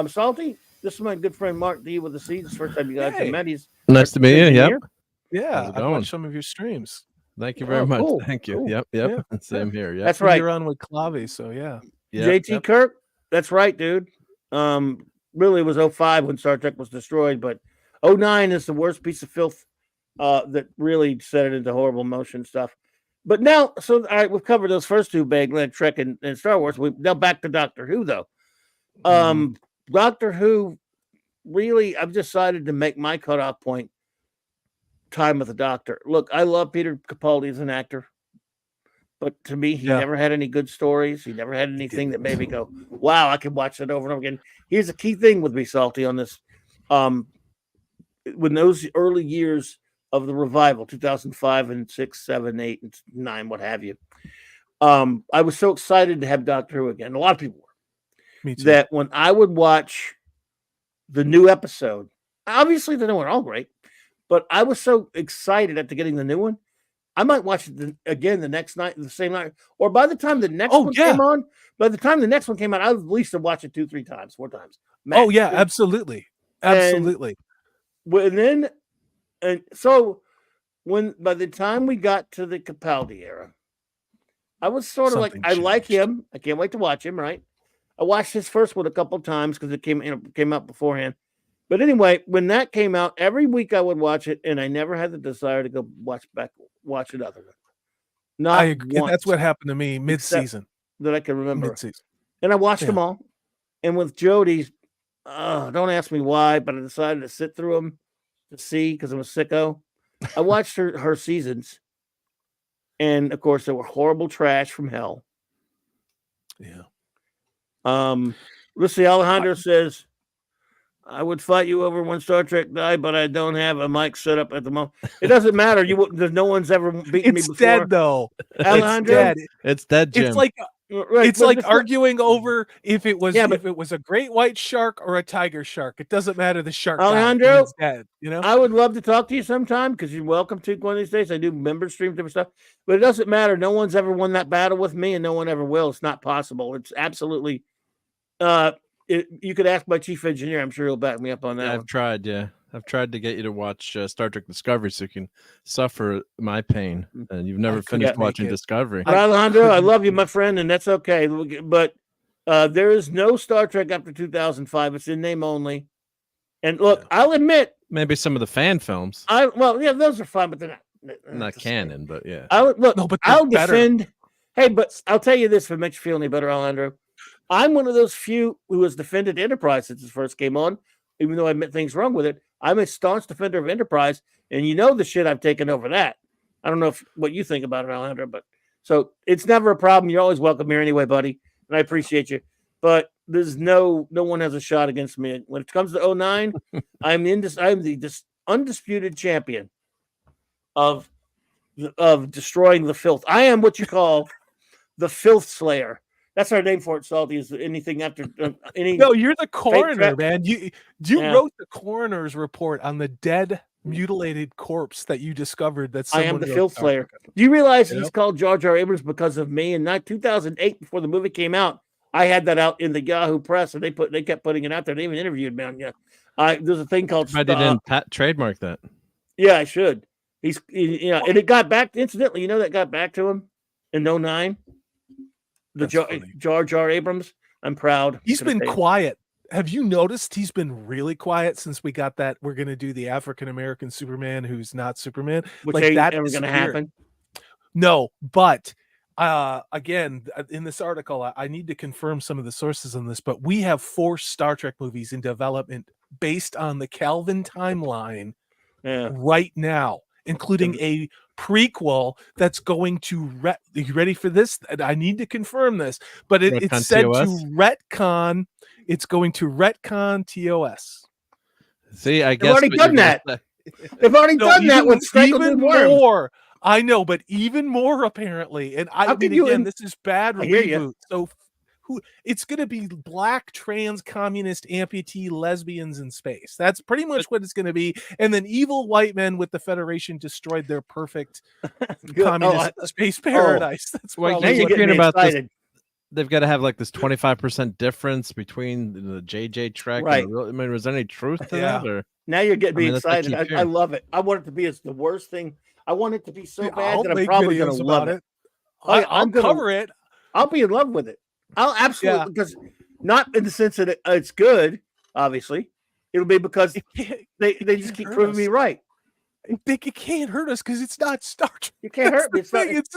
Salty, this is my good friend Mark D with the Seeds. It's the first time you guys have Hey. met. He's Nice to meet you. Yep. engineer. Yeah, How's it I going? watched some of your streams. Thank you very Oh, much. cool, Thank you. cool. Yep. Yeah, Same here. Yep. That's right. You're on with Clavi, so yeah. JT Kirk, that's right, dude. Really it was 05 when Star Trek was destroyed, but 09 is the worst piece of filth that really set it into horrible motion stuff. But now, so all right, we've covered those first two big, like Trek and Star Wars. We now back to Doctor Who, though. Doctor Who, really, I've decided to make my cutoff point Time with the Doctor. Look, I love Peter Capaldi as an actor, but to me, he never had any good stories. He never had anything that made me go, wow, I could watch that over and over again. Here's a key thing with me, Salty, on this. When those early years of the revival, 2005 and 6, 7, 8, and 9, what have you, I was so excited to have Doctor Who again. A lot of people were. Me too. That when I would watch the new episode, obviously the new one all great, but I was so excited after getting the new one, I might watch it again the next night, the same night, or by the time the next one came on. By the time the next one came out, I would at least have watched it 2, 3 times, 4 times. Max. Oh yeah, absolutely. And so when by the time we got to the Capaldi era, I was sort of like, I like him. I can't wait to watch him. Right. I watched his first one a couple of times because it came out beforehand. But anyway, when that came out, every week I would watch it, and I never had the desire to go watch another one. Not I agree. once, that's what happened to me mid-season. that I can remember. Mid-season. And I watched them all. And with Jodie's, don't ask me why, but I decided to sit through them to see because I'm a sicko. I watched her seasons, and of course, they were horrible trash from hell. Yeah. Let's see. Alejandro says, I would fight you over when Star Trek died, but I don't have a mic set up at the moment. It doesn't matter. There's no one's ever beaten me before. It's dead, though. Alejandro? It's dead, Jim. It's like it's like arguing over if it was a great white shark or a tiger shark. It doesn't matter. The shark Alejandro, it's dead. You know, I would love to talk to you sometime because you're welcome to one of these days. I do member streams, different stuff, but it doesn't matter. No one's ever won that battle with me, and no one ever will. It's not possible. It's absolutely. You could ask my chief engineer. I'm sure he'll back me up on that. I've tried. Yeah, I've tried to get you to watch Star Trek Discovery so you can suffer my pain, and you've never finished watching Discovery. But Alejandro, I love you, my friend, and that's okay. But there is no Star Trek after 2005. It's in name only. And look, I'll admit, maybe some of the fan films. Those are fine, but they're not canon. But yeah, I'll better. defend. Hey, but I'll tell you this: if it makes you feel any better, Alejandro, I'm one of those few who has defended Enterprise since it first came on, even though I admit things wrong with it. I'm a staunch defender of Enterprise, and you know the shit I've taken over that. I don't know what you think about it, Alejandro, but so it's never a problem. You're always welcome here anyway, buddy, and I appreciate you. But there's no one has a shot against me when it comes to 09. I'm the undisputed champion of destroying the filth. I am what you call the filth slayer. That's our name for it, Salty. Is anything after any? No, you're the coroner, man. You wrote the coroner's report on the dead, mutilated corpse that you discovered. I am the filth slayer. Do you realize he's called Jar Jar Abrams because of me? In 2008, before the movie came out, I had that out in the Yahoo Press, and they kept putting it out there. They even interviewed me on there's a thing called. I didn't trademark that. Yeah, I should. And it got back. Incidentally, that got back to him in 09. Jar Jar Abrams. I'm proud. He's been quiet. Have you noticed he's been really quiet since we got that? We're going to do the African American Superman who's not Superman. Which ain't ever going to happen. No, but again, in this article, I need to confirm some of the sources on this, but we have 4 Star Trek movies in development based on the Calvin timeline right now, including a prequel that's going to you ready for this? I need to confirm this, but it's said to retcon. It's going to retcon TOS. See, I They've guess already done that. They've already done that with even more. I know, but even more apparently. And this is bad reboot. So it's going to be black trans communist amputee lesbians in space. That's pretty much what it's going to be. And then evil white men with the Federation destroyed their perfect communist space paradise. That's why you're talking about this. they've got to have like this 25% difference between the JJ Trek. Right. And I mean, was there any truth to that? Or now you're getting me excited. That's what I love it. I want it to be the worst thing. I want it to be so bad I'll that I'm make probably going videos to about love it. I'll cover it. I'll be in love with it. I'll absolutely because not in the sense that it's good. Obviously, it'll be because they just keep proving me right. They can't hurt us because it's not Star Trek. You can't hurt me. It's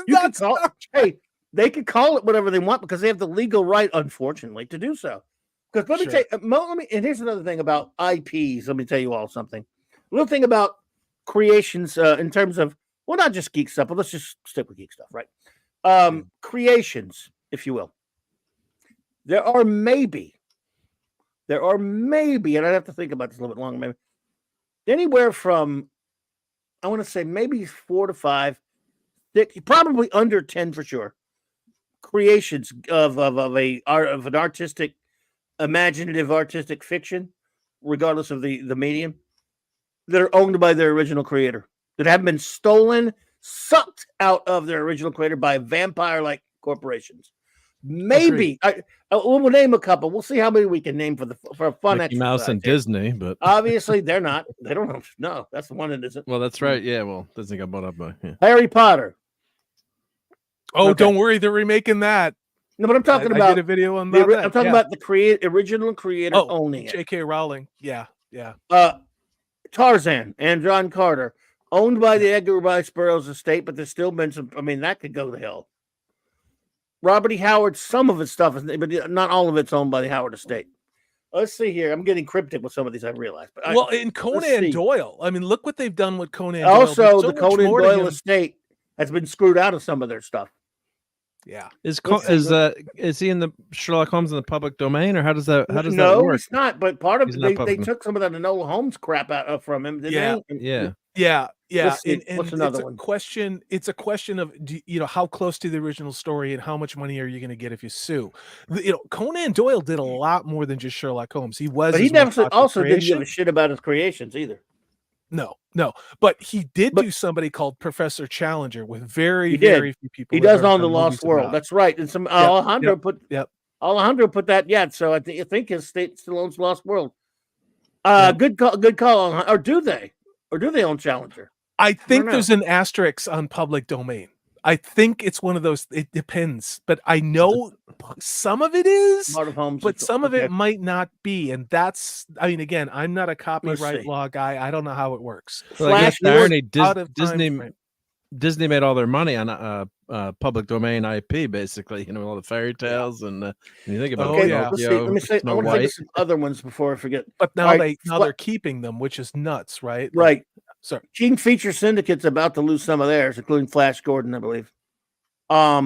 not Star Trek. Hey, they can call it whatever they want because they have the legal right, unfortunately, to do so. Because let me tell you, and here's another thing about IPs. Let me tell you all something. A little thing about creations in terms of, well, not just geek stuff, but let's just stick with geek stuff, right? Creations, if you will. There are maybe, and I'd have to think about this a little bit longer, maybe, anywhere from, I want to say maybe 4 to 5, probably under 10 for sure, creations of an artistic, imaginative artistic fiction, regardless of the medium, that are owned by their original creator, that have been stolen, sucked out of their original creator by vampire-like corporations. Maybe we'll name a couple. We'll see how many we can name for a fun Mickey Mouse and Disney, but obviously they're not. They don't know. No, that's the one that isn't. Well, that's right. Yeah, well, Disney got bought up by Harry Potter. Oh, don't worry, they're remaking that. No, but I'm talking about. I did a video on that. I'm talking about the original creator owning it. J.K. Rowling. Yeah. Tarzan and John Carter, owned by the Edgar Rice Burroughs estate, but there's still been some. I mean, that could go to hell. Robert E. Howard, some of his stuff is, but not all of it's owned by the Howard estate. Let's see here. I'm getting cryptic with some of these, I realize. But in Conan Doyle, I mean, look what they've done with Conan also, Doyle. The Conan Doyle estate has been screwed out of some of their stuff. Yeah. Is he in the Sherlock Holmes in the public domain, or how does that work? No, it's not. But part of they took some of that Enola Holmes crap out from him. Yeah. What's another one? It's a question of how close to the original story and how much money are you going to get if you sue? Conan Doyle did a lot more than just Sherlock Holmes. He never also didn't give a shit about his creations either. No, but he did do somebody called Professor Challenger with very few people. He does on the Lost World. That's right. And some Alejandro put that. Yeah, so I think his state still owns Lost World. Good call. Or do they? Or do they own Challenger? I think there's an asterisk on public domain. I think it's one of those. It depends, but I know some of it is, but some of it might not be. And that's, I mean, again, I'm not a copyright law guy. I don't know how it works. Well, I guess the irony, Disney made all their money on public domain IP, basically. All the fairy tales and you think about it. Let me say. I want to think of some other ones before I forget. But now they're keeping them, which is nuts, right? Right. Sorry. King Feature Syndicate's about to lose some of theirs, including Flash Gordon, I believe. I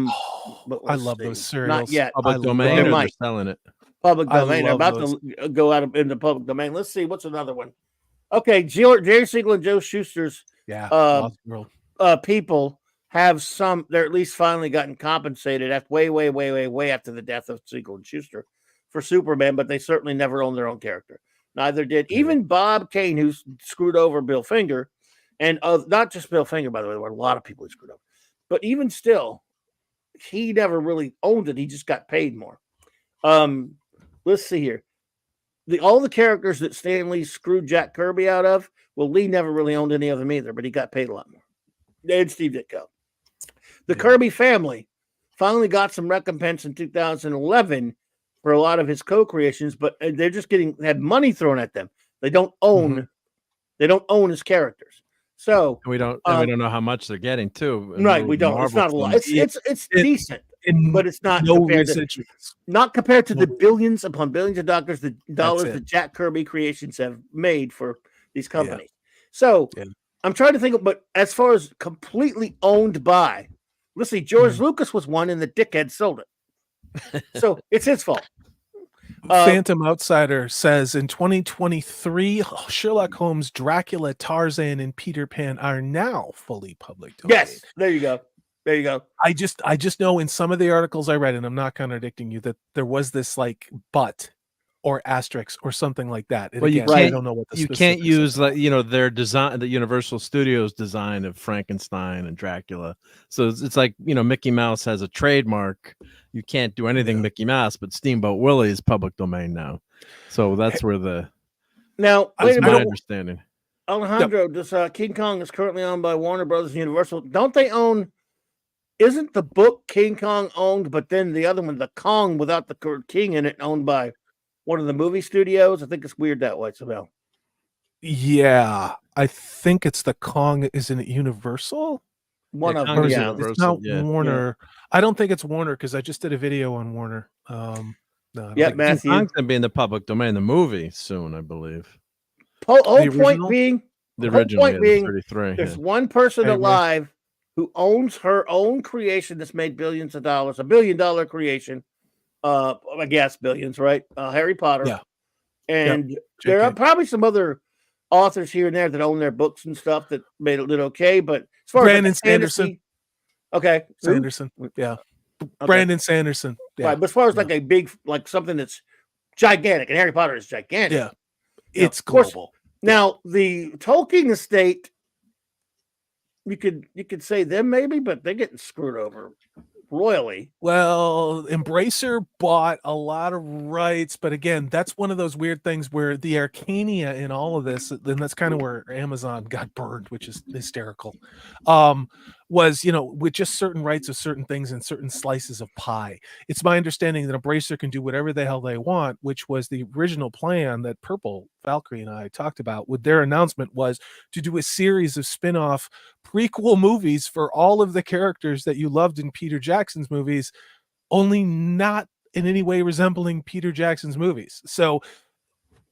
love those serials. Not yet. Public domain, or they're selling it. Public domain. They're about to go out into public domain. Let's see. What's another one? Okay, Jerry Siegel and Joe Shuster's people have some. They're at least finally gotten compensated after way after the death of Siegel and Shuster for Superman, but they certainly never owned their own character. Neither did even Bob Kane, who screwed over Bill Finger, and not just Bill Finger, by the way. There were a lot of people who screwed over, but even still, he never really owned it. He just got paid more. Let's see here. All the characters that Stan Lee screwed Jack Kirby out of, well, Lee never really owned any of them either, but he got paid a lot more. And Steve Ditko. The Kirby family finally got some recompense in 2011 for a lot of his co-creations, but they're just had money thrown at them. They don't own his characters. So we don't know how much they're getting too. Right, we don't. It's not a lot. It's decent, but it's not compared to the billions upon billions of dollars that Jack Kirby Creations have made for these companies. So I'm trying to think, but as far as completely owned by, let's see, George Lucas was one, and the dickhead sold it. So it's his fault. Phantom Outsider says in 2023, Sherlock Holmes, Dracula, Tarzan, and Peter Pan are now fully public domain. Yes, there you go. I just know in some of the articles I read, and I'm not contradicting you, that there was this but or Asterix or something like that. And Well, again, I don't know what the you can't specifics use are. like their design, the Universal Studios design of Frankenstein and Dracula. So it's like Mickey Mouse has a trademark. You can't do anything Mickey Mouse, but Steamboat Willie is public domain now. So that's where Now that's wait a my minute, understanding. Alejandro. This King Kong is currently owned by Warner Brothers and Universal. Don't they own? Isn't the book King Kong owned, but then the other one, the Kong without the king in it, owned by one of the movie studios? I think it's weird that way somehow. Yeah, I think it's the Kong. Isn't it Universal? One of Kong them, is yeah. Universal, It's not yeah. Warner. I don't think it's Warner because I just did a video on Warner. No, I don't think it's- Matthew. Kong's gonna be in the public domain, the movie soon, I believe. Whole The point original? being, The whole original, point yeah, being, 33. there's one person Hey, Rick. alive who owns her own creation that's made billions of dollars, $1 billion creation. I guess billions, right? Harry Potter. Yeah. And Yep. there are JK. probably some other authors here and there that own their books and stuff that made it okay. But as far Brandon as like Sanderson. fantasy, okay, who? Sanderson. Yeah. Okay. Brandon Sanderson. Yeah. Right, but as far as like a big, like something that's gigantic, and Harry Potter is gigantic. Yeah. You know, It's of course. global. Now the Tolkien estate, you could say them maybe, but they're getting screwed over royally. Well, Embracer bought a lot of rights, but again, that's one of those weird things where the Arcania in all of this, then that's kind of where Amazon got burned, which is hysterical. Was with just certain rights of certain things and certain slices of pie. It's my understanding that Embracer can do whatever the hell they want, which was the original plan that Purple Valkyrie and I talked about with their announcement, was to do a series of spin-off prequel movies for all of the characters that you loved in Peter Jackson's movies, only not in any way resembling Peter Jackson's movies. So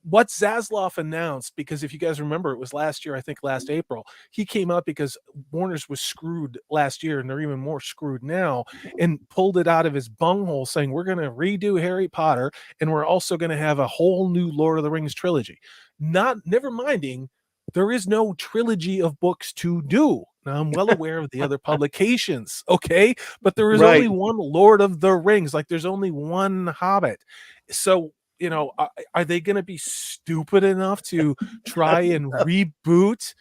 what Zaslav announced, because if you guys remember, it was last year, I think last April, he came up because Warner's was screwed last year and they're even more screwed now, and pulled it out of his bunghole saying, we're going to redo Harry Potter and we're also going to have a whole new Lord of the Rings trilogy. Never minding, there is no trilogy of books to do. Now, I'm well aware of the other publications, okay? But there is only one Lord of the Rings. Like, there's only one Hobbit. So, are they going to be stupid enough to try and reboot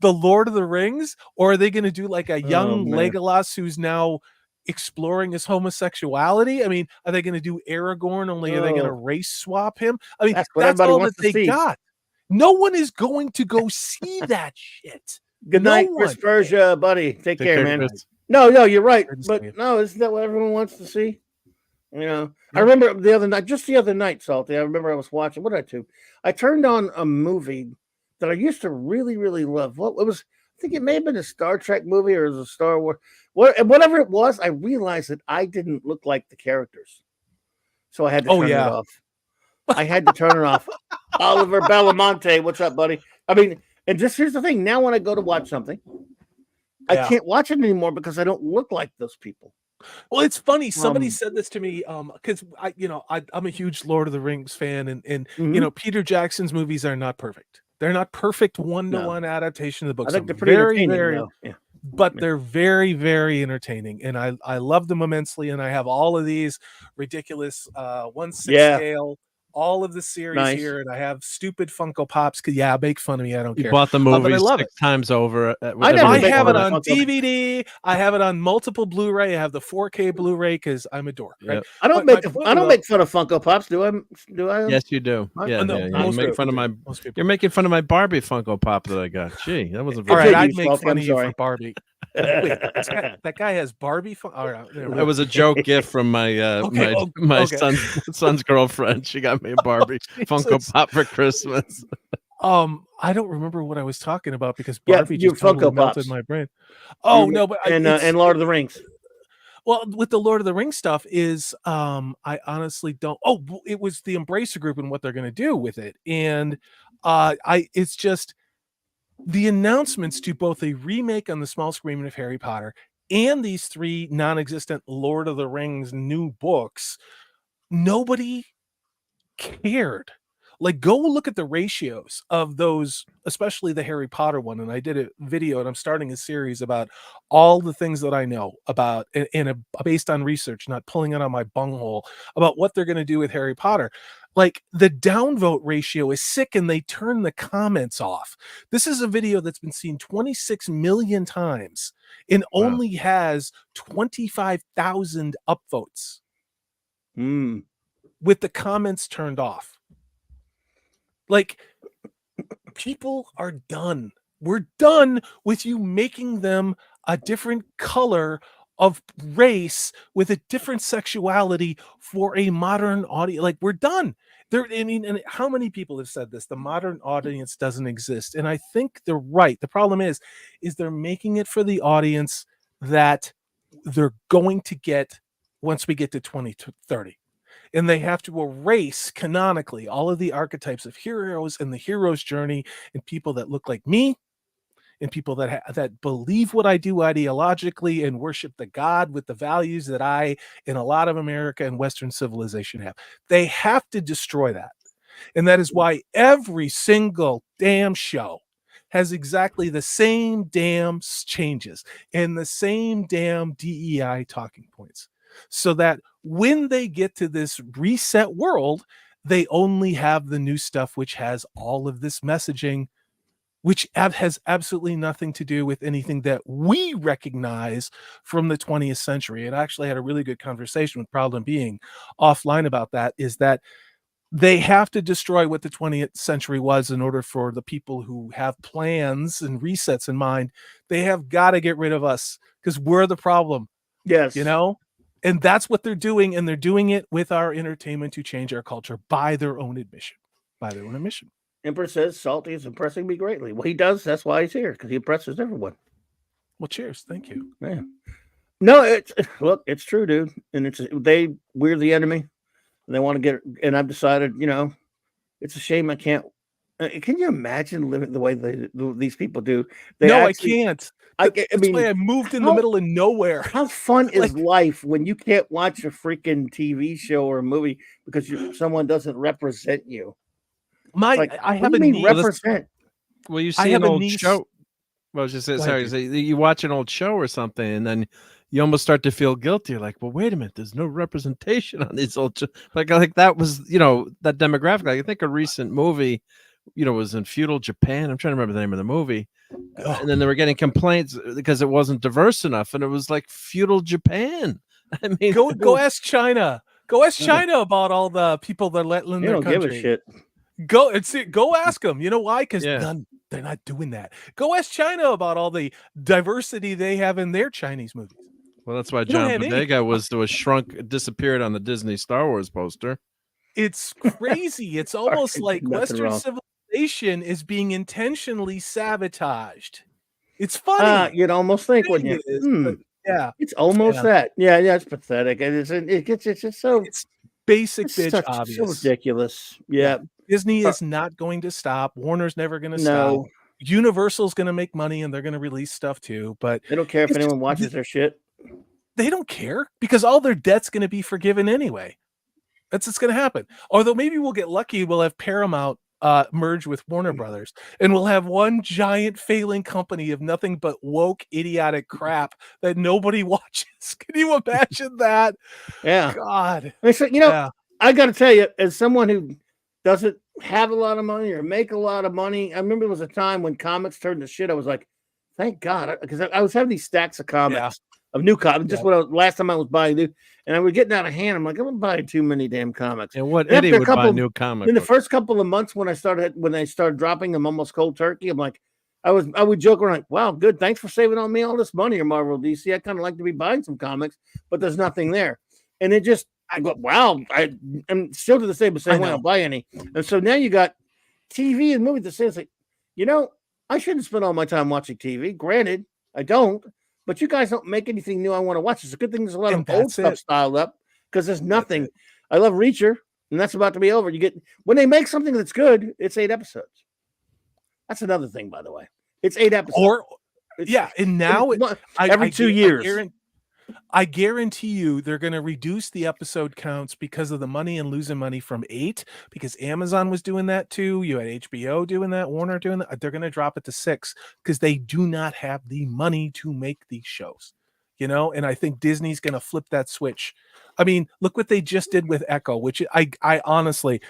the Lord of the Rings? Or are they going to do like a young Legolas who's now exploring his homosexuality? I mean, are they going to do Aragorn, only are they going to race swap him? I mean, that's all that they got. No one is going to go see that shit. Good night, Chris Persia, buddy. Take care, man. Chris. No, you're right. But no, isn't that what everyone wants to see? I remember the other night, Salty. I remember I was watching. What did I do? I turned on a movie that I used to really, really love. What it was? I think it may have been a Star Trek movie or it was a Star Wars. Whatever it was, I realized that I didn't look like the characters, so I had to turn it off. I had to turn it off. Oliver Belamonte, what's up, buddy? I mean, and just here's the thing. Now, when I go to watch something, I can't watch it anymore because I don't look like those people. Well, it's funny. Somebody said this to me because I'm a huge Lord of the Rings fan, and Peter Jackson's movies are not perfect. They're not perfect one-to-one adaptation of the books. I think they're pretty entertaining, but they're very, very entertaining, and I love them immensely. And I have all of these ridiculous 1/6 scale. All of the series here, and I have stupid Funko Pops. Make fun of me. I don't care. You bought the movie 6 times over. I have it on DVD. I have it on multiple Blu-ray. I have the 4K Blu-ray because I'm a dork. Right? Yep. I don't make fun of Funko Pops. Do I? Yes, you do. Yeah, You're making fun of my. You're making fun of my Barbie Funko Pop that I got. Gee, that wasn't very. All right, I'd make fun of you for Barbie. Wait, that guy has Barbie. All right, that was a joke gift from my son's girlfriend. She got me a Barbie Funko Pop for Christmas. I don't remember what I was talking about because Barbie just totally melted my brain. Oh no, but and Lord of the Rings. Well, with the Lord of the Rings stuff is, I honestly don't. Oh, it was the Embracer Group and what they're going to do with it, and it's just the announcements to both a remake on the small screen of Harry Potter and these 3 non-existent Lord of the Rings new books. Nobody cared. Like, go look at the ratios of those, especially the Harry Potter one. And I did a video, and I'm starting a series about all the things that I know about based on research, not pulling it on my bunghole, about what they're going to do with Harry Potter. Like, the downvote ratio is sick, and they turn the comments off. This is a video that's been seen 26 million times and only has 25,000 upvotes with the comments turned off. Like, people are done. We're done with you making them a different color of race with a different sexuality for a modern audience. Like, we're done. I mean, and how many people have said this? The modern audience doesn't exist. And I think they're right. The problem is they're making it for the audience that they're going to get once we get to 2030. And they have to erase canonically all of the archetypes of heroes and the hero's journey, and people that look like me, and people that believe what I do ideologically and worship the God with the values that I and a lot of America and Western civilization have. They have to destroy that. And that is why every single damn show has exactly the same damn changes and the same damn DEI talking points, so that when they get to this reset world, they only have the new stuff, which has all of this messaging, which has absolutely nothing to do with anything that we recognize from the 20th century. And I actually had a really good conversation with Problem Being offline about that, is that they have to destroy what the 20th century was in order for the people who have plans and resets in mind. They have got to get rid of us, because we're the problem. Yes. You know? And that's what they're doing. And they're doing it with our entertainment to change our culture by their own admission. Emperor says Salty is impressing me greatly. Well, he does. That's why he's here, because he impresses everyone. Well, cheers. Thank you. Yeah. No, it's true, dude. And we're the enemy. And they want to get, and I've decided, it's a shame I can't. Can you imagine living the way these people do? I can't. I mean, why I moved in the middle of nowhere. How fun is life when you can't watch a freaking TV show or a movie because someone doesn't represent you? I have a need. Represent. Well, you see an old show. Well, I was just saying, you watch an old show or something, and then you almost start to feel guilty. You're like, well, wait a minute, there's no representation on these old shows. Like that was, that demographic. Like, I think a recent movie, was in feudal Japan. I'm trying to remember the name of the movie. And then they were getting complaints because it wasn't diverse enough, and it was like feudal Japan. I mean, go ask China. Go ask China about all the people that let in their country. Don't give a shit. Go ask them. You know why? Because they're not doing that. Go ask China about all the diversity they have in their Chinese movies. Well, that's why John Bodega was disappeared on the Disney Star Wars poster. It's crazy. It's almost like Western civilization is being intentionally sabotaged. It's funny. You'd almost think, wouldn't you? Yeah, it's almost that. Yeah, it's pathetic. It's just so. It's basic bitch obvious. So ridiculous. Yeah. Disney is not going to stop. Warner's never going to stop. Universal's going to make money, and they're going to release stuff too. But they don't care if anyone watches their shit. They don't care, because all their debt's going to be forgiven anyway. That's what's going to happen. Although maybe we'll get lucky. We'll have Paramount merge with Warner Brothers, and we'll have one giant failing company of nothing but woke, idiotic crap that nobody watches. Can you imagine that? Yeah. God. So, I got to tell you, as someone who doesn't have a lot of money or make a lot of money, I remember there was a time when comics turned to shit. I was like, thank God, because I was having these stacks of comics, of new comics. Just last time I was buying new, and I was getting out of hand. I'm like, I'm buying too many damn comics. And what idiot would buy new comics? In the first couple of months when I started dropping them almost cold turkey, I'm like, I would joke around like, wow, good, thanks for saving on me all this money, or Marvel DC. I kind of like to be buying some comics, but there's nothing there, and it just. I go, wow, I'm still to the same way. I don't buy any. And so now you got TV and movies that says, like, I shouldn't spend all my time watching TV. Granted, I don't, but you guys don't make anything new I want to watch. It's a good thing there's a lot of old stuff styled up, because there's nothing. I love Reacher, and that's about to be over. When they make something that's good, it's 8 episodes. That's another thing, by the way. It's 8 episodes. And now every 2 years. I guarantee you they're going to reduce the episode counts because of the money and losing money from 8, because Amazon was doing that too. You had HBO doing that, Warner doing that. They're going to drop it to 6 because they do not have the money to make these shows, you know? And I think Disney's going to flip that switch. I mean, look what they just did with Echo, which I honestly,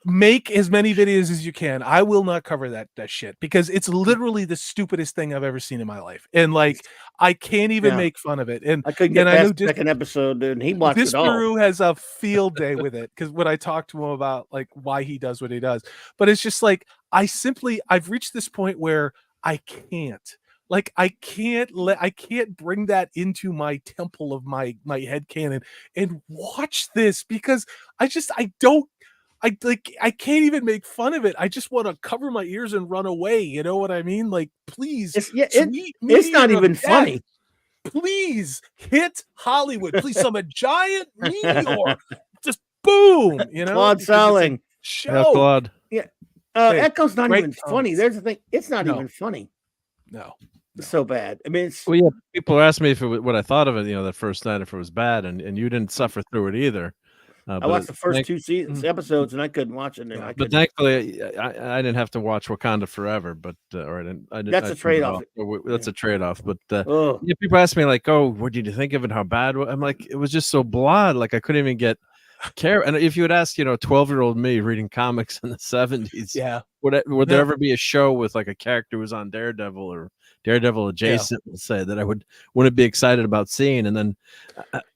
make as many videos as you can. I will not cover that shit because it's literally the stupidest thing I've ever seen in my life. And like, I can't even make fun of it. And I couldn't get I past know the second episode, dude. And he watched it all. Disparu has a field day with it because when I talked to him about like why he does what he does, but it's just like I've reached this point where I can't. Like I can't bring that into my temple of my headcanon and watch this because I can't even make fun of it. I just want to cover my ears and run away. You know what I mean? Like, please. It's not even funny. Please hit Hollywood. Please, some a giant meteor. Just boom. You know, Claude Salling. Show. Claude. Yeah. Hey, Echo's not even films. funny. There's the thing. It's not No. even funny. No. It's so bad. I mean, it's Well, yeah, people asked me if what I thought of it, you know, the first night, if it was bad, and you didn't suffer through it either. I watched the first 2 episodes and I couldn't watch it. And but thankfully, I didn't have to watch Wakanda Forever. But that's a trade-off. That's a trade-off. But Oh. yeah, people ask me like, "Oh, what did you think of it? How bad?" I'm like, it was just so blah. Like I couldn't even get care. And if you had asked, 12-year-old me reading comics in the 70s, would there ever be a show with like a character who was on Daredevil or Daredevil adjacent, we'll say, that I wouldn't be excited about seeing? And then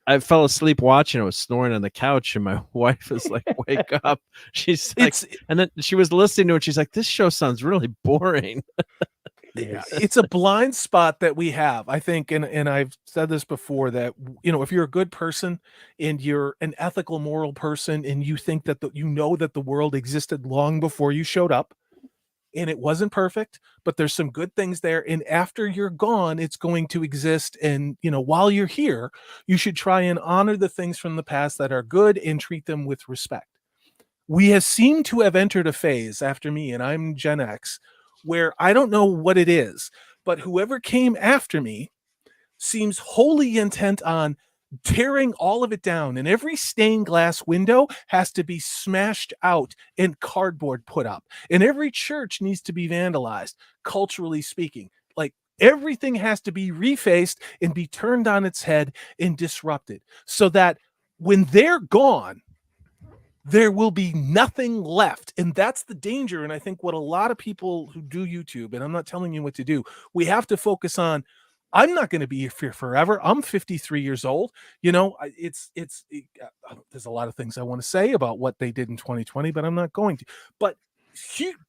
I fell asleep watching. I was snoring on the couch, and my wife is like, "Wake up!" She's like, and then she was listening to it. She's like, "This show sounds really boring." Yeah, it's a blind spot that we have, I think, and I've said this before, that if you're a good person and you're an ethical, moral person, and you think that that the world existed long before you showed up, and it wasn't perfect, but there's some good things there, and after you're gone, it's going to exist. And while you're here, you should try and honor the things from the past that are good and treat them with respect. We have seemed to have entered a phase after me, and I'm Gen X, where I don't know what it is, but whoever came after me seems wholly intent on tearing all of it down, and every stained glass window has to be smashed out and cardboard put up, and every church needs to be vandalized, culturally speaking. Like, everything has to be refaced and be turned on its head and disrupted, so that when they're gone, there will be nothing left. And that's the danger. And I think what a lot of people who do YouTube, and I'm not telling you what to do, we have to focus on, I'm not going to be here forever. I'm 53 years old. There's a lot of things I want to say about what they did in 2020, but I'm not going to. But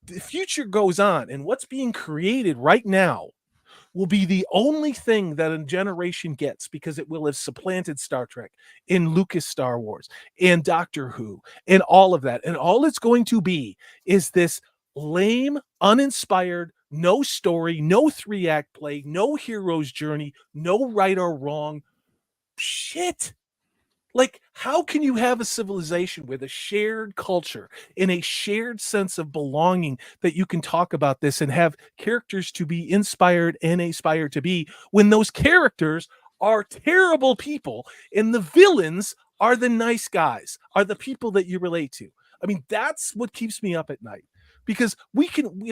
the future goes on, and what's being created right now will be the only thing that a generation gets, because it will have supplanted Star Trek and Lucas Star Wars and Doctor Who and all of that. And all it's going to be is this lame, uninspired, no story, no 3-act play, no hero's journey, no right or wrong shit. Like, how can you have a civilization with a shared culture and a shared sense of belonging that you can talk about this and have characters to be inspired and aspire to be, when those characters are terrible people and the villains are the nice guys, are the people that you relate to? I mean, that's what keeps me up at night. Because we can,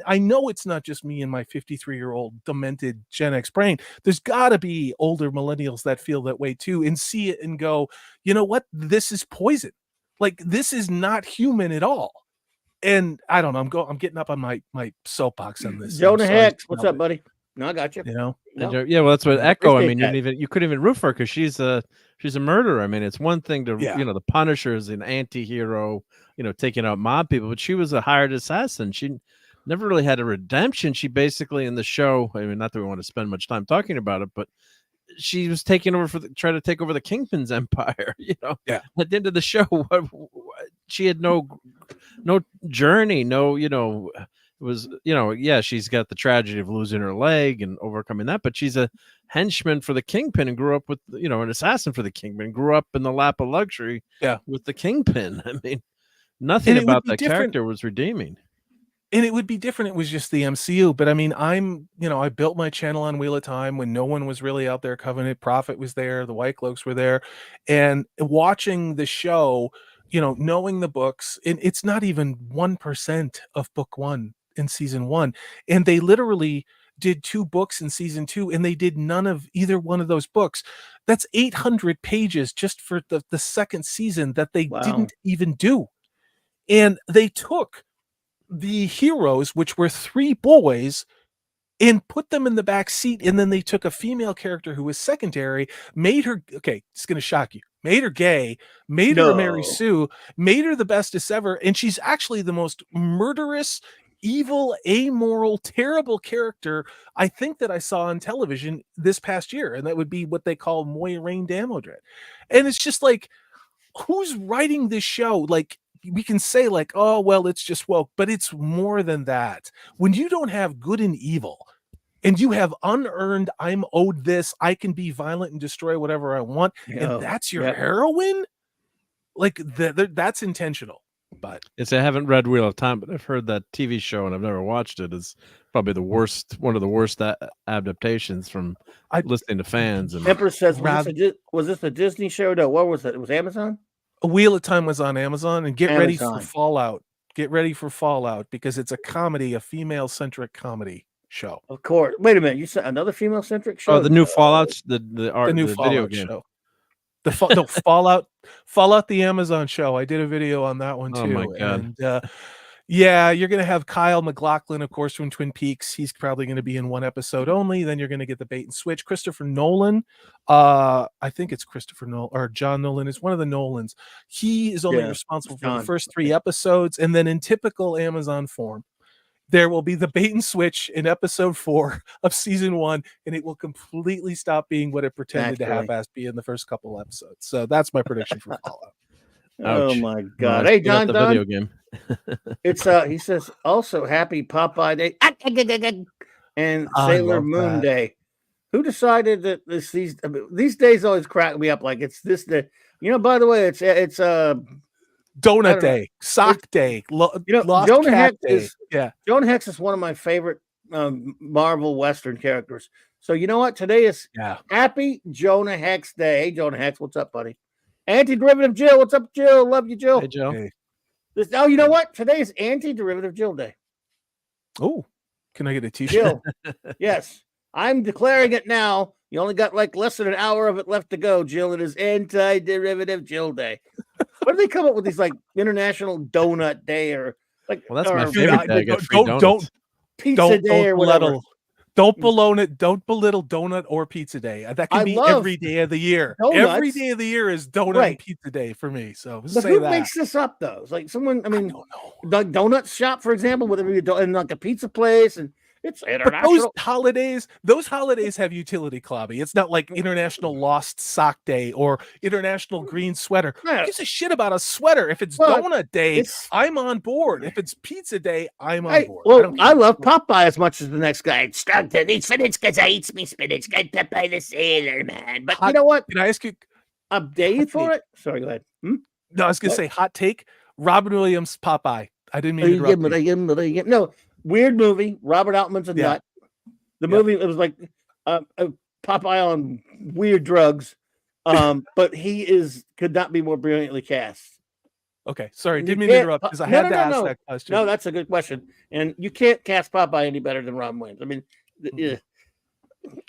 I know it's not just me and my 53-year-old demented Gen X brain. There's got to be older millennials that feel that way too, and see it and go, you know what? This is poison. Like, this is not human at all. And I don't know. I'm getting up on my soapbox on this. Jonah Hex, what's up, buddy? No, I got you. Yeah, well, that's what Echo. I mean, you couldn't even root for her because she's a murderer. I mean, it's one thing to the Punisher is an anti-hero, taking out mob people, but she was a hired assassin. She never really had a redemption. She basically, in the show, I mean, not that we want to spend much time talking about it, but she was taking over trying to take over the Kingpin's empire. At the end of the show, she had no journey, it was, she's got the tragedy of losing her leg and overcoming that, but she's a henchman for the Kingpin and grew up with, an assassin for the Kingpin, grew up in the lap of luxury with the Kingpin. I mean, nothing about that character was redeeming. and it would be different. It was just the MCU, but I mean, I built my channel on Wheel of Time when no one was really out there covering it. Prophet was there, the White Cloaks were there, and watching the show, knowing the books, and it's not even 1% of book one in season one, and they literally did 2 books in season 2, and they did none of either one of those books. That's 800 pages just for the second season that they didn't even do, and they took the heroes, which were 3 boys, and put them in the back seat, and then they took a female character who was secondary, made her it's gonna shock you, made her gay, made her a Mary Sue, made her the bestest ever, and she's actually the most murderous, evil, amoral, terrible character I think that I saw on television this past year, and that would be what they call Moiraine Damodred. And it's just like, who's writing this show? Like, we can say like, oh, well, it's just woke, but it's more than that. When you don't have good and evil, and you have unearned, I'm owed this, I can be violent and destroy whatever I want, and that's your heroine, like that's intentional. But I haven't read Wheel of Time, but I've heard that TV show and I've never watched it. Is probably one of the worst adaptations from listening to fans. And Empress says, was this a Disney show? No, what was it? It was Amazon? A Wheel of Time was on Amazon, and get ready for Fallout. Get ready for Fallout, because it's a comedy, a female-centric comedy show. Of course. Wait a minute, you said another female-centric show? Oh, the new Fallout, the new the Fallout video game show. Fallout, the Amazon show. I did a video on that one too. Oh my God. And yeah, you're gonna have Kyle MacLachlan, of course, from Twin Peaks. He's probably gonna be in 1 episode only. Then you're gonna get the bait and switch. Christopher Nolan, I think it's Christopher Nolan or John Nolan, is one of the Nolans. He is only responsible for the first 3 episodes, and then in typical Amazon form, there will be the bait and switch in episode 4 of season 1, and it will completely stop being what it pretended to half-ass be in the first couple episodes. So that's my prediction for Fallout. Oh my God! Hey, John, the video game. It's he says also happy Popeye Day and Sailor Moon Day. Who decided that these days always crack me up? Like it's this day. By the way, it's Donut Day, Sock Day, Lost Jonah Cat Hex Day. Jonah Hex is one of my favorite Marvel Western characters. So you know what? Today is Happy Jonah Hex Day. Hey, Jonah Hex, what's up, buddy? Anti-derivative Jill, what's up, Jill? Love you, Jill. Hey, Joe. Hey. You know what? Today is Anti-derivative Jill Day. Oh, can I get a T-shirt? Jill, yes, I'm declaring it now. You only got like less than an hour of it left to go, Jill. It is Anti-derivative Jill Day. When do they come up with these like International Donut Day or like? Well, that's my favorite day. I get free donuts. Don't Pizza Day or whatever. Don't belittle donut or pizza day. That can be every day of the year. Donuts. Every day of the year is donut and pizza day for me. So but who makes this up though? It's like someone. I mean, don't know. The donut shop, for example, whether you and like a pizza place, and it's international. But those holidays have utility, Clobby. It's not like International Lost Sock Day or International Green Sweater. Who gives a shit about a sweater? If it's donut day, I'm on board. If it's pizza day, I'm on board. Well, I love Popeye as much as the next guy. It's stuck to eat spinach because I eat me spinach. Got Popeye the Sailor Man. But you know what? Can I ask you a day for it? Sorry, go ahead. No, I was going to say hot take. Robin Williams, Popeye. I didn't mean to interrupt you. No. Weird movie. Robert Altman's a nut. The movie, it was like Popeye on weird drugs. But he could not be more brilliantly cast. Okay, sorry, didn't mean to interrupt because I had to ask that question. No, that's a good question. And you can't cast Popeye any better than Robin Williams. I mean, it's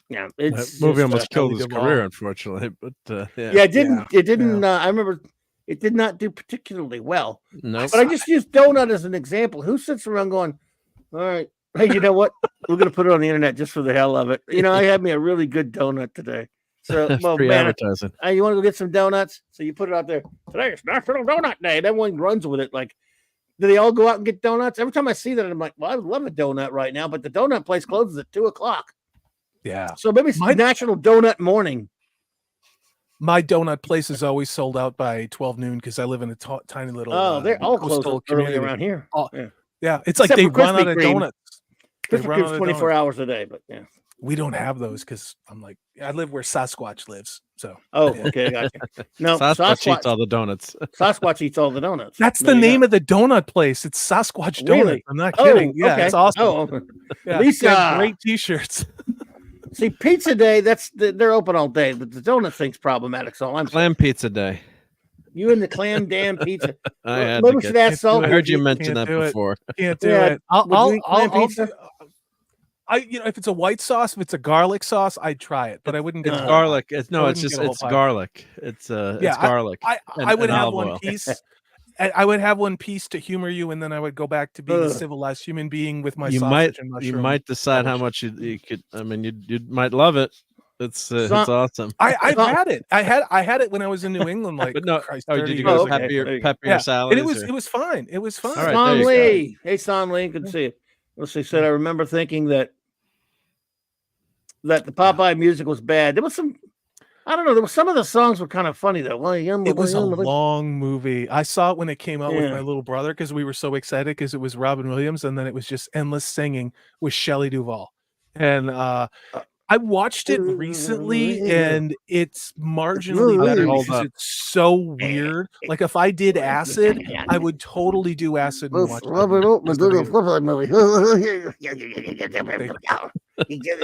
that movie almost killed his career, unfortunately. But it didn't. I remember it did not do particularly well. No, but I just used donut as an example. Who sits around going, all right, hey, you know what? We're gonna put it on the internet just for the hell of it. I had me a really good donut today. So, well, free advertising. You want to go get some donuts? So you put it out there. Today is National Donut Day. And everyone runs with it. Like, do they all go out and get donuts? Every time I see that, I'm like, well, I would love a donut right now, but the donut place closes at 2:00. Yeah. So maybe it's National Donut Morning. My donut place is always sold out by 12 noon because I live in a tiny little. Oh, they're all closed early around here. Yeah, it's like they run out of donuts. Krispy Kreme's 24 hours a day, but yeah. we don't have those because I'm like, I live where Sasquatch lives. So Oh, okay, I got you. No, Sasquatch eats all the donuts. Sasquatch eats all the donuts. that's There the you name go. of the donut place. It's Sasquatch Really? Donuts. I'm not kidding. Yeah, okay. it's awesome. Oh, Yeah, Lisa. they have great T-shirts. See, Pizza Day, they're open all day, but the donut thing's problematic. So I'm Clam pizza day. you and the clam damn pizza. I had Maybe to we get. should ask Can't do Salty. I heard you if mention can't that do it. before. Can't do Yeah, it. I'll, would you eat clam I'll pizza? do- if it's a white sauce, if it's a garlic sauce, I'd try it, but I wouldn't get It's the whole garlic. pie. It's I no. It's wouldn't just get a whole it's pie. garlic. It's Yeah, garlic. I would and have olive one oil. piece. I would have one piece to humor you, and then I would go back to being a Ugh. civilized human being with my You sausage might and mushroom. decide how relish. much you could. I mean, you might love it. It's awesome. I've So- had it. I had it when I was in New England. Like, But no. Christ, Oh, 30 did you years go ago. okay. pepper There you pepper go. your Yeah, salad? and it was fine. It was fine. All right, there Son you go. Lee. Hey, Son Lee. Good to see you. Let's see. Said I remember thinking that the Popeye music was bad. There was some. I don't know. There was some of the songs were kind of funny though. It was a long movie. I saw it when it came out with Yeah. my little brother because we were so excited because it was Robin Williams, and then it was just endless singing with Shelley Duvall. And I watched it recently, and it's marginally better Hold because up. it's so weird. Like if I did acid, I would totally do acid and watch that movie. Just to be-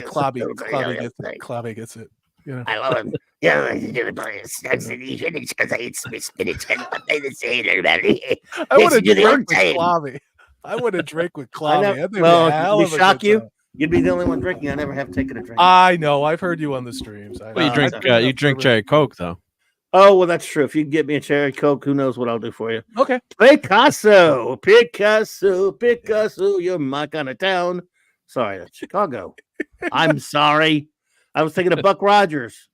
Clobby gets it. Clobby gets it. You know. I love him. Yeah, I did it. Snacks and eat spinach because I eat spinach and nothing to say to everybody. I would have do the drank old with time. Clobby. I would have drank with I Clobby. never, That'd be a well, hell we of a shock good you. time. You'd be the only one drinking. I never have taken a drink. I know. I've heard you on the streams. Well, you Uh, drink you drink cherry coke though. Oh well, that's true. If you can get me a cherry coke, who knows what I'll do for you? Okay. Picasso, you're my kind of town. Sorry, that's Chicago. I'm sorry. I was thinking of Buck Rogers.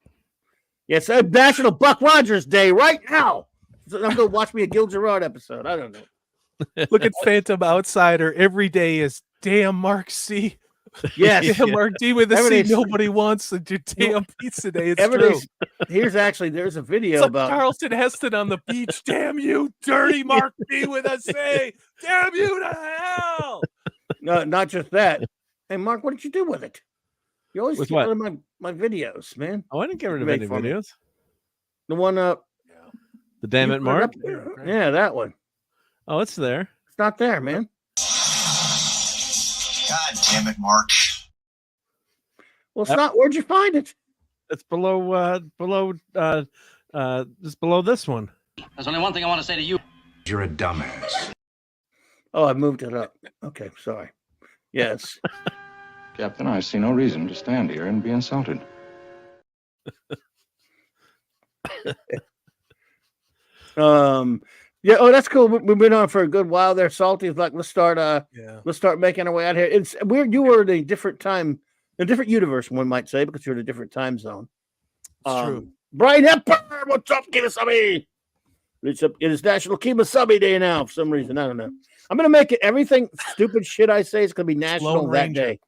Yes, National Buck Rogers Day right now. So I'm going to watch me a Gil Gerard episode. I don't know. Look at Phantom Outsider. Every day is damn Mark C. Yes. Damn Mark D with a Every C. day's- Nobody wants to do damn pizza day. It's Every true. day's- there's a video It's like about Charleston Heston on the beach. Damn you, dirty Mark D with a C. Damn you to hell. no, not just that. Hey, Mark, what did you do with it? You always With keep what? one of my videos, man. Oh, I didn't get rid of Make any for me. videos. The one The damn you it, put Mark. up there. Yeah, that one. Oh, it's there. It's not there, man. God damn it, Mark. Well, it's not. Where'd you find it? It's below just below this one. There's only one thing I want to say to you. You're a dumbass. Oh, I moved it up. Okay, sorry. Yes. Captain, I see no reason to stand here and be insulted. Yeah. Oh, that's cool. We've been on for a good while there. Salty is like, let's start Yeah. making our way out here. It's weird. You were in a different time, a different universe, one might say, because you're in a different time zone. It's true. Brian Hepburn, what's up, Kimasabi? It is National Kimasabi Day now for some reason. I don't know. I'm gonna make it everything stupid shit I say is gonna be national Lone that Ranger. day.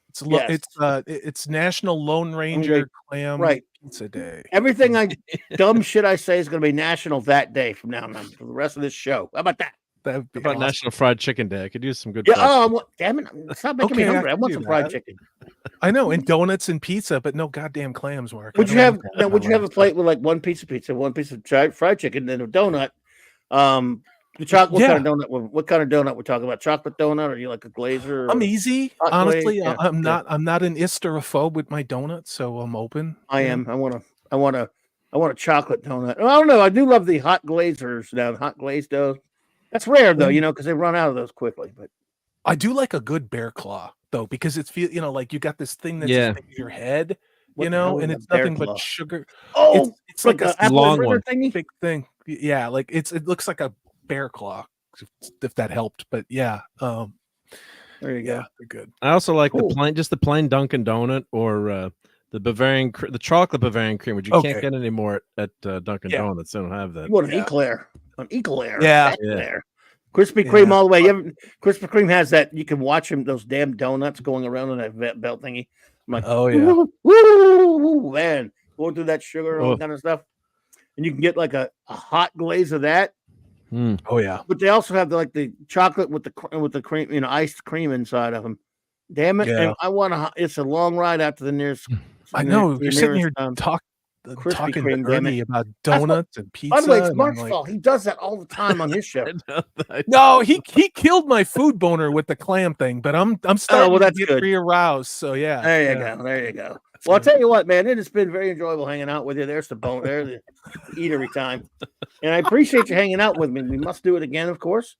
It's Yes. it's National Lone Ranger Clam Right. Pizza Day. Everything dumb shit I say is gonna be national that day from now on for the rest of this show. How about that? That'd How be about awesome. National Fried Chicken Day? I could use some good. Yeah. fried Oh, damn it! Stop making me Okay, I hungry. I can want do some fried that. chicken. I know, and donuts and pizza, but no goddamn clams, Mark. Would I you don't have want that now, in would my you have a life. plate with like one piece of pizza, one piece of fried chicken, then a donut? The chocolate. Yeah. What kind of donut? What kind of donut we're talking about? Chocolate donut, or you like a glazer? Or, I'm easy, hot honestly. glaze? Yeah, I'm yeah. not. I'm not an isterophobe with my donuts, so I'm open. I you know? am. I want a chocolate donut. I don't know. I do love the hot glazers now. Hot glazed dough. That's rare though, because they run out of those quickly. But I do like a good bear claw though, because it's like you got this thing that's Yeah. as big as your head, what the hell and is a it's bear nothing claw? but sugar. Oh, It's like a apple long fritter one. thingy. big thing. Yeah, like it looks like a bear claw, if that helped. But yeah, There you go. yeah, they're good. I also like Cool. the plain Dunkin' Donut or the the chocolate Bavarian cream, which you Okay. can't get anymore at Dunkin' Yeah. Donuts. They don't have that. You want an Yeah. eclair? An eclair? Yeah. That's Yeah. there. Krispy Kreme Yeah. all the way. Krispy Kreme has that. You can watch them those damn donuts going around in that belt thingy. I'm like, Oh yeah, woo, man, going through that sugar and all Oh. that kind of stuff. And you can get like a hot glaze of that. Mm. oh yeah. But they also have the chocolate with the cream, iced cream inside of them. Damn it! Yeah. And I want to. It's a long ride out to the nearest. I know the you're sitting here nearest, Krispy talking Kreme, damn dirty it. about That's what- donuts and By the way, pizza, it's and I'm Mark's like, fault. He does that all the time on his show. I know that. no, he killed my food boner with the clam thing, but I'm starting that's to get good. re-aroused. So yeah, There you yeah. go. There you go. That's Well, I'll good. tell you what, man. It has been very enjoyable hanging out with you. There's the bone. There's the eatery time, and I appreciate you hanging out with me. We must do it again, of course.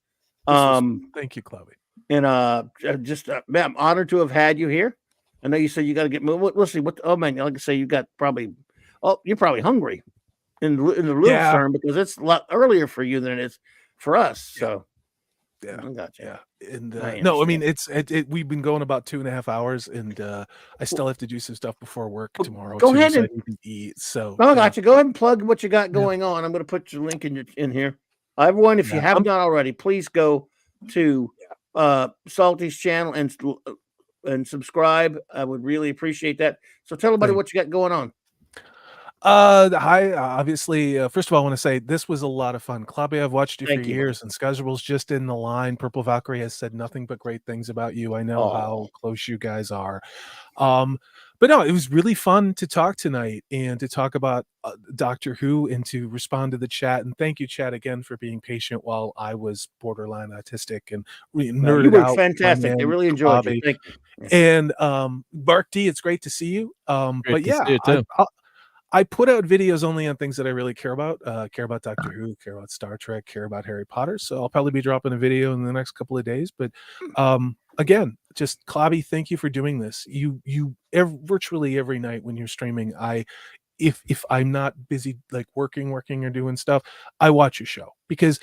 Thank you, Chloe. And man, I'm honored to have had you here. I know you said you got to get moved. Let's see what. Oh man, like I say, you got probably. Oh, you're probably hungry in the little Yeah. term because it's a lot earlier for you than it is for us. So Yeah. I got you. Yeah. And I no, I mean we've been going about 2.5 hours, and I still have to do some stuff before work tomorrow. Go too, ahead so I and- need to eat. So Oh, I got you. Go ahead and plug what you got going on. I'm going to put your link in here. Everyone, if you Yeah, haven't done already, please go to Salty's channel and subscribe. I would really appreciate that. So tell everybody what you got going on. Hi, obviously, first of all, I want to say this was a lot of fun. Claudia, I've watched you Thank for you. years, and Scuzzable's just in the line. Purple Valkyrie has said nothing but great things about you. I know how close you guys are. But no, it was really fun to talk tonight and to talk about Doctor Who and to respond to the chat. And thank you, chat, again for being patient while I was borderline autistic and nerded You were out. fantastic. They really enjoyed you. Thank you. And Bark D, it's great to see you. Great But to yeah, see you too. I put out videos only on things that I really care about. Care about Doctor Who, care about Star Trek, care about Harry Potter. So I'll probably be dropping a video in the next couple of days. But again, just Clobby, thank you for doing this. Virtually every night when you're streaming, if I'm not busy like working or doing stuff, I watch your show because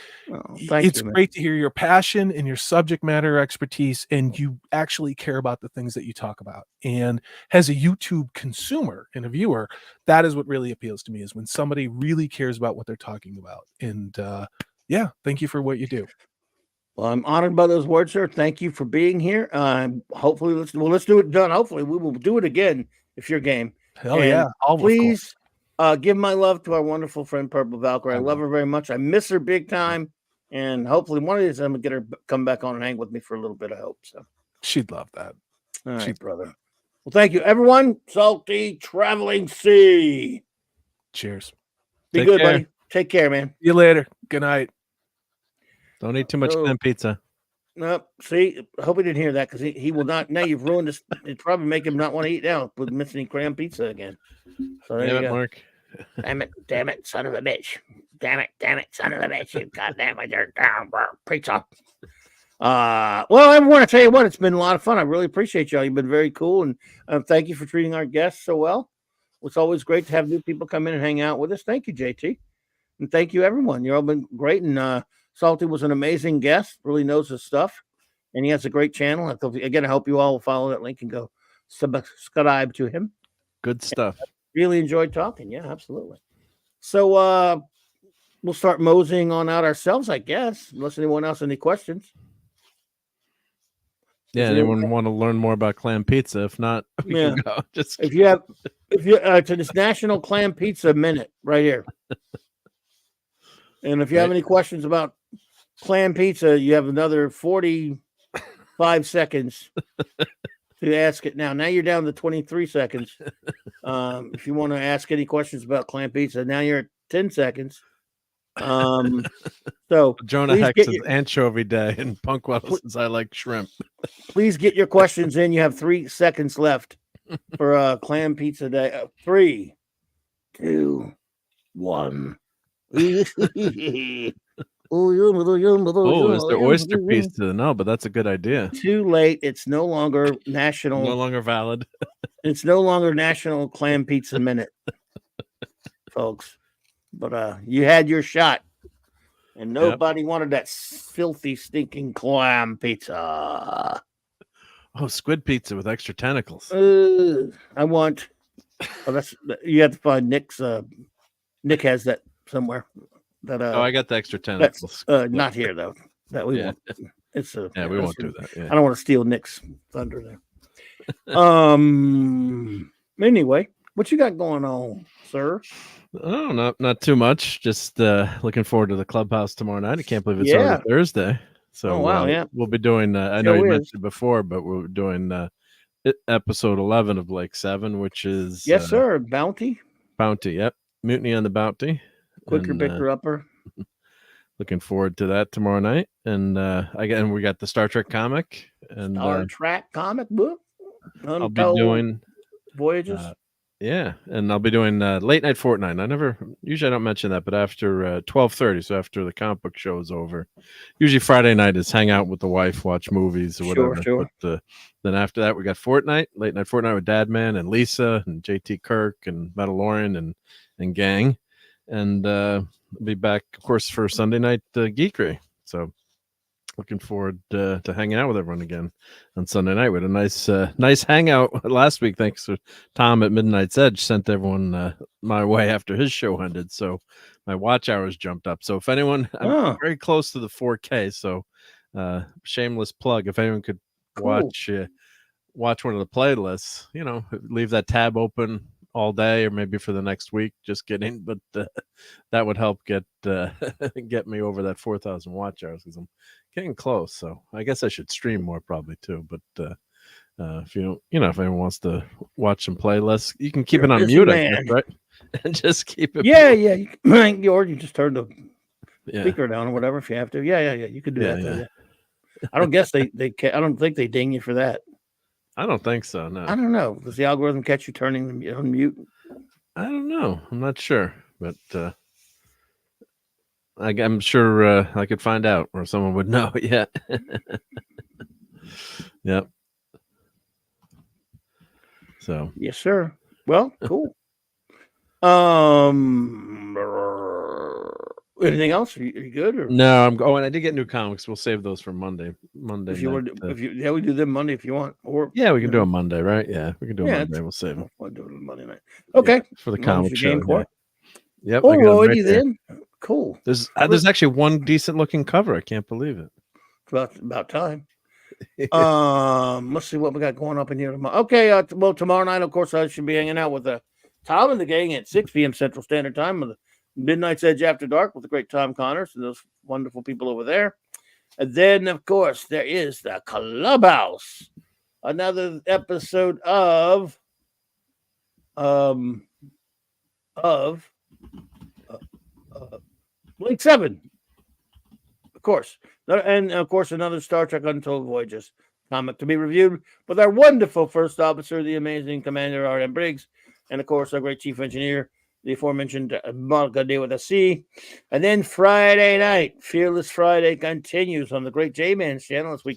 it's great to hear your passion and your subject matter expertise, and you actually care about the things that you talk about. And as a YouTube consumer and a viewer, that is what really appeals to me, is when somebody really cares about what they're talking about. And yeah, thank you for what you do. Well, I'm honored by those words, sir. Thank you for being here. Hopefully, let's do it done. Hopefully, we will do it again if you're game. Hell yeah! Please give my love to our wonderful friend Purple Valkyrie. I love her very much. I miss her big time, and hopefully one of these I'm gonna get her come back on and hang with me for a little bit. I hope so. She'd love that. All right, brother. Well, thank you, everyone. Salty Traveling Sea. Cheers. Be good, buddy. Take care, man. See you later. Good night. Don't eat too much clam pizza. No, see, I hope he didn't hear that because he will not. Now you've ruined this. It'd probably make him not want to eat now with missing cram pizza again. So there you go. Mark. Damn it, son of a bitch. Damn it, son of a bitch. You goddamn it, you're down, pizza. Well, everyone, I tell you what, it's been a lot of fun. I really appreciate y'all. You've been very cool, and thank you for treating our guests so well. It's always great to have new people come in and hang out with us. Thank you, JT, and thank you, everyone. You've all been great, and Salty was an amazing guest. Really knows his stuff, and he has a great channel. Again, I hope you all will follow that link and go subscribe to him. Good stuff. Really enjoyed talking. Yeah, absolutely. So we'll start moseying on out ourselves, I guess, unless anyone else has any questions. Yeah, anyone want to learn more about clam pizza? If not, we can go. Just if you to this National Clam Pizza Minute right here. And if you have any questions about clam pizza, you have another 45 seconds to ask it now. Now you're down to 23 seconds. If you want to ask any questions about clam pizza, now you're at 10 seconds. So Jonah Hex says anchovy day, and Punkwell says I like shrimp. Please get your questions in. You have 3 seconds left for clam pizza day. 3, 2, 1. Oh, is there oyster pizza? No, but that's a good idea. Too late. It's no longer national. No longer valid. It's no longer National Clam Pizza Minute, folks. But you had your shot, and nobody wanted that filthy, stinking clam pizza. Oh, squid pizza with extra tentacles. I want. Oh, that's you have to find Nick's. Nick has that somewhere. That I got the extra tentacles. Not here though. That we won't. It's we won't do that. Yeah. I don't want to steal Nick's thunder there. Anyway, what you got going on, sir? Oh, not too much. Just looking forward to the clubhouse tomorrow night. I can't believe it's already Thursday. So wow, yeah. we'll be doing. I know Sure you is. mentioned before, but we're doing episode 11 of Blake 7, which is Yes, sir. Bounty, Bounty. Yep, Mutiny on the Bounty. quicker, And, bicker, upper. looking forward to that tomorrow night. And again, we got the Star Trek comic, and Star Trek comic book. I'll be Untold doing. Voyages. Yeah, and I'll be doing late night Fortnite. Usually I don't mention that, but after 12:30, so after the comic book show is over, usually Friday night is hang out with the wife, watch movies or whatever. Sure. But then after that, we got Fortnite, late night Fortnite with Dadman and Lisa and JT Kirk and Mandalorian and gang, and I'll be back, of course, for Sunday night Geekery. So looking forward to hanging out with everyone again on Sunday night. We had a nice hangout last week. Thanks to Tom at Midnight's Edge sent everyone my way after his show ended. So my watch hours jumped up. So if anyone, I'm very close to the 4K. So shameless plug. If anyone could watch one of the playlists, leave that tab open all day or maybe for the next week. Just kidding. But that would help get me over that 4,000 watch hours because I'm getting close. So I guess I should stream more probably too. But if you don't, if anyone wants to watch some playlists, you can keep it on mute, I guess, right? And just keep it. Yeah. Or you just turn the speaker down or whatever if you have to. Yeah. You could do that. Yeah. I don't guess they I don't think they ding you for that. I don't think so. No. I don't know. Does the algorithm catch you turning them on mute? I don't know. I'm not sure, but I'm sure I could find out, or someone would know. Yeah. Yep. So. Yes, sir. Well, cool. Anything else? Are you good? Or? No, I'm going. I did get new comics. We'll save those for Monday. If you want, we do them Monday if you want. Or we can do them Monday, right? Yeah, we can do it Monday. We'll save them. We'll do it Monday night. Okay, for the comic show. Yeah. Yep. Alrighty then. Cool. There's actually one decent looking cover. I can't believe it. About time. Let's see what we got going up in here tomorrow. Okay, well, tomorrow night, of course, I should be hanging out with Tom and the gang at 6 p.m. Central Standard Time with the Midnight's Edge After Dark with the great Tom Connors and those wonderful people over there. And then, of course, there is the Clubhouse, another episode of Blake 7, of course. And, of course, another Star Trek Untold Voyages comic to be reviewed with our wonderful first officer, the amazing Commander R.M. Briggs, and, of course, our great chief engineer, the aforementioned Monica D with a C. And then Friday night, Fearless Friday continues on the great J-Man's channel as we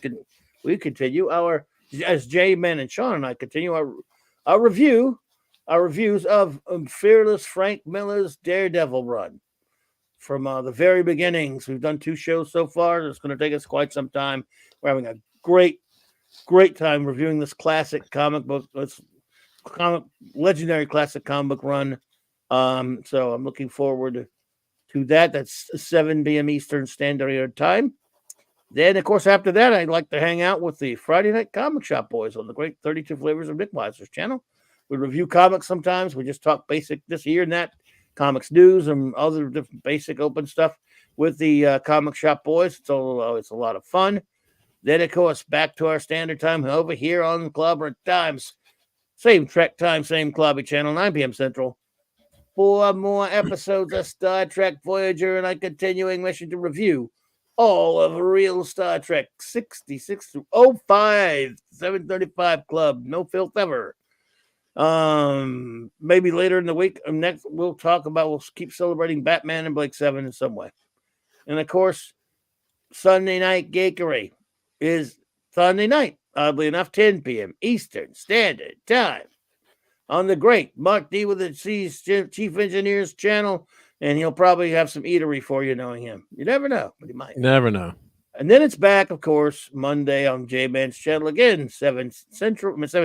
continue as J-Man and Sean and I continue our reviews of Fearless Frank Miller's Daredevil run. From the very beginnings, we've done 2 shows so far. It's going to take us quite some time. We're having a great time reviewing this classic comic book, legendary classic comic book run. So I'm looking forward to that. That's 7 p.m. Eastern Standard Time. Then, of course, after that, I'd like to hang out with the Friday Night Comic Shop boys on the great 32 Flavors of Nick Weiser's channel. We review comics sometimes. We just talk basic this year and that. Comics news and other different basic open stuff with the Comic Shop boys. It's a lot of fun. Then, of course, back to our standard time over here on CLOBBERIN Times. Same Trek time, same Clubby channel, 9 p.m. Central. 4 more episodes of Star Trek Voyager and a continuing mission to review all of real Star Trek 66 through 05, 735 Club, no filth ever. Maybe later in the week, next we'll keep celebrating Batman and Blake 7 in some way. And of course, Sunday night geekery is Sunday night, oddly enough, 10 p.m. Eastern Standard Time on the great Mark D with the C's Chief Engineer's channel, and he'll probably have some eatery for you knowing him. You never know, but he might. Never know. And then it's back, of course, Monday on J-Man's channel again, 7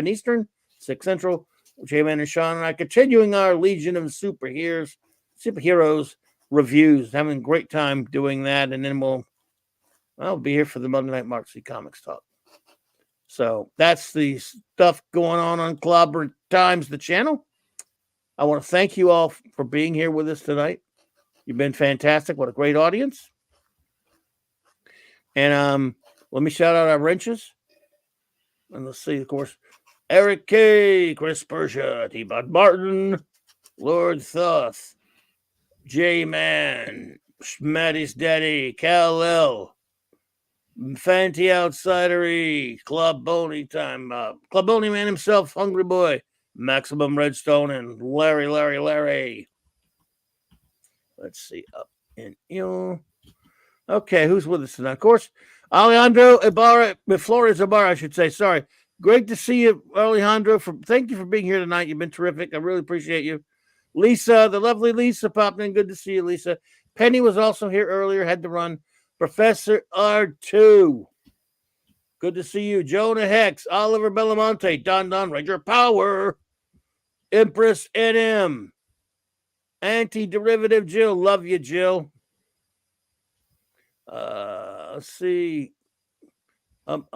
Eastern, 6 Central. J-Man and Sean and I continuing our Legion of Superheroes reviews, having a great time doing that, and then I'll be here for the Monday Night Mark C Comics Talk. So that's the stuff going on CLOBBERIN Times, the channel. I want to thank you all for being here with us tonight. You've been fantastic. What a great audience. And let me shout out our wrenches. And let's see, of course, Eric K, Chris Persia, T-Bud Martin, Lord Thoth, J-Man, Schmatty's Daddy, Cal L, Fanty Outsidery, Club Boney Time, Club Boney Man himself, Hungry Boy, Maximum Redstone, and Larry. Let's see, up in you. Okay, who's with us tonight? Of course, Alejandro Ibarra, Flores Ibarra, I should say. Sorry. Great to see you, Alejandro. Thank you for being here tonight. You've been terrific. I really appreciate you. Lisa, the lovely Lisa, popped in. Good to see you, Lisa. Penny was also here earlier, had to run. Professor R2. Good to see you. Jonah Hex, Oliver Belamonte, Don Ranger Power, Empress NM, Anti-Derivative Jill. Love you, Jill. Let's see. Punk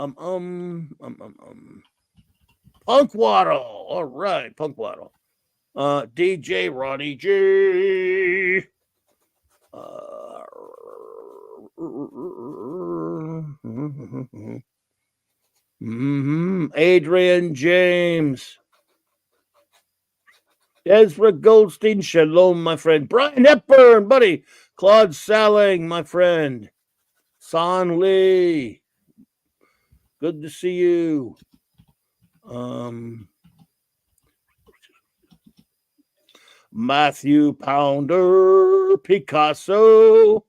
Waddle. All right, Punk Waddle. DJ Ronnie G. Adrian James. Ezra Goldstein. Shalom, my friend. Brian Hepburn, buddy. Claude Saling, my friend. San Lee. Good to see you. Matthew Pounder, Picasso.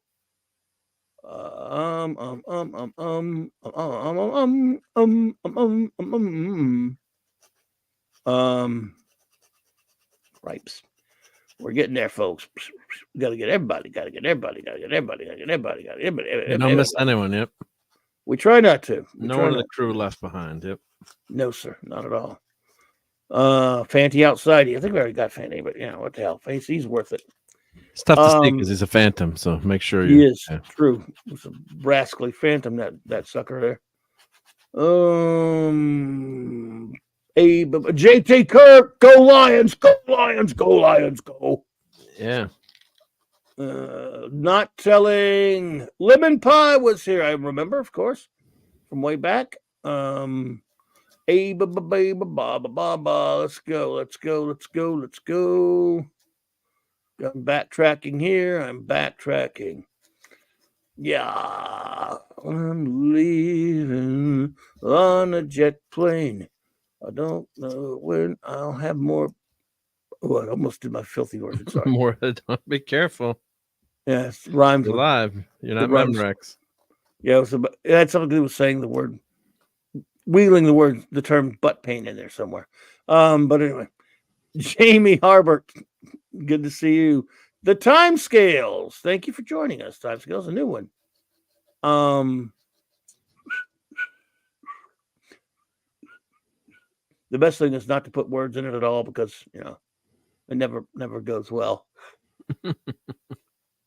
Gripes. We're getting there, folks. We gotta get everybody. You don't miss anyone. Yep. We try not to. No one of the crew left behind. Yep. No, sir, not at all. Fanty outside. I think we already got Fanty, but what the hell? He's worth it. It's tough to see because he's a phantom, so make sure he is. Yeah. True. It's a rascally phantom, that sucker there. JT Kirk, go Lions, go Lions, go Lions, go. Yeah. Not telling. Lemon Pie was here, I remember, of course, from way back. Let's go. I'm backtracking here. Yeah, I'm leaving on a jet plane. I don't know when I'll have more. Oh, I almost did my filthy words. Sorry. More. Be careful. Yeah, it rhymes. You're live. You're not Memrex. Yeah, it had something to do with saying the word, wheeling the term butt pain in there somewhere. But anyway, Jamie Harbert, good to see you. The Time Scales, thank you for joining us. Time Scales, a new one. The best thing is not to put words in it at all because it never goes well. Did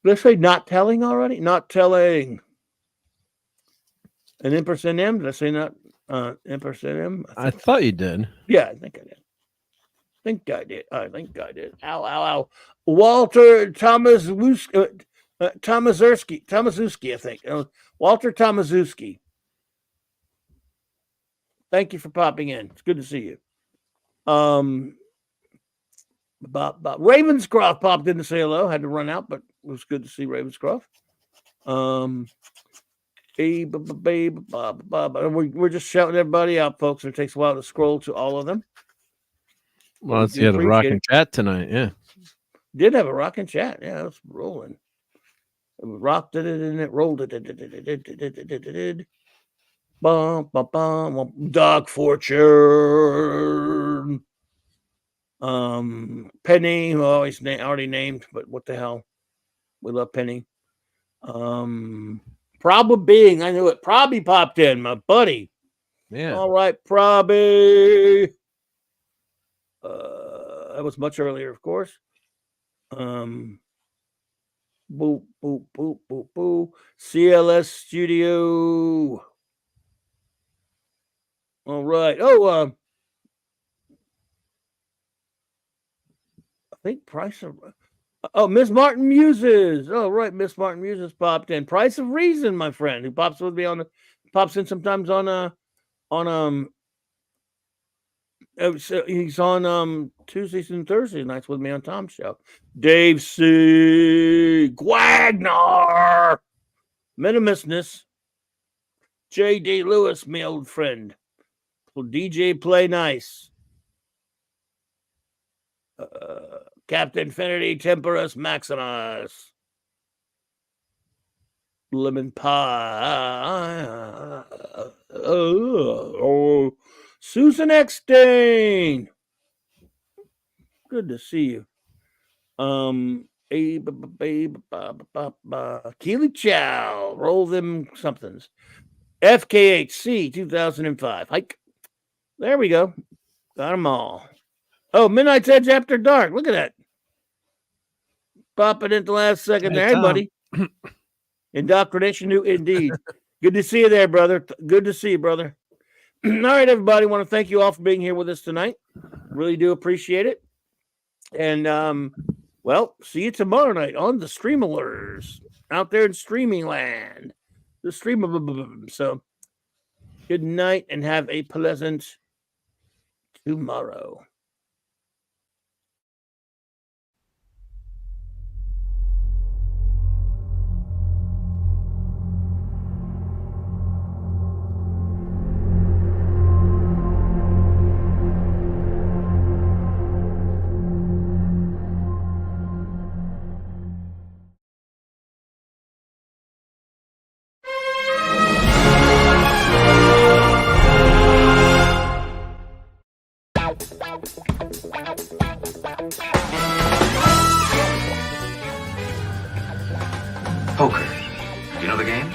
I say not telling already? Not telling. An Empress NM? Did I say not Empress NM? I thought you did. Yeah, I think I did. I think I did. Ow. Walter Tomaszewski, I think. Walter Tomaszewski. Thank you for popping in. It's good to see you. Ravenscroft popped in to say hello. Had to run out, but it was good to see Ravenscroft. We're just shouting everybody out, folks. It takes a while to scroll to all of them. Well, it's the rocking chat tonight. Yeah, did have a rocking chat. Yeah, it was rolling. It rocked it and it rolled it. Bum, bum, bum. Dog Fortune. Penny, who always already named, but what the hell? We love Penny. Probably being, I knew it. Probably popped in, my buddy. Yeah. All right, Probby. That was much earlier, of course. Boop, boop, boop, boop, boop. CLS Studio. All right. I think Price of Oh, Miss Martin Muses. Oh, right. Miss Martin Muses popped in. Price of Reason, my friend, who pops with me pops in sometimes so he's on Tuesdays and Thursday nights with me on Tom's show. Dave C. Wagner. Minimusness. J.D. Lewis, my old friend. DJ Play Nice. Captain Infinity Temperus Maximus. Lemon Pie. Susan Eckstein. Good to see you. Keely Chow. Roll them somethings. FKHC 2005. Hike. There we go. Got them all. Oh, Midnight's Edge After Dark. Look at that. Popping at the last second there. Hey, buddy. Indoctrination new indeed. Good to see you there, brother. Good to see you, brother. All right, everybody. I want to thank you all for being here with us tonight. Really do appreciate it. And well, see you tomorrow night on the Streamalers out there in streaming land. The stream. So good night and have a pleasant tomorrow. Poker. You know the game?